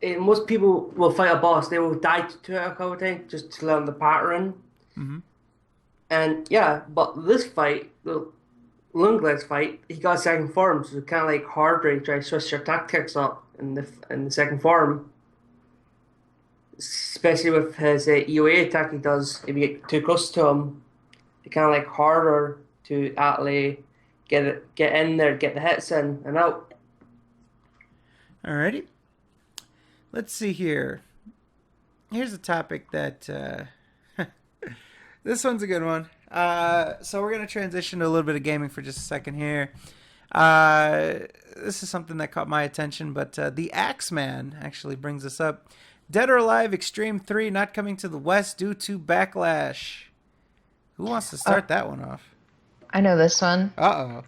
most people will fight a boss, they will die to it a couple of times just to learn the pattern. Mm-hmm. And yeah, but this fight, the Lunglet's fight, he got a second form, so it's kind of like harder to try to switch your tactics up in the second form. Especially with his EOA attack he does, if you get too close to him, it's kind of like harder to actually get in there, get the hits in and out. Alrighty. Let's see here. Here's a topic that this one's a good one. So we're gonna transition to a little bit of gaming for just a second here. This is something that caught my attention, but the Axeman actually brings us up. Dead or Alive Extreme 3 not coming to the West due to backlash. Who wants to start that one off? I know this one. Uh-oh.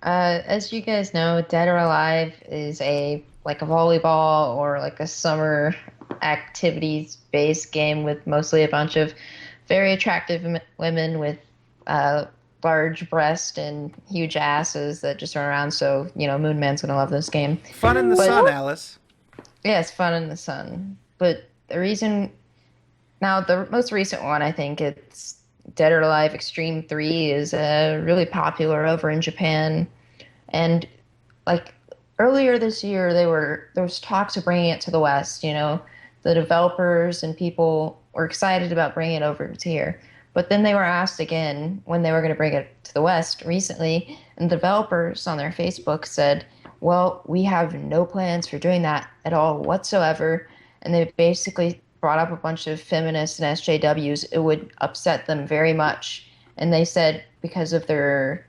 As you guys know, Dead or Alive is a volleyball or like a summer activities based game with mostly a bunch of very attractive women with large breasts and huge asses that just run around. So, Moon Man's gonna love this game. Fun in the sun, Alice. Yeah, it's fun in the sun. But the most recent one, I think it's Dead or Alive Extreme 3 is really popular over in Japan. And like earlier this year, there was talks of bringing it to the West. The developers and people were excited about bringing it over to here. But then they were asked again when they were going to bring it to the West recently. And the developers on their Facebook said, well, we have no plans for doing that at all whatsoever. And they basically brought up a bunch of feminists and SJWs. It would upset them very much. And they said because of their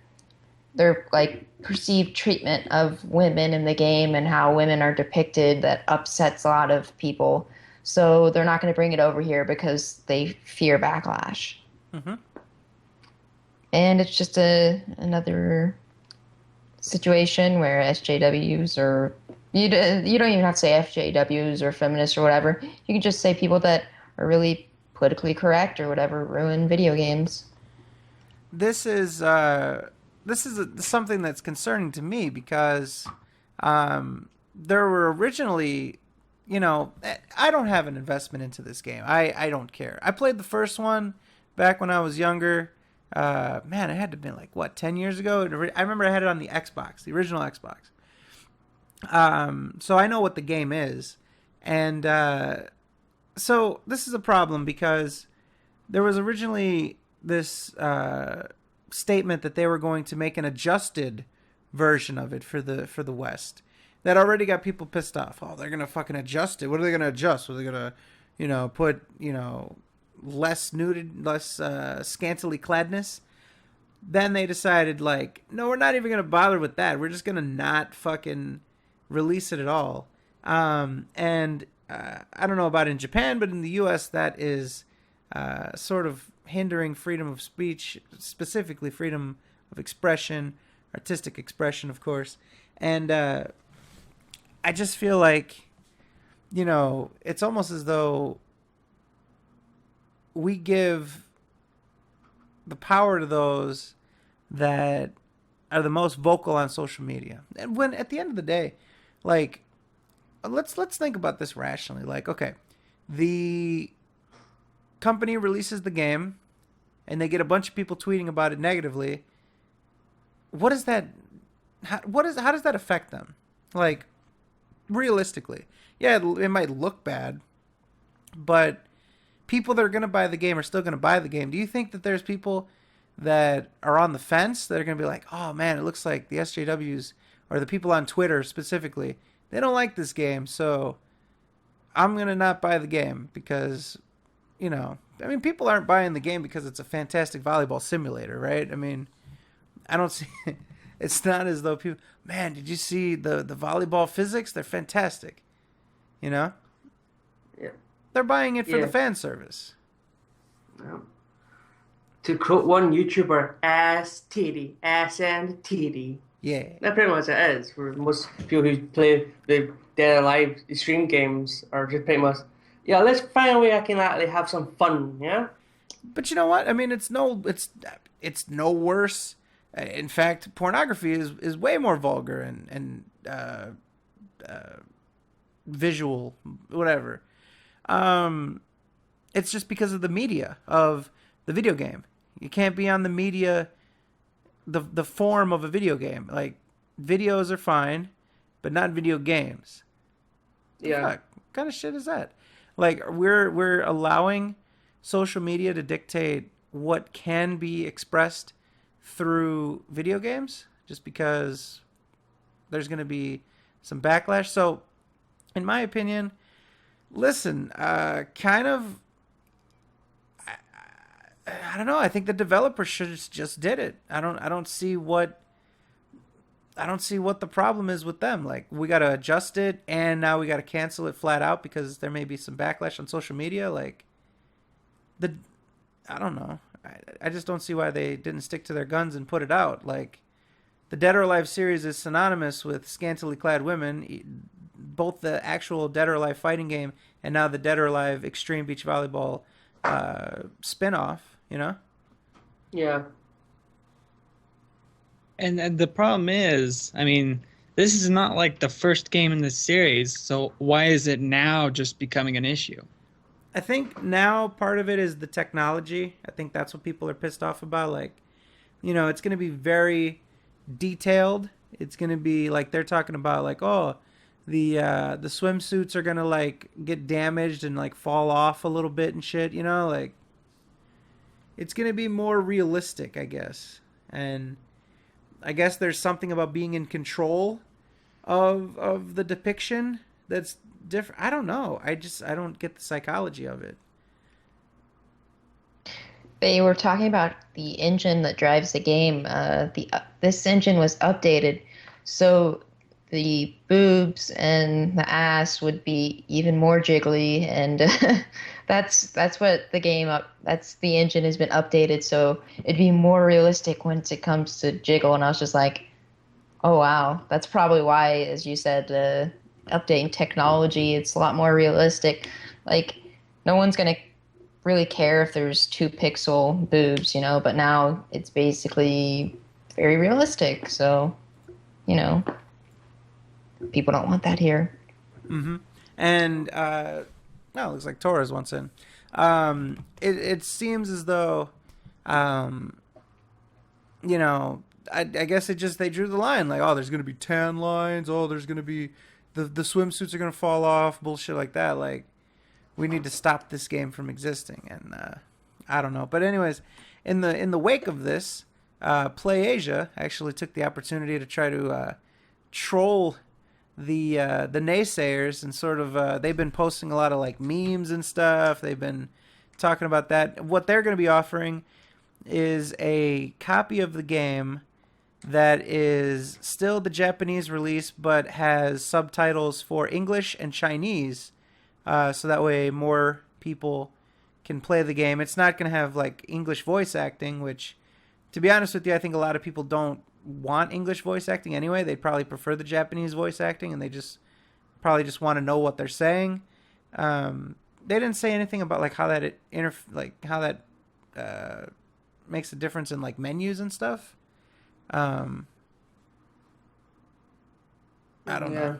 their like perceived treatment of women in the game and how women are depicted that upsets a lot of people. So they're not going to bring it over here because they fear backlash. Mm-hmm. And it's just another situation where SJWs or you don't even have to say FJWs or feminists or whatever. You can just say people that are really politically correct or whatever ruin video games. This is something that's concerning to me because there were originally, I don't have an investment into this game. I don't care. I played the first one back when I was younger. Man, it had to have been like, what, 10 years ago? I remember I had it on the Xbox, the original Xbox. So I know what the game is. And so this is a problem because there was originally this statement that they were going to make an adjusted version of it for the West. That already got people pissed off. Oh, they're going to fucking adjust it. What are they going to adjust? Are they going to, put, less nuded, less scantily cladness? Then they decided, like, no, we're not even going to bother with that. We're just going to not fucking release it at all. And I don't know about in Japan, but in the U.S. that is sort of hindering freedom of speech, specifically freedom of expression, artistic expression, of course. And I just feel like, it's almost as though we give the power to those that are the most vocal on social media. And when at the end of the day, like, let's think about this rationally. Like, okay, the company releases the game and they get a bunch of people tweeting about it negatively. What is that? How does that affect them? Like, realistically, yeah, it might look bad, but people that are going to buy the game are still going to buy the game. Do you think that there's people that are on the fence that are going to be like, oh man, it looks like the SJWs or the people on Twitter specifically, they don't like this game, so I'm going to not buy the game because, people aren't buying the game because it's a fantastic volleyball simulator, right? I mean, I don't see it's not as though people, man, did you see the volleyball physics? They're fantastic. Yeah. They're buying it for the fan service. Yeah. To quote one YouTuber, ass titty, ass and titty. Yeah. That pretty much it is for most people who play the Dead or Alive stream games are just pretty much, let's find a way I can actually have some fun, yeah? But you know what? I mean, it's no worse. In fact, pornography is way more vulgar and visual, whatever. It's just because of the media of the video game. You can't be on the media, the form of a video game. Like, videos are fine, but not video games. Yeah. What kind of shit is that? Like, we're allowing social media to dictate what can be expressed through video games just because there's going to be some backlash. So, in my opinion, listen, I don't know. I think the developer should just did it. I don't see what the problem is with them. Like, we got to adjust it and now we got to cancel it flat out because there may be some backlash on social media. Like, I don't know. I just don't see why they didn't stick to their guns and put it out. Like, the Dead or Alive series is synonymous with scantily clad women. Both the actual Dead or Alive fighting game and now the Dead or Alive Extreme Beach Volleyball spin-off, Yeah. And the problem is, I mean, this is not like the first game in the series, so why is it now just becoming an issue? I think now part of it is the technology. I think that's what people are pissed off about. Like, it's going to be very detailed. It's going to be like they're talking about like, oh, the swimsuits are going to like get damaged and like fall off a little bit and shit, like it's going to be more realistic, I guess. And I guess there's something about being in control of the depiction that's different. I don't know. I don't get the psychology of it. They were talking about the engine that drives the game. This engine was updated, so the boobs and the ass would be even more jiggly, and that's what the game up. That's the engine has been updated, so it'd be more realistic once it comes to jiggle. And I was just like, oh wow, that's probably why, as you said, updating technology, it's a lot more realistic. Like, no one's gonna really care if there's 2 pixel boobs, but now it's basically very realistic. So, you know, people don't want that here. Mm-hmm. And it looks like Torres wants in. It seems as though, I guess they drew the line. Like, oh, there's going to be tan lines. Oh, there's going to be the swimsuits are going to fall off. Bullshit like that. Like, we need to stop this game from existing. And I don't know. But anyways, in the wake of this, PlayAsia actually took the opportunity to try to troll the naysayers, and sort of they've been posting a lot of like memes and stuff. They've been talking about that. What they're going to be offering is a copy of the game that is still the Japanese release, but has subtitles for English and Chinese, so that way more people can play the game. It's not going to have like English voice acting, which, to be honest with you, I think a lot of people don't want English voice acting anyway. They'd probably prefer the Japanese voice acting, and they probably just want to know what they're saying. They didn't say anything about like how that makes a difference in like menus and stuff. I don't know.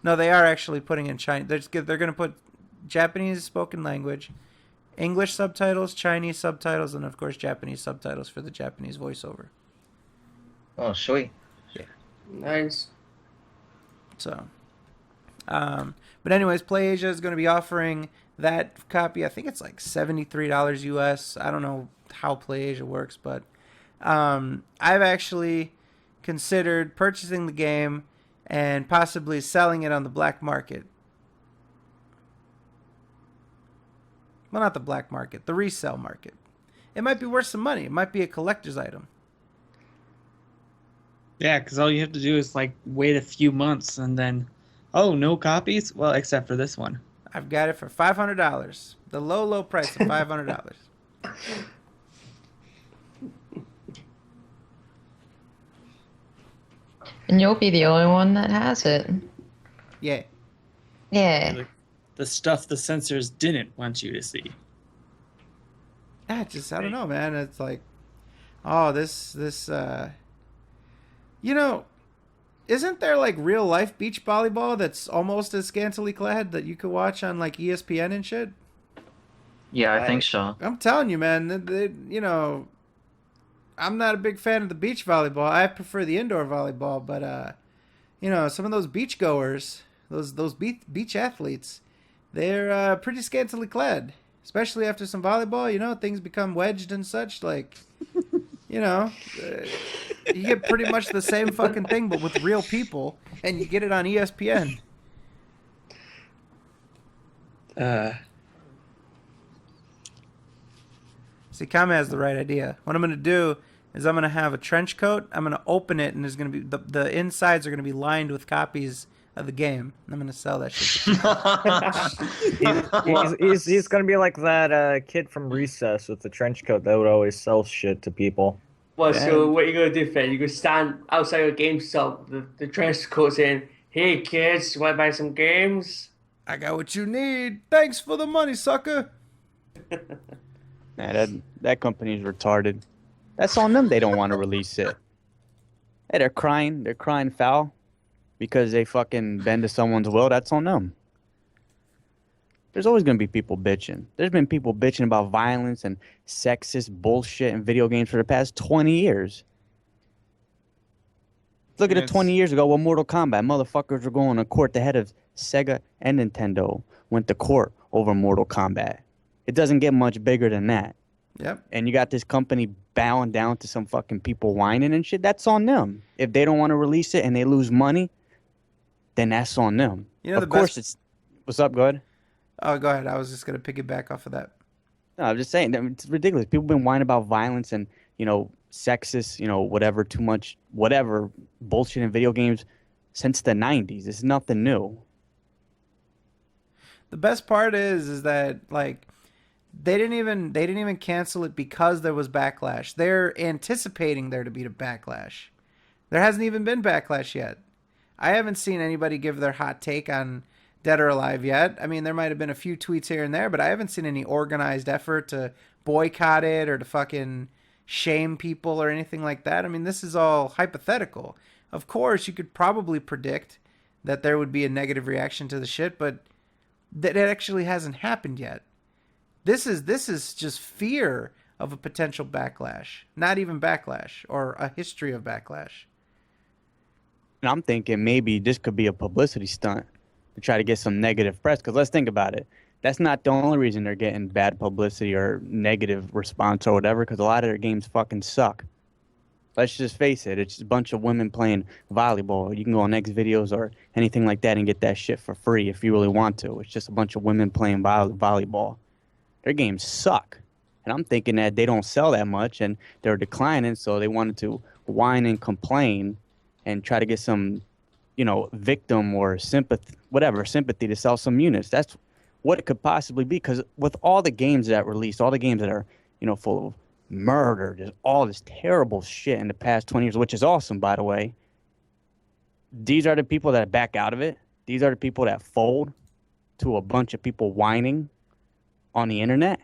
No, they are actually putting in Chinese. They're going to put Japanese spoken language, English subtitles, Chinese subtitles, and of course Japanese subtitles for the Japanese voiceover. Oh, sweet. Yeah. Nice. So, but anyways, PlayAsia is going to be offering that copy. I think it's like $73 US. I don't know how PlayAsia works, but I've actually considered purchasing the game and possibly selling it on the black market. Well, not the black market, the resale market. It might be worth some money. It might be a collector's item. Yeah, because all you have to do is like wait a few months and then, oh, no copies? Well, except for this one. I've got it for $500. The low price of $500. And you'll be the only one that has it. Yeah. Yeah. The stuff the censors didn't want you to see. I don't know, man. It's like, oh, this, isn't there like real life beach volleyball that's almost as scantily clad that you could watch on like ESPN and shit? Yeah, I think so. I'm telling you, man. I'm not a big fan of the beach volleyball. I prefer the indoor volleyball, but some of those beach goers, those beach athletes, they're pretty scantily clad, especially after some volleyball. Things become wedged and such. Like, you get pretty much the same fucking thing, but with real people, and you get it on ESPN. See, Kame has the right idea. What I'm going to do is I'm going to have a trench coat. I'm going to open it, and there's going to be the insides are going to be lined with copies of the game. And I'm going to sell that shit. He's going to be like that kid from Recess with the trench coat that would always sell shit to people. Well, so what you gonna do, Fred? You gonna stand outside a GameStop, the trench coat saying, "Hey kids, want to buy some games?" I got what you need. Thanks for the money, sucker. Nah, that company's retarded. That's on them. They don't want to release it. Hey, they're crying. They're crying foul because they fucking bend to someone's will. That's on them. There's always going to be people bitching. There's been people bitching about violence and sexist bullshit in video games for the past 20 years. Look at it 20 years ago with Mortal Kombat. Motherfuckers were going to court. The head of Sega and Nintendo went to court over Mortal Kombat. It doesn't get much bigger than that. Yep. And you got this company bowing down to some fucking people whining and shit. That's on them. If they don't want to release it and they lose money, then that's on them. Of course, it's... What's up? Go ahead. Oh, go ahead. I was just going to piggyback off of that. No, I'm just saying, it's ridiculous. People been whining about violence and, sexist, whatever, too much, whatever bullshit in video games since the 90s. It's nothing new. The best part is that like they didn't even cancel it because there was backlash. They're anticipating there to be a backlash. There hasn't even been backlash yet. I haven't seen anybody give their hot take on Dead or Alive yet. I mean, there might have been a few tweets here and there, but I haven't seen any organized effort to boycott it or to fucking shame people or anything like that. I mean, this is all hypothetical. Of course, you could probably predict that there would be a negative reaction to the shit, but that it actually hasn't happened yet. This is just fear of a potential backlash, not even backlash or a history of backlash. And I'm thinking maybe this could be a publicity stunt to try to get some negative press. Because let's think about it. That's not the only reason they're getting bad publicity or negative response or whatever, because a lot of their games fucking suck. Let's just face it. It's just a bunch of women playing volleyball. You can go on X videos or anything like that and get that shit for free if you really want to. It's just a bunch of women playing volleyball. Their games suck. And I'm thinking that they don't sell that much and they're declining, so they wanted to whine and complain and try to get some, victim or sympathy to sell some units. That's what it could possibly be. Because with all the games that released, all the games that are, full of murder, just all this terrible shit in the past 20 years, which is awesome, by the way. These are the people that back out of it. These are the people that fold to a bunch of people whining on the internet.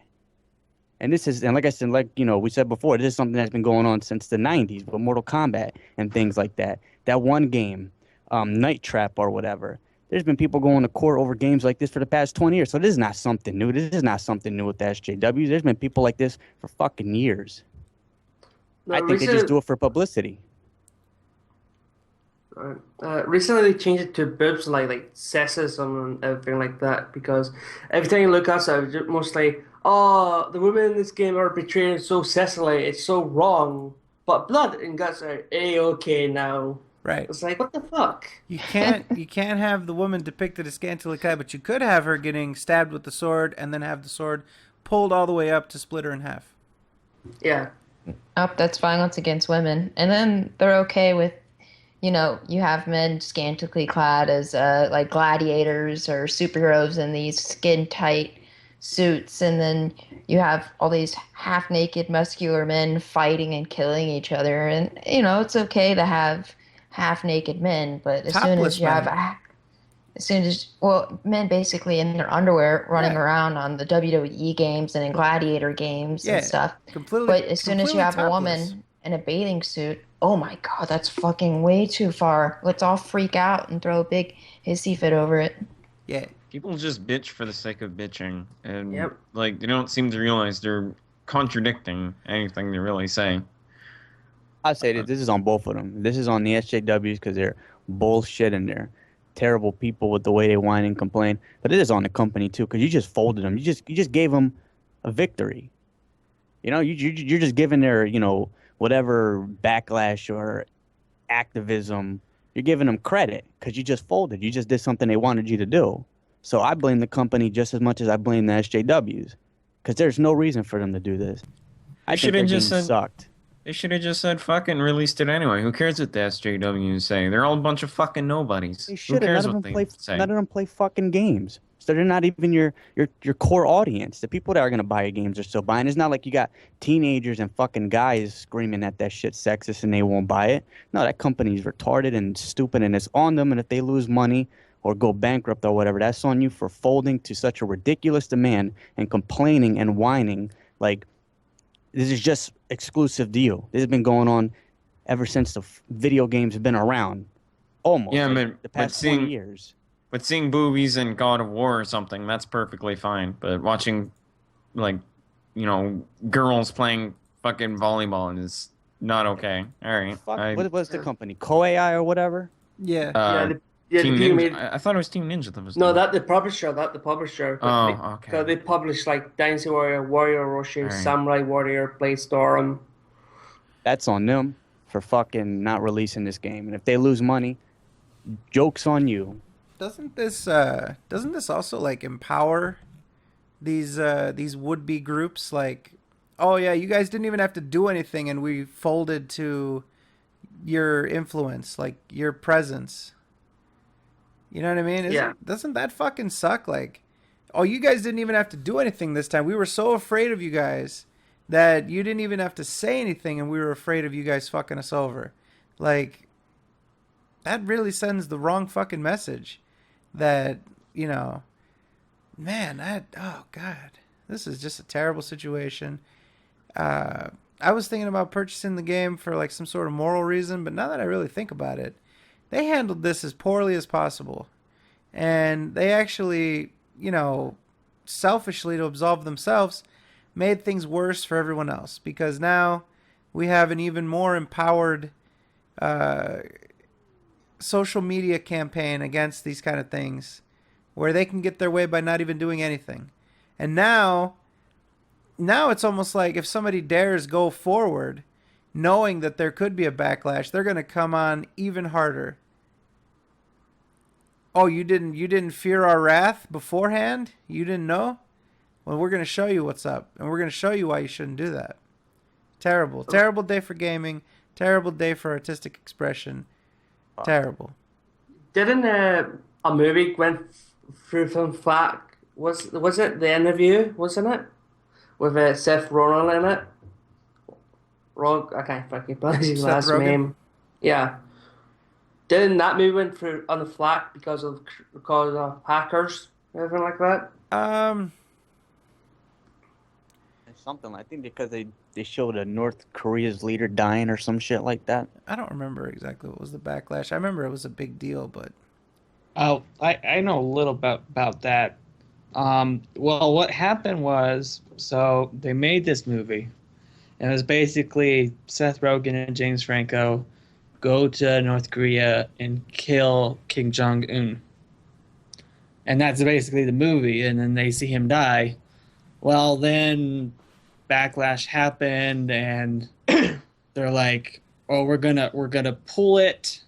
And like I said, we said before, this is something that's been going on since the 90s with Mortal Kombat and things like that. That one game, Night Trap or whatever. There's been people going to court over games like this for the past 20 years. So this is not something new. This is not something new with the SJWs. There's been people like this for fucking years. I think they just do it for publicity. Recently they changed it to boobs, like sexism and everything like that, because every time you look outside, it's mostly, oh, the women in this game are portrayed so sexually, it's so wrong. But blood and guts are A-okay now. Right. It's like, what the fuck? You can't have the woman depicted as scantily clad, but you could have her getting stabbed with the sword and then have the sword pulled all the way up to split her in half. Yeah. Oh, that's violence against women. And then they're okay with, you have men scantily clad as like gladiators or superheroes in these skin-tight suits, and then you have all these half-naked muscular men fighting and killing each other, and it's okay to have half-naked men, but as soon as men basically in their underwear running around on the WWE games and in gladiator games and stuff, but as soon as you have a woman in a bathing suit, oh my god, that's fucking way too far. Let's all freak out and throw a big hissy fit over it. Yeah. People just bitch for the sake of bitching, and they don't seem to realize they're contradicting anything they really say. I say that this is on both of them. This is on the SJWs because they're bullshit and they're terrible people with the way they whine and complain. But it is on the company too, because you just folded them. You just gave them a victory. You're just giving their whatever backlash or activism. You're giving them credit because you just folded. You just did something they wanted you to do. So I blame the company just as much as I blame the SJWs, because there's no reason for them to do this. I think their game sucked. They should have just said fucking released it anyway. Who cares what the SJWs say? They're all a bunch of fucking nobodies. They should Who have. cares what they say? None of them play fucking games. So they're not even your core audience. The people that are going to buy your games are still buying. It's not like you got teenagers and fucking guys screaming at that shit's sexist and they won't buy it. No, that company's retarded and stupid and it's on them. And if they lose money or go bankrupt or whatever, that's on you for folding to such a ridiculous demand and complaining and whining. Like, this is just exclusive to you. This has been going on ever since the video games have been around. Almost. Yeah, the past 20 years. But seeing boobies in God of War or something, that's perfectly fine. But watching, girls playing fucking volleyball is not okay. All right. What was the company? KoAI or whatever? Yeah. Team Ninja. I thought it was Team Ninja that was. No, the publisher. Oh, okay. They published like Dynasty Warrior, Warrior Roshi, Samurai Warrior, Blade Storm. That's on them for fucking not releasing this game. And if they lose money, joke's on you. Doesn't this also like empower these would-be groups like, oh yeah, you guys didn't even have to do anything and we folded to your influence, like your presence. You know what I mean? Doesn't that fucking suck? Like, oh, you guys didn't even have to do anything this time. We were so afraid of you guys that you didn't even have to say anything, and we were afraid of you guys fucking us over. Like, that really sends the wrong fucking message. That, you know, man, oh God, this is just a terrible situation. I was thinking about purchasing the game for like some sort of moral reason, but now that I really think about it, they handled this as poorly as possible. And they actually, you know, selfishly to absolve themselves, made things worse for everyone else. Because now we have an even more empowered social media campaign against these kind of things, where they can get their way by not even doing anything. And now it's almost like if somebody dares go forward, knowing that there could be a backlash, they're going to come on even harder. Oh, you didn't fear our wrath beforehand? You didn't know? Well, we're going to show you what's up, and we're going to show you why you shouldn't do that. Terrible day for gaming. Terrible day for artistic expression. Terrible. Didn't a movie went through some flack? Was it The Interview? Wasn't it with Seth Rogen in it? I can't fucking pronounce his last name. Yeah. Didn't that movie went through on the flack because of hackers, everything like that? Something. I think because they showed a North Korea's leader dying or some shit like that. I don't remember exactly what was the backlash. I remember it was a big deal, but Oh, I know a little about that. Well, what happened was, so they made this movie, and it was basically Seth Rogen and James Franco go to North Korea and kill Kim Jong-un. And that's basically the movie, and then they see him die. Well, then backlash happened, and they're like, "Oh, we're gonna pull it."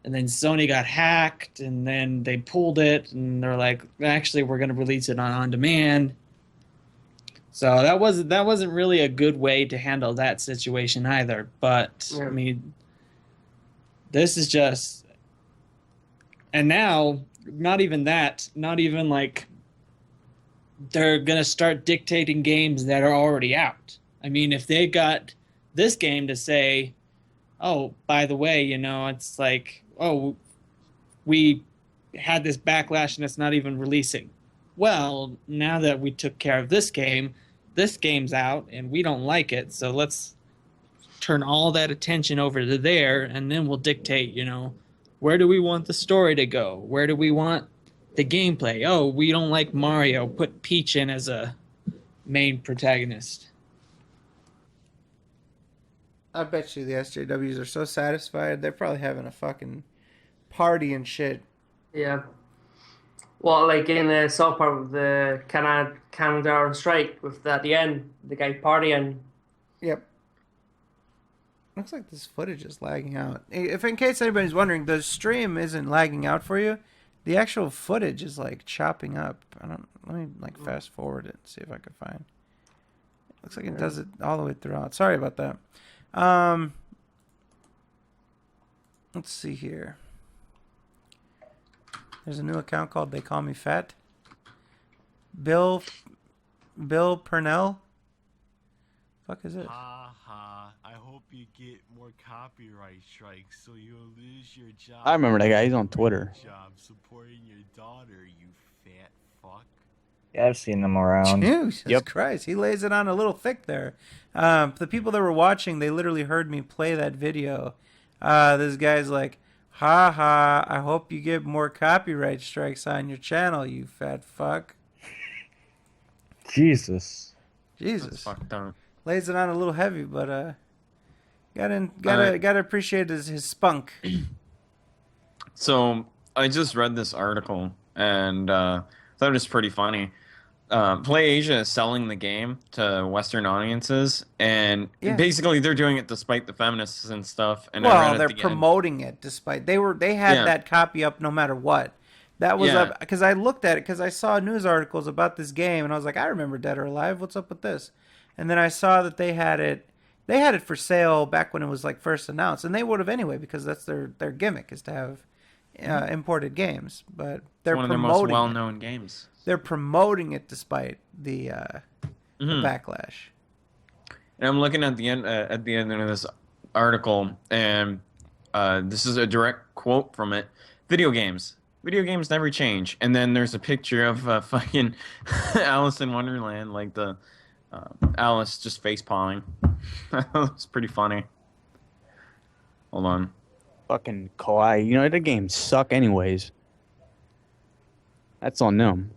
And then Sony got hacked, and then they pulled it, and they're like, "Actually, we're gonna release it on demand." So that wasn't really a good way to handle that situation either. But I mean, this is just, and now not even that, not even like. They're going to start dictating games that are already out. I mean, if they got this game to say, oh, by the way, you know, it's like, oh, we had this backlash and it's not even releasing. Well, now that we took care of this game's out and we don't like it, so let's turn all that attention over to there, and then we'll dictate, you know, where do we want the story to go? Where do we want the gameplay? Oh, we don't like Mario. Put Peach in as a main protagonist. I bet you the SJWs are so satisfied. They're probably having a fucking party and shit. Yeah. Well, like in the South Park with the Canada on strike with at the end, the guy partying. Yep. Looks like this footage is lagging out. If in case anybody's wondering, the stream isn't lagging out for you. The actual footage is like chopping up. Let me like fast forward it and see if I can find. Looks like it does it all the way throughout. Sorry about that. Let's see here. There's a new account called They Call Me Fat. Bill Purnell. Fuck is it? Ha ha. I hope you get more copyright strikes so you'll lose your job. I remember that guy. He's on Twitter. Job supporting your daughter, you fat fuck. Yeah, I've seen them around. Jesus Christ. He lays it on a little thick there. The people that were watching, they literally heard me play that video. This guy's like, ha ha, I hope you get more copyright strikes on your channel, you fat fuck. Jesus. That's fucked up. Lays it on a little heavy, but gotta appreciate his spunk. So I just read this article and thought it was pretty funny. PlayAsia is selling the game to Western audiences, and basically they're doing it despite the feminists and stuff. And well, they're promoting it despite they had that copy up no matter what. That was Yeah. up because I looked at it because I saw news articles about this game and I was like, I remember Dead or Alive. What's up with this? And then I saw that they had it. They had it for sale back when it was like first announced, and they would have anyway because that's their gimmick is to have imported games. But they're One of their most promoting it. well-known games. They're promoting it despite the backlash. And I'm looking at the end of this article, and this is a direct quote from it: "Video games never change." And then there's a picture of fucking Alice in Wonderland, like the Alice just face palming. It's pretty funny. Hold on. Fucking Kawhi. You know, the games suck anyways. That's on them.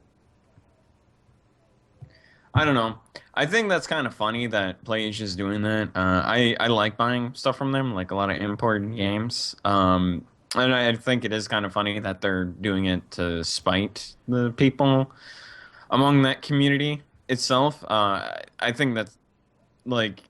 I don't know. I think that's kind of funny that PlayStation is doing that. I like buying stuff from them, like a lot of imported games. And I think it is kind of funny that they're doing it to spite the people among that community itself. I think that's like,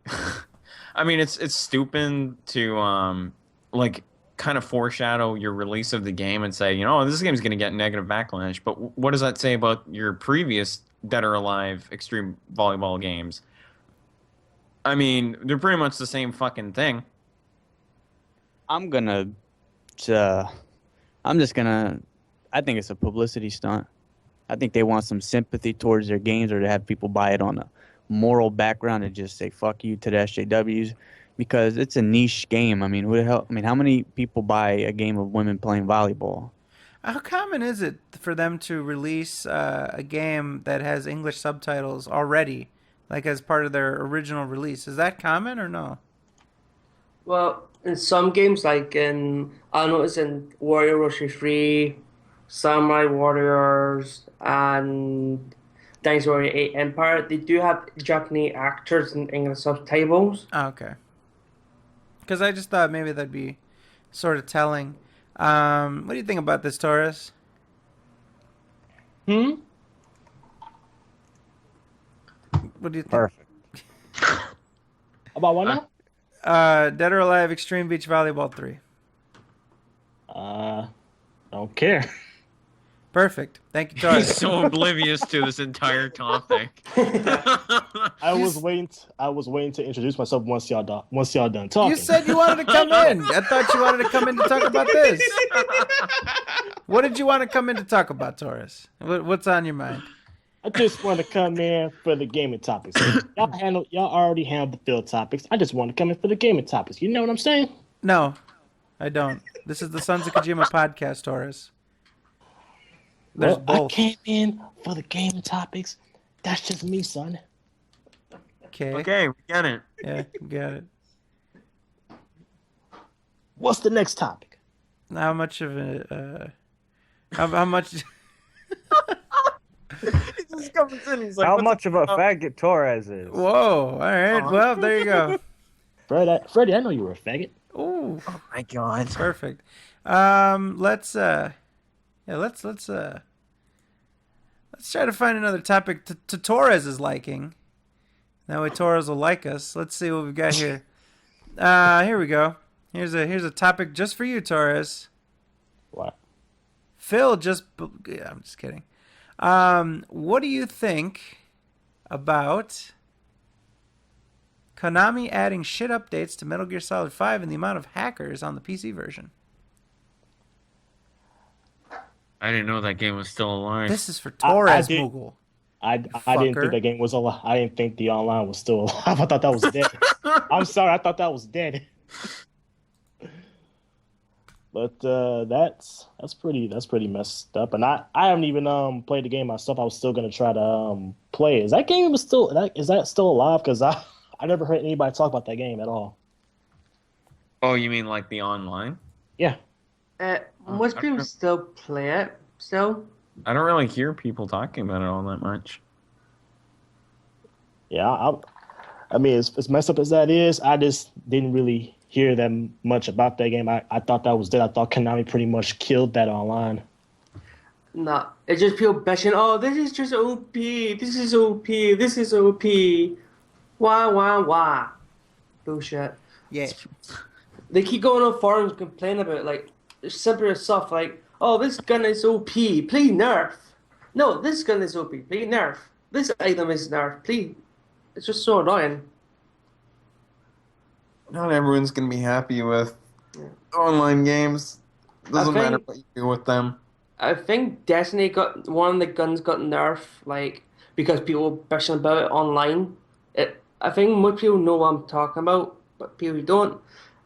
I mean, it's stupid to like kind of foreshadow your release of the game and say, you know, this game's going to get negative backlash. But what does that say about your previous Dead or Alive Extreme Volleyball games? I mean, they're pretty much the same fucking thing. I think it's a publicity stunt. I think they want some sympathy towards their games, or to have people buy it on a moral background and just say fuck you to the SJWs, because it's a niche game. I mean, who the hell? I mean, how many people buy a game of women playing volleyball? How common is it for them to release a game that has English subtitles already, like as part of their original release? Is that common or no? Well, in some games, like I noticed in Warrior Rush 3, Samurai Warriors, and Dynasty Warrior 8 Empire, they do have Japanese actors and English subtitles. Oh, okay. Because I just thought maybe that'd be sort of telling. What do you think about this, Taurus? Hmm? What do you think? Perfect. About what now? Dead or Alive Extreme Beach Volleyball 3. Don't care. Perfect. Thank you, He's Taurus. so oblivious to this entire topic. I was waiting to introduce myself once y'all done talking. You said you wanted to come in. I thought you wanted to come in to talk about this. What did you want to come in to talk about, Taurus? What's on your mind? I just want to come in for the gaming topics. Y'all already handled the field topics. I just want to come in for the gaming topics. You know what I'm saying? No, I don't. This is the Sons of Kojima podcast, Taurus. There's both. I came in for the gaming topics. That's just me, son. Okay. Okay, we get it. Yeah, got it. What's the next topic? How much of it? How much? He just comes in. He's like, How "What's much of a faggot Torres is? Whoa! All right. Well, there you go. Freddie, I know you were a faggot. Ooh, Oh my god. perfect. Let's try to find another topic to Torres' liking. That way Torres will like us. Let's see what we've got here. Here we go. Here's a topic just for you, Torres. What? Phil just... Yeah, I'm just kidding. What do you think about Konami adding shit updates to Metal Gear Solid 5 and the amount of hackers on the PC version? I didn't know that game was still alive. This is for Torres, did- Moogle. I didn't Fucker. think the game was alive. I didn't think the online was still alive. I thought that was dead. I'm sorry, I thought that was dead. But that's pretty messed up. And I haven't even played the game myself. I was still gonna try to play it. Is that game still alive? Because I never heard anybody talk about that game at all. Oh, you mean like the online? Yeah. Most people still play it. Still. I don't really hear people talking about it all that much. Yeah, I mean, as messed up as that is, I just didn't really hear them much about that game. I thought that was dead. I thought Konami pretty much killed that online. Nah, it's just people bashing. Oh, this is just OP. This is OP. This is OP. Why? Bullshit. Yeah. They keep going on forums complaining about like simple stuff like, oh, this gun is OP, please nerf. No, this gun is OP, please nerf. This item is nerf, please. It's just so annoying. Not everyone's gonna be happy with Yeah. online games. Doesn't matter think- what you do with them. I think Destiny got one of the guns got nerfed, like because people were bitching about it online. I think most people know what I'm talking about, but people who don't.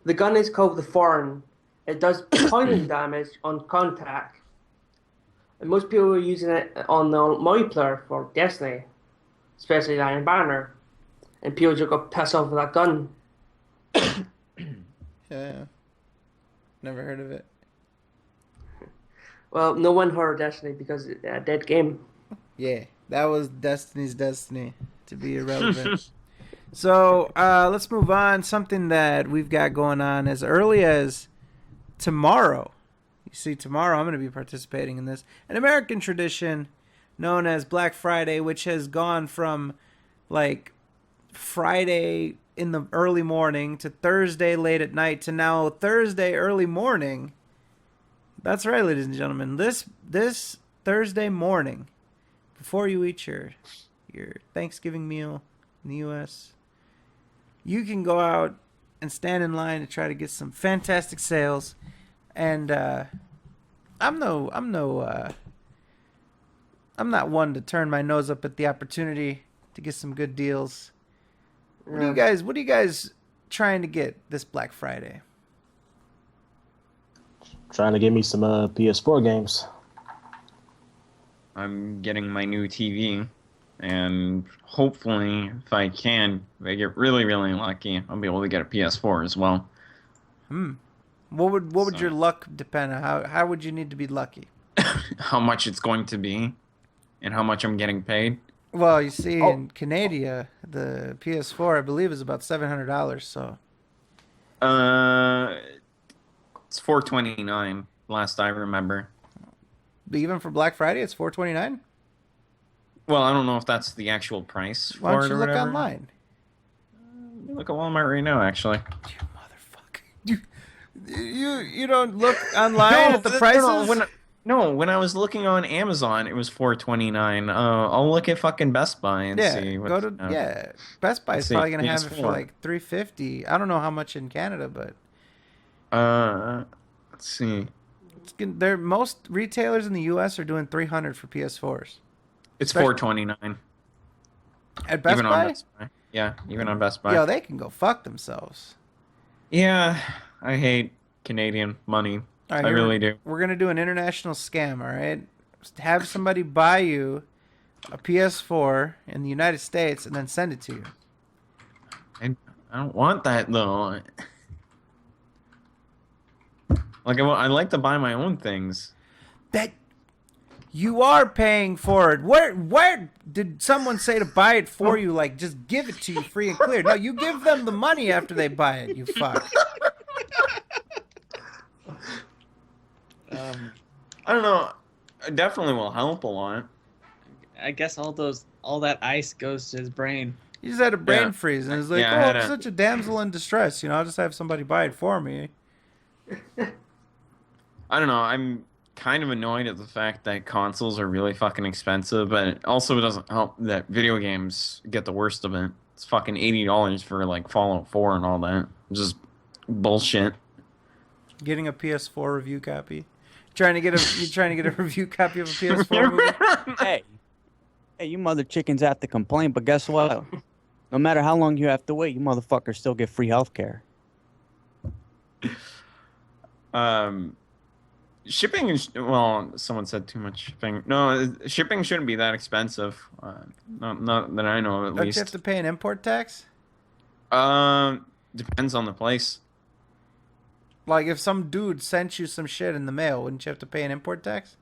The gun is called the Thorn. It does poison damage on contact, and most people are using it on the multiplayer for Destiny, especially Iron Banner, and people just got pissed off with that gun. Yeah. Never heard of it. Well, no one heard of Destiny because it's a dead game. Yeah, that was Destiny's destiny to be irrelevant. So let's move on. Something that we've got going on as early as tomorrow. You see, tomorrow I'm going to be participating in this. An American tradition known as Black Friday, which has gone from like Friday in the early morning to Thursday late at night to now Thursday early morning. That's right, ladies and gentlemen. This Thursday morning, before you eat your Thanksgiving meal in the U.S., you can go out and stand in line to try to get some fantastic sales. And I'm not one to turn my nose up at the opportunity to get some good deals. What are you guys trying to get this Black Friday? Trying to get me some PS4 games. I'm getting my new TV, and hopefully, if I get really, really lucky, I'll be able to get a PS4 as well. What would your luck depend on? How would you need to be lucky? How much it's going to be, and how much I'm getting paid. Well, you see, in Canada, the PS4 I believe is about $700. So, it's $429 last I remember. but even for Black Friday, it's $429. Well, I don't know if that's the actual price. Why for don't it you or look whatever. online? Let me look at Walmart right now, actually. You motherfucker! You don't look online at the prices. When I was looking on Amazon, it was $429. I'll look at fucking Best Buy and see. Best Buy is let's see, probably gonna have it for PS4. like $350. I don't know how much in Canada, but let's see. Most retailers in the U.S. are doing $300 for PS4s. It's $429. At Best Even Buy? on Best Buy. Yeah, even on Best Buy. Yo, they can go fuck themselves. Yeah, I hate Canadian money. All right, I really do. We're gonna do an international scam. All right, just have somebody buy you a PS4 in the United States and then send it to you. I don't want that though. Like I like to buy my own things. That you are paying for it. Where did someone say to buy it for you? Like, just give it to you free and clear. No, you give them the money after they buy it. You fuck. I don't know. It definitely will help a lot. I guess all that ice goes to his brain. He just had a brain freeze and was like, Yeah, I'm such a damsel in distress. I'll just have somebody buy it for me. I don't know. I'm kind of annoyed at the fact that consoles are really fucking expensive, but it also doesn't help that video games get the worst of it. It's fucking $80 for like Fallout 4 and all that. Just bullshit. Getting a PS4 review copy. You trying to get a review copy of a PS4 movie? Hey, you mother chickens have to complain, but guess what? No matter how long you have to wait, you motherfuckers still get free healthcare. Shipping is, well, someone said too much shipping. No, shipping shouldn't be that expensive. Not that I know of, at Don't least. you have to pay an import tax? Depends on the place. Like, if some dude sent you some shit in the mail, wouldn't you have to pay an import tax?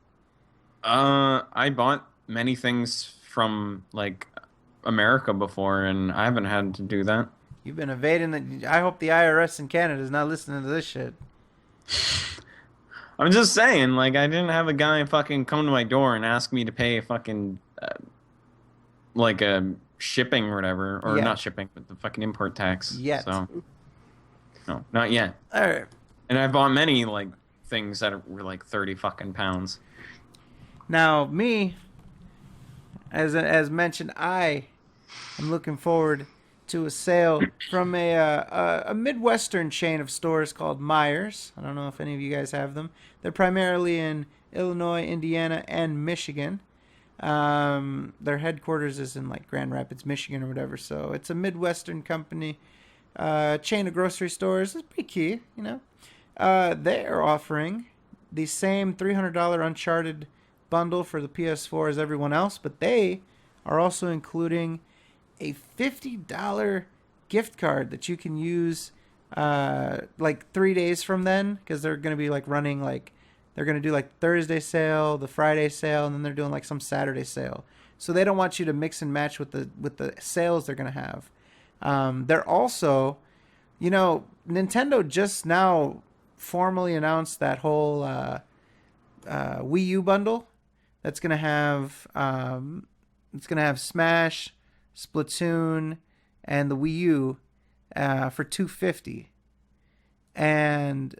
I bought many things from, like, America before, and I haven't had to do that. You've been evading the... I hope the IRS in Canada is not listening to this shit. I'm just saying, like, I didn't have a guy fucking come to my door and ask me to pay fucking, like, a shipping or whatever. Or Yeah. not shipping, but the fucking import tax. Yet. So, no, not yet. All right. And I bought many, like, things that were like 30 fucking pounds. Now, me, as mentioned, I am looking forward to a sale from a Midwestern chain of stores called Myers. I don't know if any of you guys have them. They're primarily in Illinois, Indiana, and Michigan. Their headquarters is in like Grand Rapids, Michigan, or whatever. So it's a Midwestern company, chain of grocery stores. It's pretty key, you know. They are offering the same $300 Uncharted bundle for the PS4 as everyone else, but they are also including a $50 gift card that you can use like 3 days from then, because they're going to be like running like they're going to do like Thursday sale, the Friday sale, and then they're doing like some Saturday sale. So they don't want you to mix and match with the sales they're going to have. They're also, you know, Nintendo just now formally announced that whole Wii U bundle that's going to have Smash, Splatoon, and the Wii U for $250. And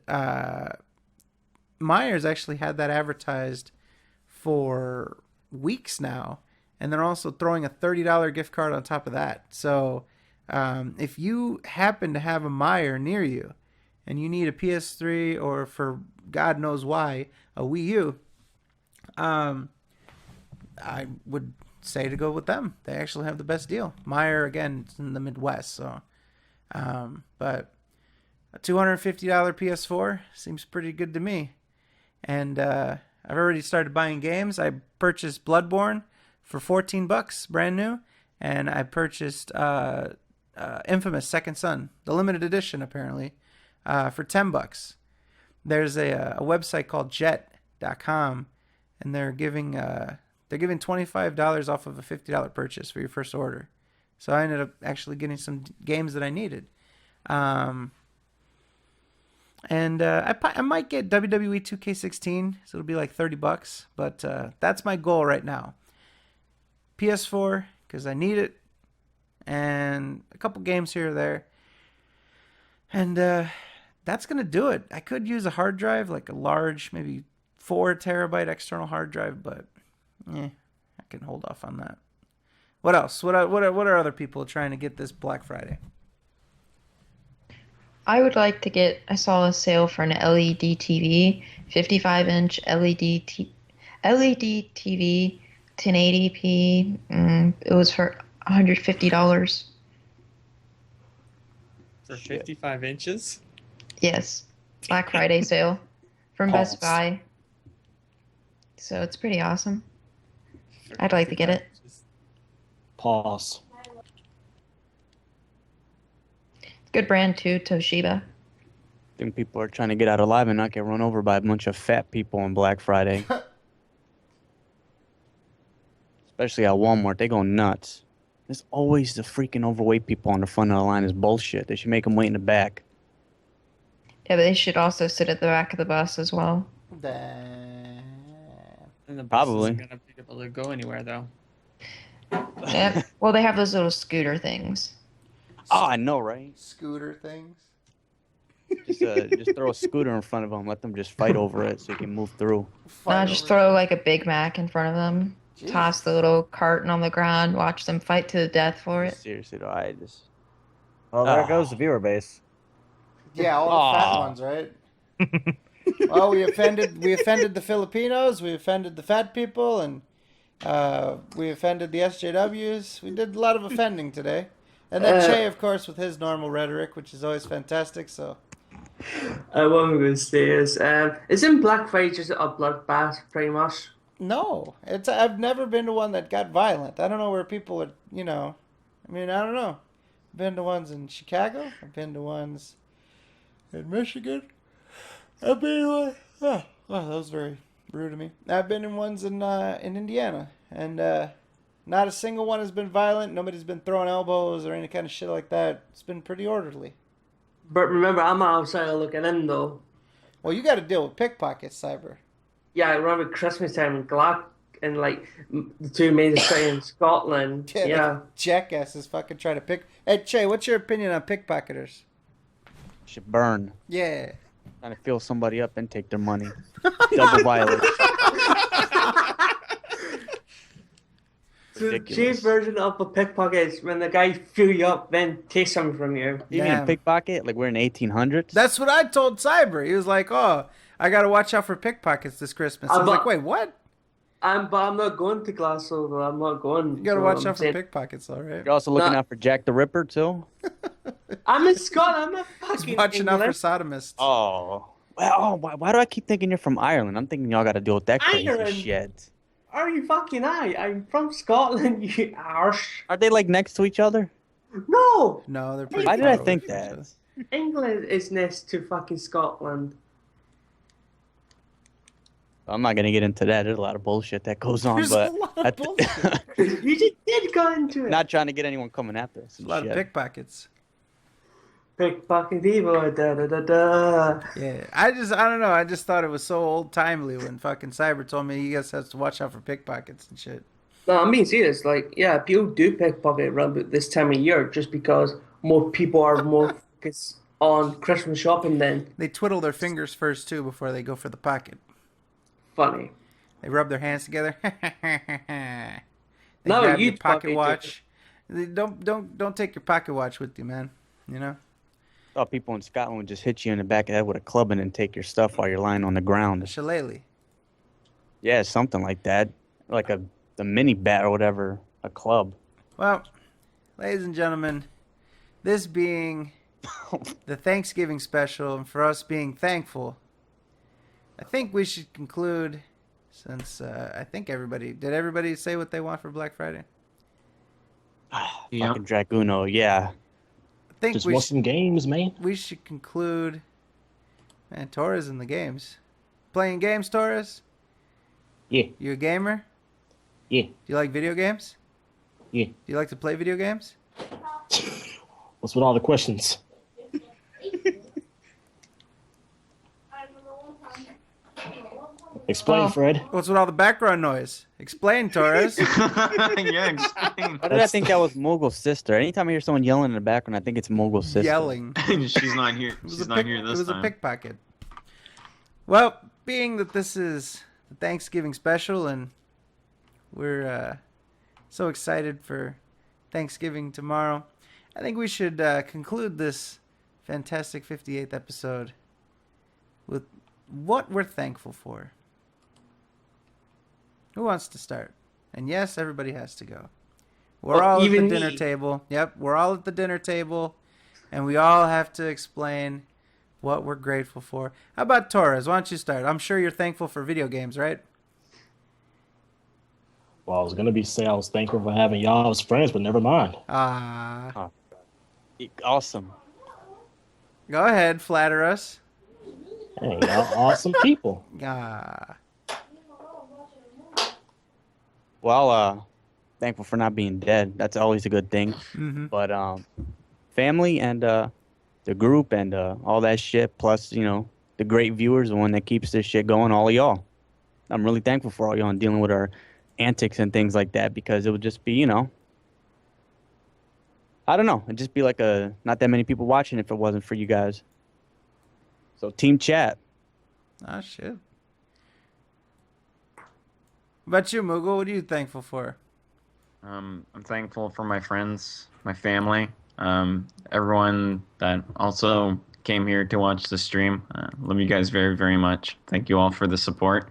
Myers actually had that advertised for weeks now, and they're also throwing a $30 gift card on top of that. So if you happen to have a Meyer near you and you need a PS3 or, for God knows why, a Wii U, I would say to go with them. They actually have the best deal. Meyer, again, is in the Midwest, so but a $250 PS4 seems pretty good to me. And I've already started buying games. I purchased Bloodborne for $14, brand new, and I purchased Infamous Second Son, the limited edition apparently, for $10. There's a website called Jet.com, and they're giving $25 off of a $50 purchase for your first order. So I ended up actually getting some games that I needed. And I might get WWE 2K16, so it'll be like $30, but that's my goal right now. PS4, because I need it, and a couple games here or there. And that's going to do it. I could use a hard drive, like a large, maybe 4 terabyte external hard drive, but I can hold off on that. What else? What are other people trying to get this Black Friday? I would like to get. I saw a sale for an LED TV, 55-inch LED TV, 1080p. It was for $150. For 55 inches? Yes, Black Friday sale from Pause. Best Buy. So it's pretty awesome. I'd like to get it. Pause. Good brand too, Toshiba. I think people are trying to get out alive and not get run over by a bunch of fat people on Black Friday. Especially at Walmart, they go nuts. There's always the freaking overweight people on the front of the line. Is bullshit. They should make them wait in the back. Yeah, but they should also sit at the back of the bus as well. And the bus Probably. isn't gonna be able to go anywhere though. Yeah. Well, they have those little scooter things. Oh, I know, right? Scooter things. Just throw a scooter in front of them. Let them just fight over it so you can move through. Just throw like a Big Mac in front of them. Jeez. Toss the little carton on the ground. Watch them fight to the death for it. Seriously, though, I just... Well, there goes the viewer base. Yeah, all the fat ones, right? Well, we offended the Filipinos, we offended the fat people, and we offended the SJWs. We did a lot of offending today. And then Che, of course, with his normal rhetoric, which is always fantastic, so... What I'm going to say is, isn't Black Friday just a bloodbath, pretty much? No, I've never been to one that got violent. I don't know where people are, you know... I mean, I don't know. I've been to ones in Chicago. I've been to ones in Michigan. I've been to one... Oh, that was very rude of me. I've been in ones in Indiana, and not a single one has been violent. Nobody's been throwing elbows or any kind of shit like that. It's been pretty orderly. But remember, I'm outside looking in, though. Well, you got to deal with pickpockets, Cyber. Yeah, I remember Christmas time in Glac and like the two main cities in Scotland. Yeah. Jackasses fucking try to pick. Hey, Che, what's your opinion on pickpocketers? Should burn. Yeah. Trying to fill somebody up and take their money. Double violation. So the Ridiculous. cheap version of a pickpocket is when the guy fill you up, then take something from you. You mean a Damn. pickpocket? Like we're in 1800s? That's what I told Cyber. He was like, "Oh, I gotta watch out for pickpockets this Christmas." I was like, "Wait, what?" But I'm not going to Glasgow, though. I'm not going. You gotta so watch I'm out for saying- pickpockets, all right? You're also looking Nah. out for Jack the Ripper, too? I'm in Scotland. I'm not He's fucking watching out for England. sodomists. Oh. Well, why do I keep thinking you're from Ireland? I'm thinking y'all got to deal with that crazy Ireland? shit. Are you fucking I'm from Scotland, you arse. Are they like next to each other? No! No, they're pretty Why did far I away think from each that? other. England is next to fucking Scotland. I'm not gonna get into that. There's a lot of bullshit that goes on, There's but a lot of bullshit. You just did go into it. not trying to get anyone coming after us. A and lot of shit. pickpockets. Pickpocket evil, da da da da. Yeah, I don't know. I just thought it was so old timely when fucking Cyber told me you guys have to watch out for pickpockets and shit. No, I'm being serious. Like, yeah, people do pickpocket around this time of year just because more people are more focused on Christmas shopping than They twiddle their fingers first too before they go for the pocket. funny. They rub their hands together. They No, grab you your pocket fucking do. watch. Don't take your pocket watch with you, man. You know. Thought people in Scotland would just hit you in the back of the head with a club and then take your stuff while you're lying on the A ground. shillelagh. Yeah, something like that. Like the mini bat or whatever, a club. Well, ladies and gentlemen, this being the Thanksgiving special, and for us being thankful, I think we should conclude. Since I think did everybody say what they want for Black Friday? Yeah. Fucking Draguno, yeah. I think Just want some games, man. we should conclude. Man, Torres in the games. Playing games, Torres? Yeah, You a gamer? yeah, Do you like video games? yeah. Do you like to play video games? What's with all the questions? Explain, Well- Fred. What's with all the background noise? Explain, Torres. Yeah, explain. Why did I think that was Mogul's sister? Anytime I hear someone yelling in the background, I think it's Mogul's sister. Yelling. She's not here. It was She's a not pick- here It this was a time. pickpocket. Well, being that this is the Thanksgiving special and we're so excited for Thanksgiving tomorrow, I think we should conclude this fantastic 58th episode with what we're thankful for. Who wants to start? And yes, everybody has to go. We're Well, all at the even dinner me. table. Yep, we're all at the dinner table, and we all have to explain what we're grateful for. How about Torres? Why don't you start? I'm sure you're thankful for video games, right? Well, I was gonna say I was thankful for having y'all as friends, but never mind. Ah, Awesome. go ahead, flatter us. Hey, y'all awesome people. Ah, Well, thankful for not being dead. That's always a good thing. mm-hmm. But family and the group and all that shit, plus the great viewers, the one that keeps this shit going, all of y'all. I'm really thankful for all y'all and dealing with our antics and things like that, because it would just be, I don't know, it'd just be like not that many people watching if it wasn't for you guys. So team chat. Ah, shit. What about you, Mughal? What are you thankful for? I'm thankful for my friends, my family, everyone that also came here to watch the stream. Love you guys very, very much. Thank you all for the support.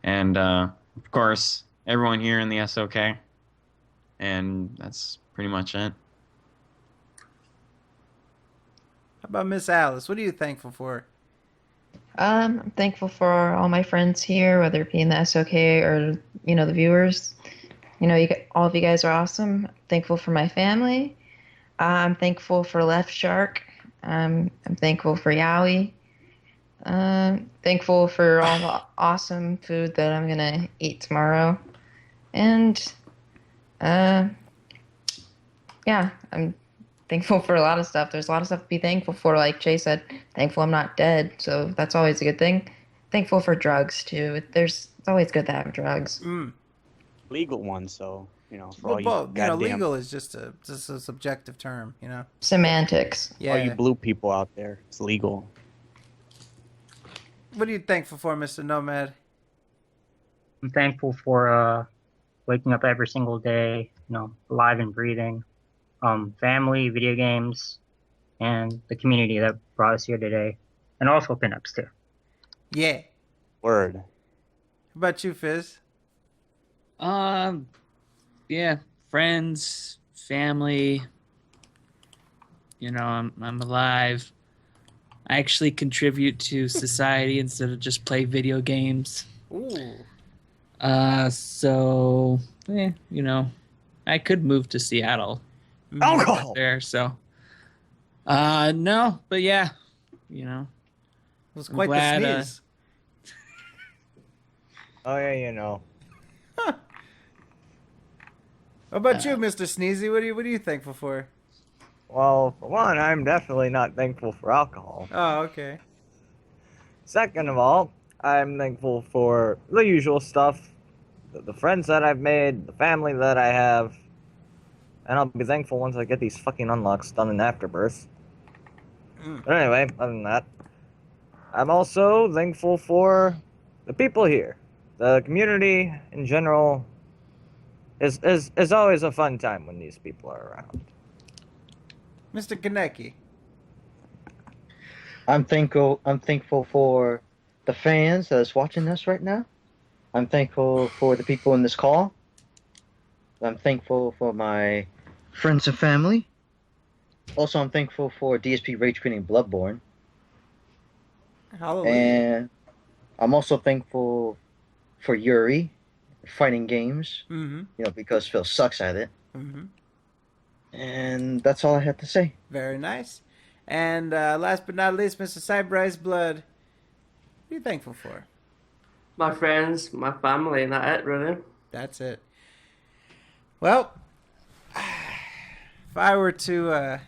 And, of course, everyone here in the SoK. And that's pretty much it. How about Miss Alice? What are you thankful for? I'm thankful for all my friends here, whether it be in the SOK or, the viewers. All of you guys are awesome. Thankful for my family. I'm thankful for Left Shark. I'm thankful for Yowie. Thankful for all the awesome food that I'm going to eat tomorrow. And, yeah, I'm thankful for a lot of stuff. There's a lot of stuff to be thankful for. Like Jay said, thankful I'm not dead, so that's always a good thing. Thankful for drugs too. It's always good to have drugs. Legal one, so for Well, all you both. goddamn, Legal is just a subjective term. Semantics. Yeah. all you blue people out there, it's legal. What are you thankful for, Mr. Nomad? I'm thankful for waking up every single day, alive and breathing. Family, video games, and the community that brought us here today, and also pinups too. Yeah. Word. How about you, Fizz? Yeah, friends, family. I'm alive. I actually contribute to society instead of just play video games. Ooh. So, I could move to Seattle. Alcohol! There, so. No, but yeah, It was I'm quite glad, the sneeze. Oh yeah. How about you, Mr. Sneezy? What are you thankful for? Well, for one, I'm definitely not thankful for alcohol. Oh, okay. Second of all, I'm thankful for the usual stuff, the friends that I've made, the family that I have, and I'll be thankful once I get these fucking unlocks done in Afterbirth. But anyway, other than that, I'm also thankful for the people here. The community in general is always a fun time when these people are around. Mr. Kaneki. I'm thankful for the fans that's watching us right now. I'm thankful for the people in this call. I'm thankful for my friends and family. Also, I'm thankful for DSP Rage Quitting Bloodborne. Hallelujah. And I'm also thankful for Yuri fighting games. Mm-hmm. Because Phil sucks at it. Mm-hmm. And that's all I have to say. Very nice. And last but not least, Mr. Cybrice Blood. What are you thankful for? My friends, my family, and that's it, really. That's it. Well, if I were to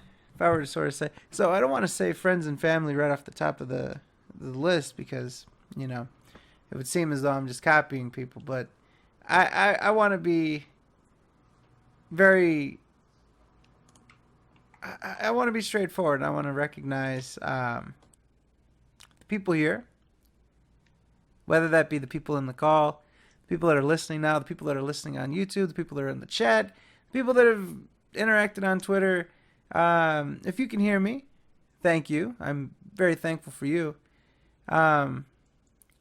sort of say, so I don't want to say friends and family right off the top of the list because it would seem as though I'm just copying people, but I want to be very. I want to be straightforward. And I want to recognize the people here, whether that be the people in the call, the people that are listening now, the people that are listening on YouTube, the people that are in the chat, the people that have interacted on Twitter. If you can hear me, thank you. I'm very thankful for you. And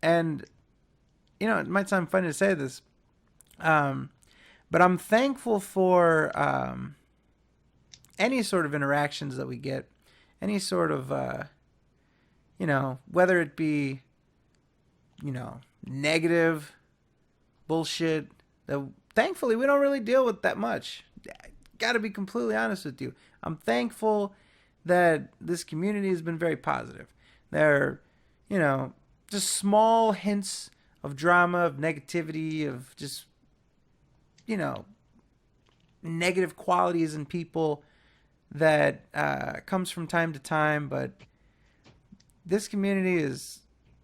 it might sound funny to say this, but I'm thankful for any sort of interactions that we get, any sort of, whether it be, negative bullshit that thankfully we don't really deal with that much. Got to be completely honest with you. I'm thankful that this community has been very positive. There are, just small hints of drama, of negativity, of just, negative qualities in people that comes from time to time, but this community is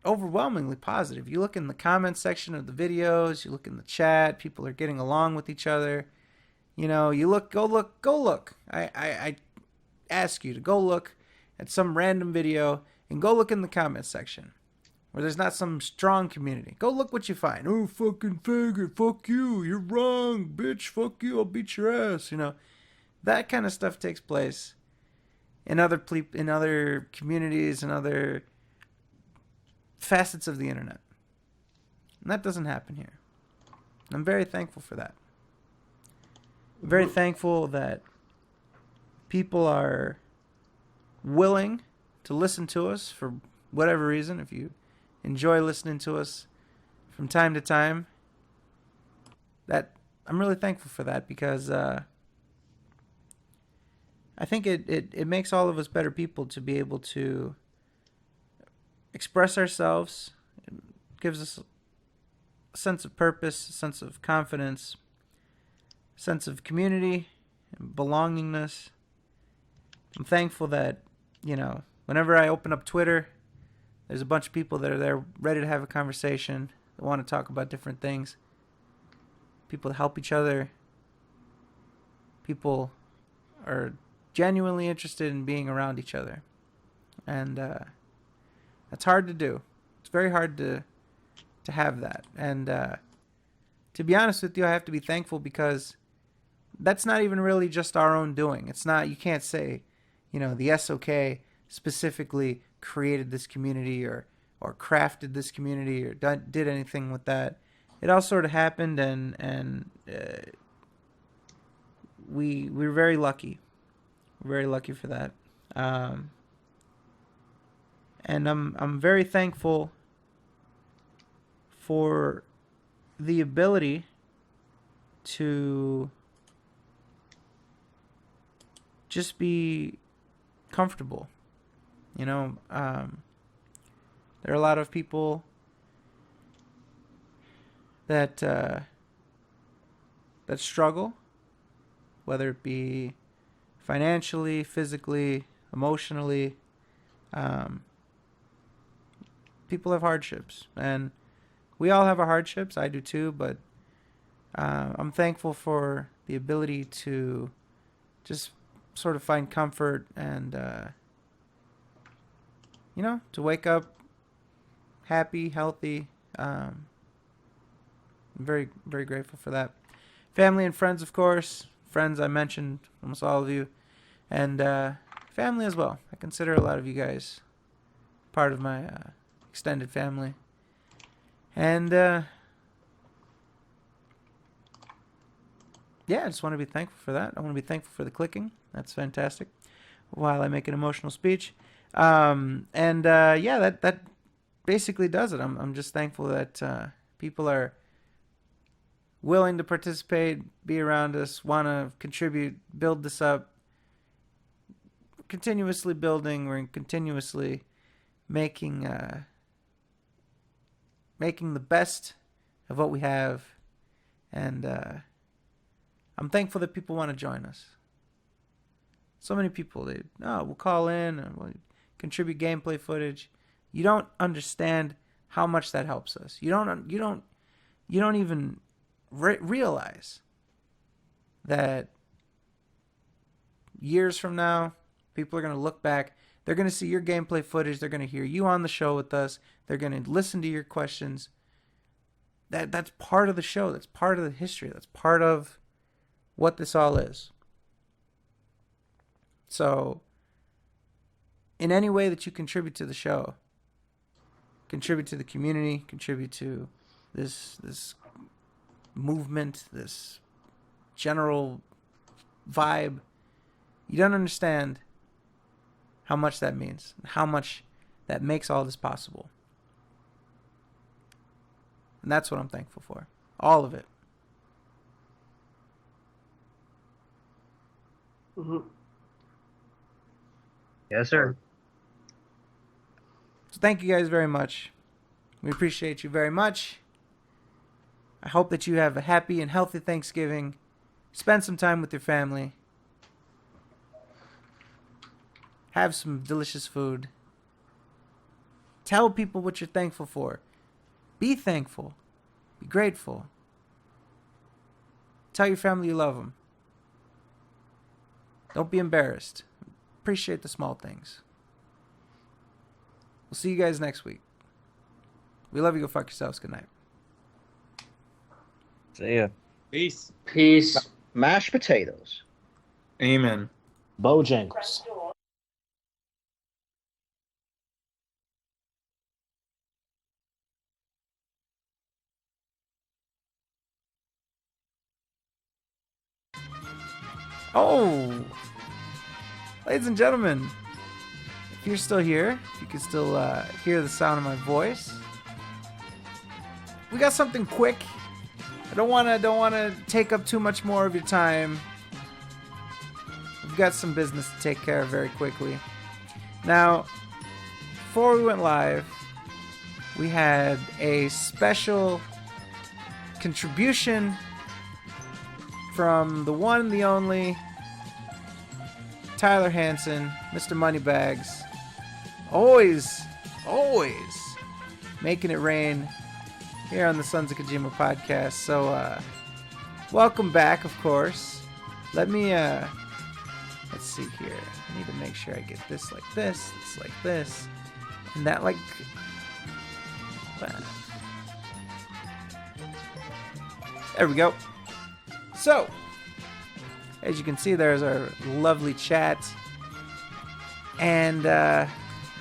overwhelmingly positive. You look in the comments section of the videos, you look in the chat, people are getting along with each other. Go look. I ask you to go look at some random video and go look in the comments section where there's not some strong community. Go look what you find. Oh, fucking faggot, fuck you, you're wrong, bitch, fuck you, I'll beat your ass, That kind of stuff takes place in other communities and other facets of the internet. And that doesn't happen here. I'm very thankful for that. I'm very thankful that people are willing to listen to us for whatever reason. If you enjoy listening to us from time to time, that I'm really thankful for that because I think it makes all of us better people to be able to express ourselves. It gives us a sense of purpose, a sense of confidence, a sense of community and belongingness. I'm thankful that, whenever I open up Twitter, there's a bunch of people that are there ready to have a conversation, that want to talk about different things. People help each other. People are genuinely interested in being around each other. And that's hard to do. It's very hard to have that. And to be honest with you, I have to be thankful because that's not even really just our own doing. It's not, you can't say, the SoK specifically created this community or crafted this community or did anything with that. It all sort of happened, and we're very lucky. We're very lucky for that. And I'm very thankful for the ability to just be comfortable. There are a lot of people that struggle, whether it be financially, physically, emotionally. People have hardships, and we all have our hardships. I do too, but I'm thankful for the ability to just sort of find comfort and to wake up happy, healthy. I'm very, very grateful for that. Family and friends, of course. Friends, I mentioned almost all of you. And family as well. I consider a lot of you guys part of my extended family. And I just want to be thankful for that. I want to be thankful for the clicking. That's fantastic. While I make an emotional speech. That basically does it. I'm just thankful that people are willing to participate, be around us, want to contribute, build this up. Continuously building, we're continuously making the best of what we have, and I'm thankful that people want to join us. So many people, we'll call in and we'll contribute gameplay footage. You don't understand how much that helps us. You don't even realize that years from now, people are going to look back. They're going to see your gameplay footage. They're going to hear you on the show with us. They're going to listen to your questions. That's part of the show. That's part of the history. That's part of what this all is. So, in any way that you contribute to the show, contribute to the community, contribute to this movement, this general vibe, you don't understand how much that means, how much that makes all this possible. And that's what I'm thankful for. All of it. Mm-hmm. Yes, sir. So thank you guys very much. We appreciate you very much. I hope that you have a happy and healthy Thanksgiving. Spend some time with your family. Have some delicious food. Tell people what you're thankful for. Be thankful. Be grateful. Tell your family you love them. Don't be embarrassed. Appreciate the small things. We'll see you guys next week. We love you. Go fuck yourselves. Good night. See ya. Peace. Peace. Mashed potatoes. Amen. Bojangles. Oh, ladies and gentlemen, if you're still here, if you can still hear the sound of my voice, we got something quick. I don't want to take up too much more of your time. We've got some business to take care of very quickly. Now, before we went live, we had a special contribution from the one, the only, Tyler Hansen, Mr. Moneybags. Always making it rain here on the Sons of Kojima podcast. So, welcome back, of course. Let me, let's see here. I need to make sure I get this like this, like this, and that like... There we go. So, as you can see, there's our lovely chat. And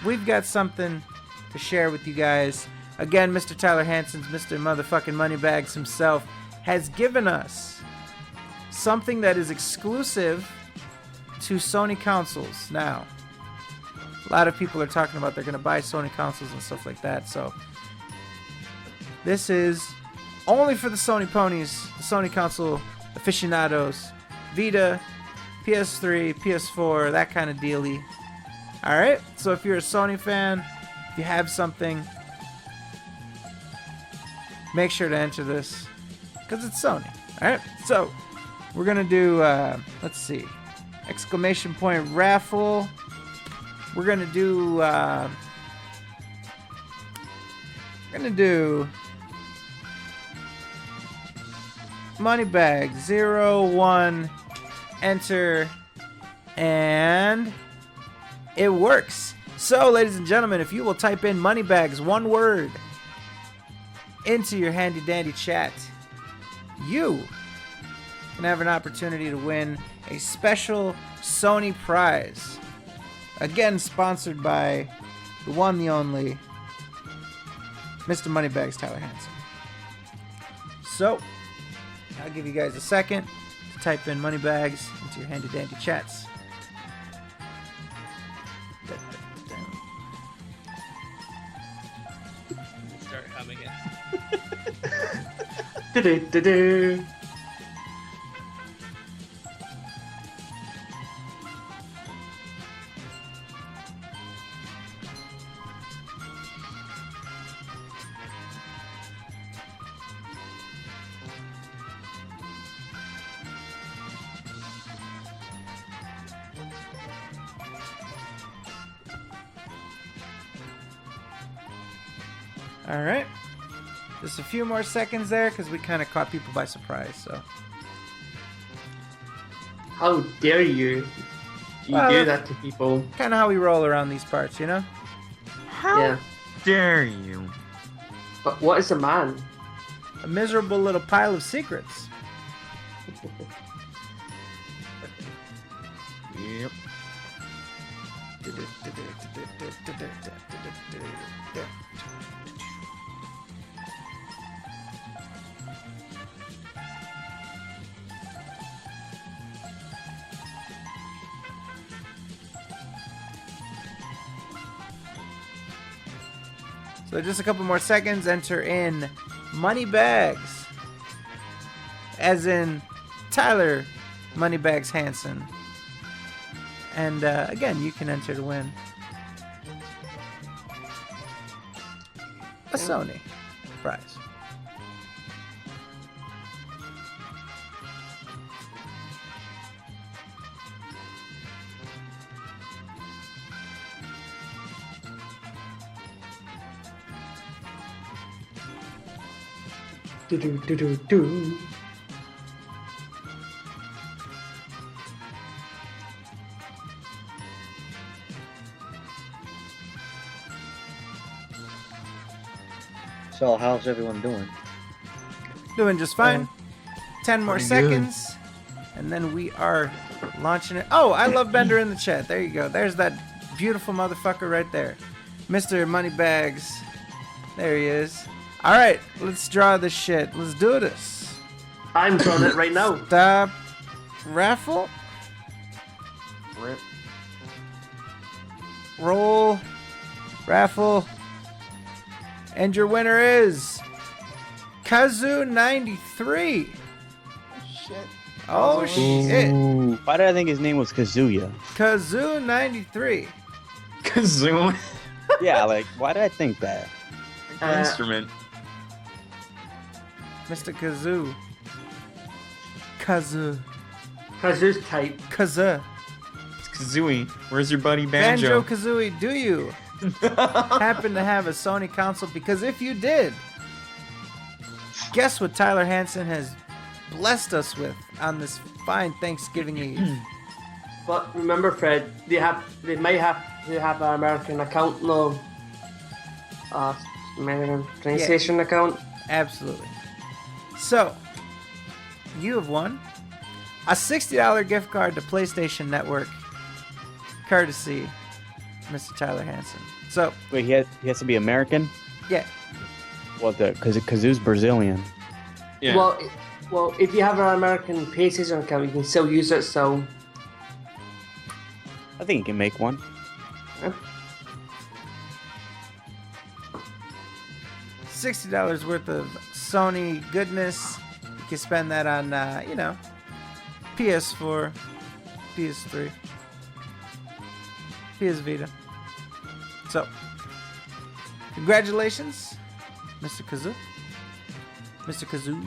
we've got something to share with you guys. Again, Mr. Tyler Hansen's Mr. Motherfucking Moneybags himself has given us something that is exclusive to Sony consoles now. A lot of people are talking about they're going to buy Sony consoles and stuff like that. So this is only for the Sony ponies, the Sony console aficionados, Vita, PS3, PS4, that kind of dealie. Alright, so if you're a Sony fan, if you have something, make sure to enter this, because it's Sony. Alright, so we're going to do, let's see, exclamation point raffle. We're going to do, Moneybag 01, enter, and it works. So, ladies and gentlemen, if you will type in Moneybags, one word, into your handy dandy chat, you can have an opportunity to win a special Sony prize. Again, sponsored by the one, the only, Mr. Moneybags Tyler Hansen. So, I'll give you guys a second to type in Moneybags into your handy dandy chats. Start humming it. Do-do-do-do. All right. Just a few more seconds there because we kind of caught people by surprise. So. How dare you? You Well, do that to people. Kind of how we roll around these parts, you know? Yeah. Dare you? But what is a man? A miserable little pile of secrets. Yep. So just a couple more seconds. Enter in Moneybags, as in Tyler Moneybags Hansen. And again, you can enter to win a Sony prize. Do-do-do-do-do. So, how's everyone doing? Doing just fine. 10 more pretty good. seconds. And then we are launching it. Oh, I love Bender in the chat. There you go. There's that beautiful motherfucker right there. Mr. Moneybags. There he is. All right, let's draw this shit. Let's do this. I'm drawing it right now. Stop. Raffle. Rip. Roll. Raffle. And your winner is Kazoo93. Shit. Oh, shit. Ooh, why did I think his name was Kazuya? Kazoo93. Kazoo. Yeah, like, why did I think that? Instrument. Mr. Kazoo. Kazoo. Kazoo's type. Kazoo. It's Kazooie. Where's your buddy Banjo? Banjo-Kazooie, do you happen to have a Sony console? Because if you did, guess what Tyler Hansen has blessed us with on this fine Thanksgiving Eve? But remember, Fred, they might have to have an American account though. American PlayStation account. Absolutely. So, you have won a $60 gift card to PlayStation Network, courtesy Mr. Tyler Hansen. So, Wait, he has to be American? yeah. Well, because Kazoo's Brazilian. Yeah. Well, if you have an American PlayStation account, you can still use it. So, I think you can make one. $60 worth of Sony goodness. You can spend that on, PS4, PS3, PS Vita. So, congratulations, Mr. Kazoo. Mr. Kazoo.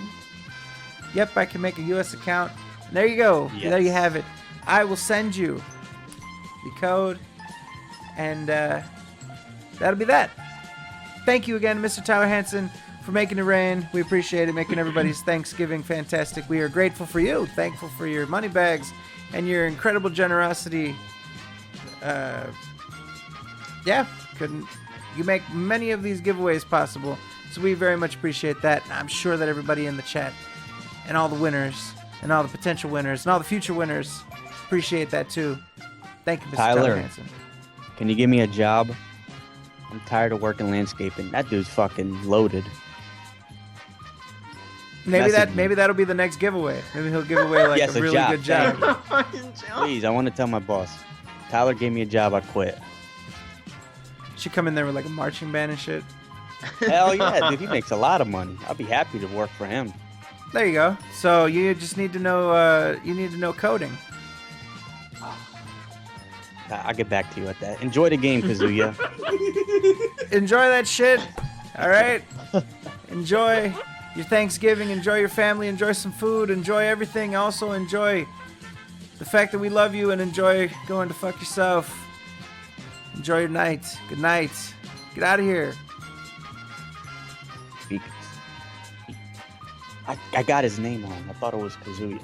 Yep, I can make a US account. There you go. Yes. There you have it. I will send you the code, and that'll be that. Thank you again, Mr. Tyler Hansen, for making it rain. We appreciate it, making everybody's Thanksgiving fantastic. We are grateful for you, thankful for your money bags and your incredible generosity. You make many of these giveaways possible, so we very much appreciate that. I'm sure that everybody in the chat and all the winners and all the potential winners and all the future winners appreciate that too. Thank you, Mr. Tyler Hansen. Can you give me a job? I'm tired of working landscaping. That dude's fucking loaded. Maybe Message me. that'll be the next giveaway. Maybe he'll give away like Yes, a a really job. good job. Please, I want to tell my boss. Tyler gave me a job, I quit. Should come in there with like a marching band and shit. Hell yeah, dude, he makes a lot of money. I'll be happy to work for him. There you go. So you just need to know. You need to know coding. I'll get back to you at that. Enjoy the game, Kazuya. Enjoy that shit. All right. Enjoy your Thanksgiving. Enjoy your family. Enjoy some food. Enjoy everything. Also enjoy the fact that we love you, and enjoy going to fuck yourself. Enjoy your night. Good night. Get out of here. I got his name wrong. I thought it was Kazuya.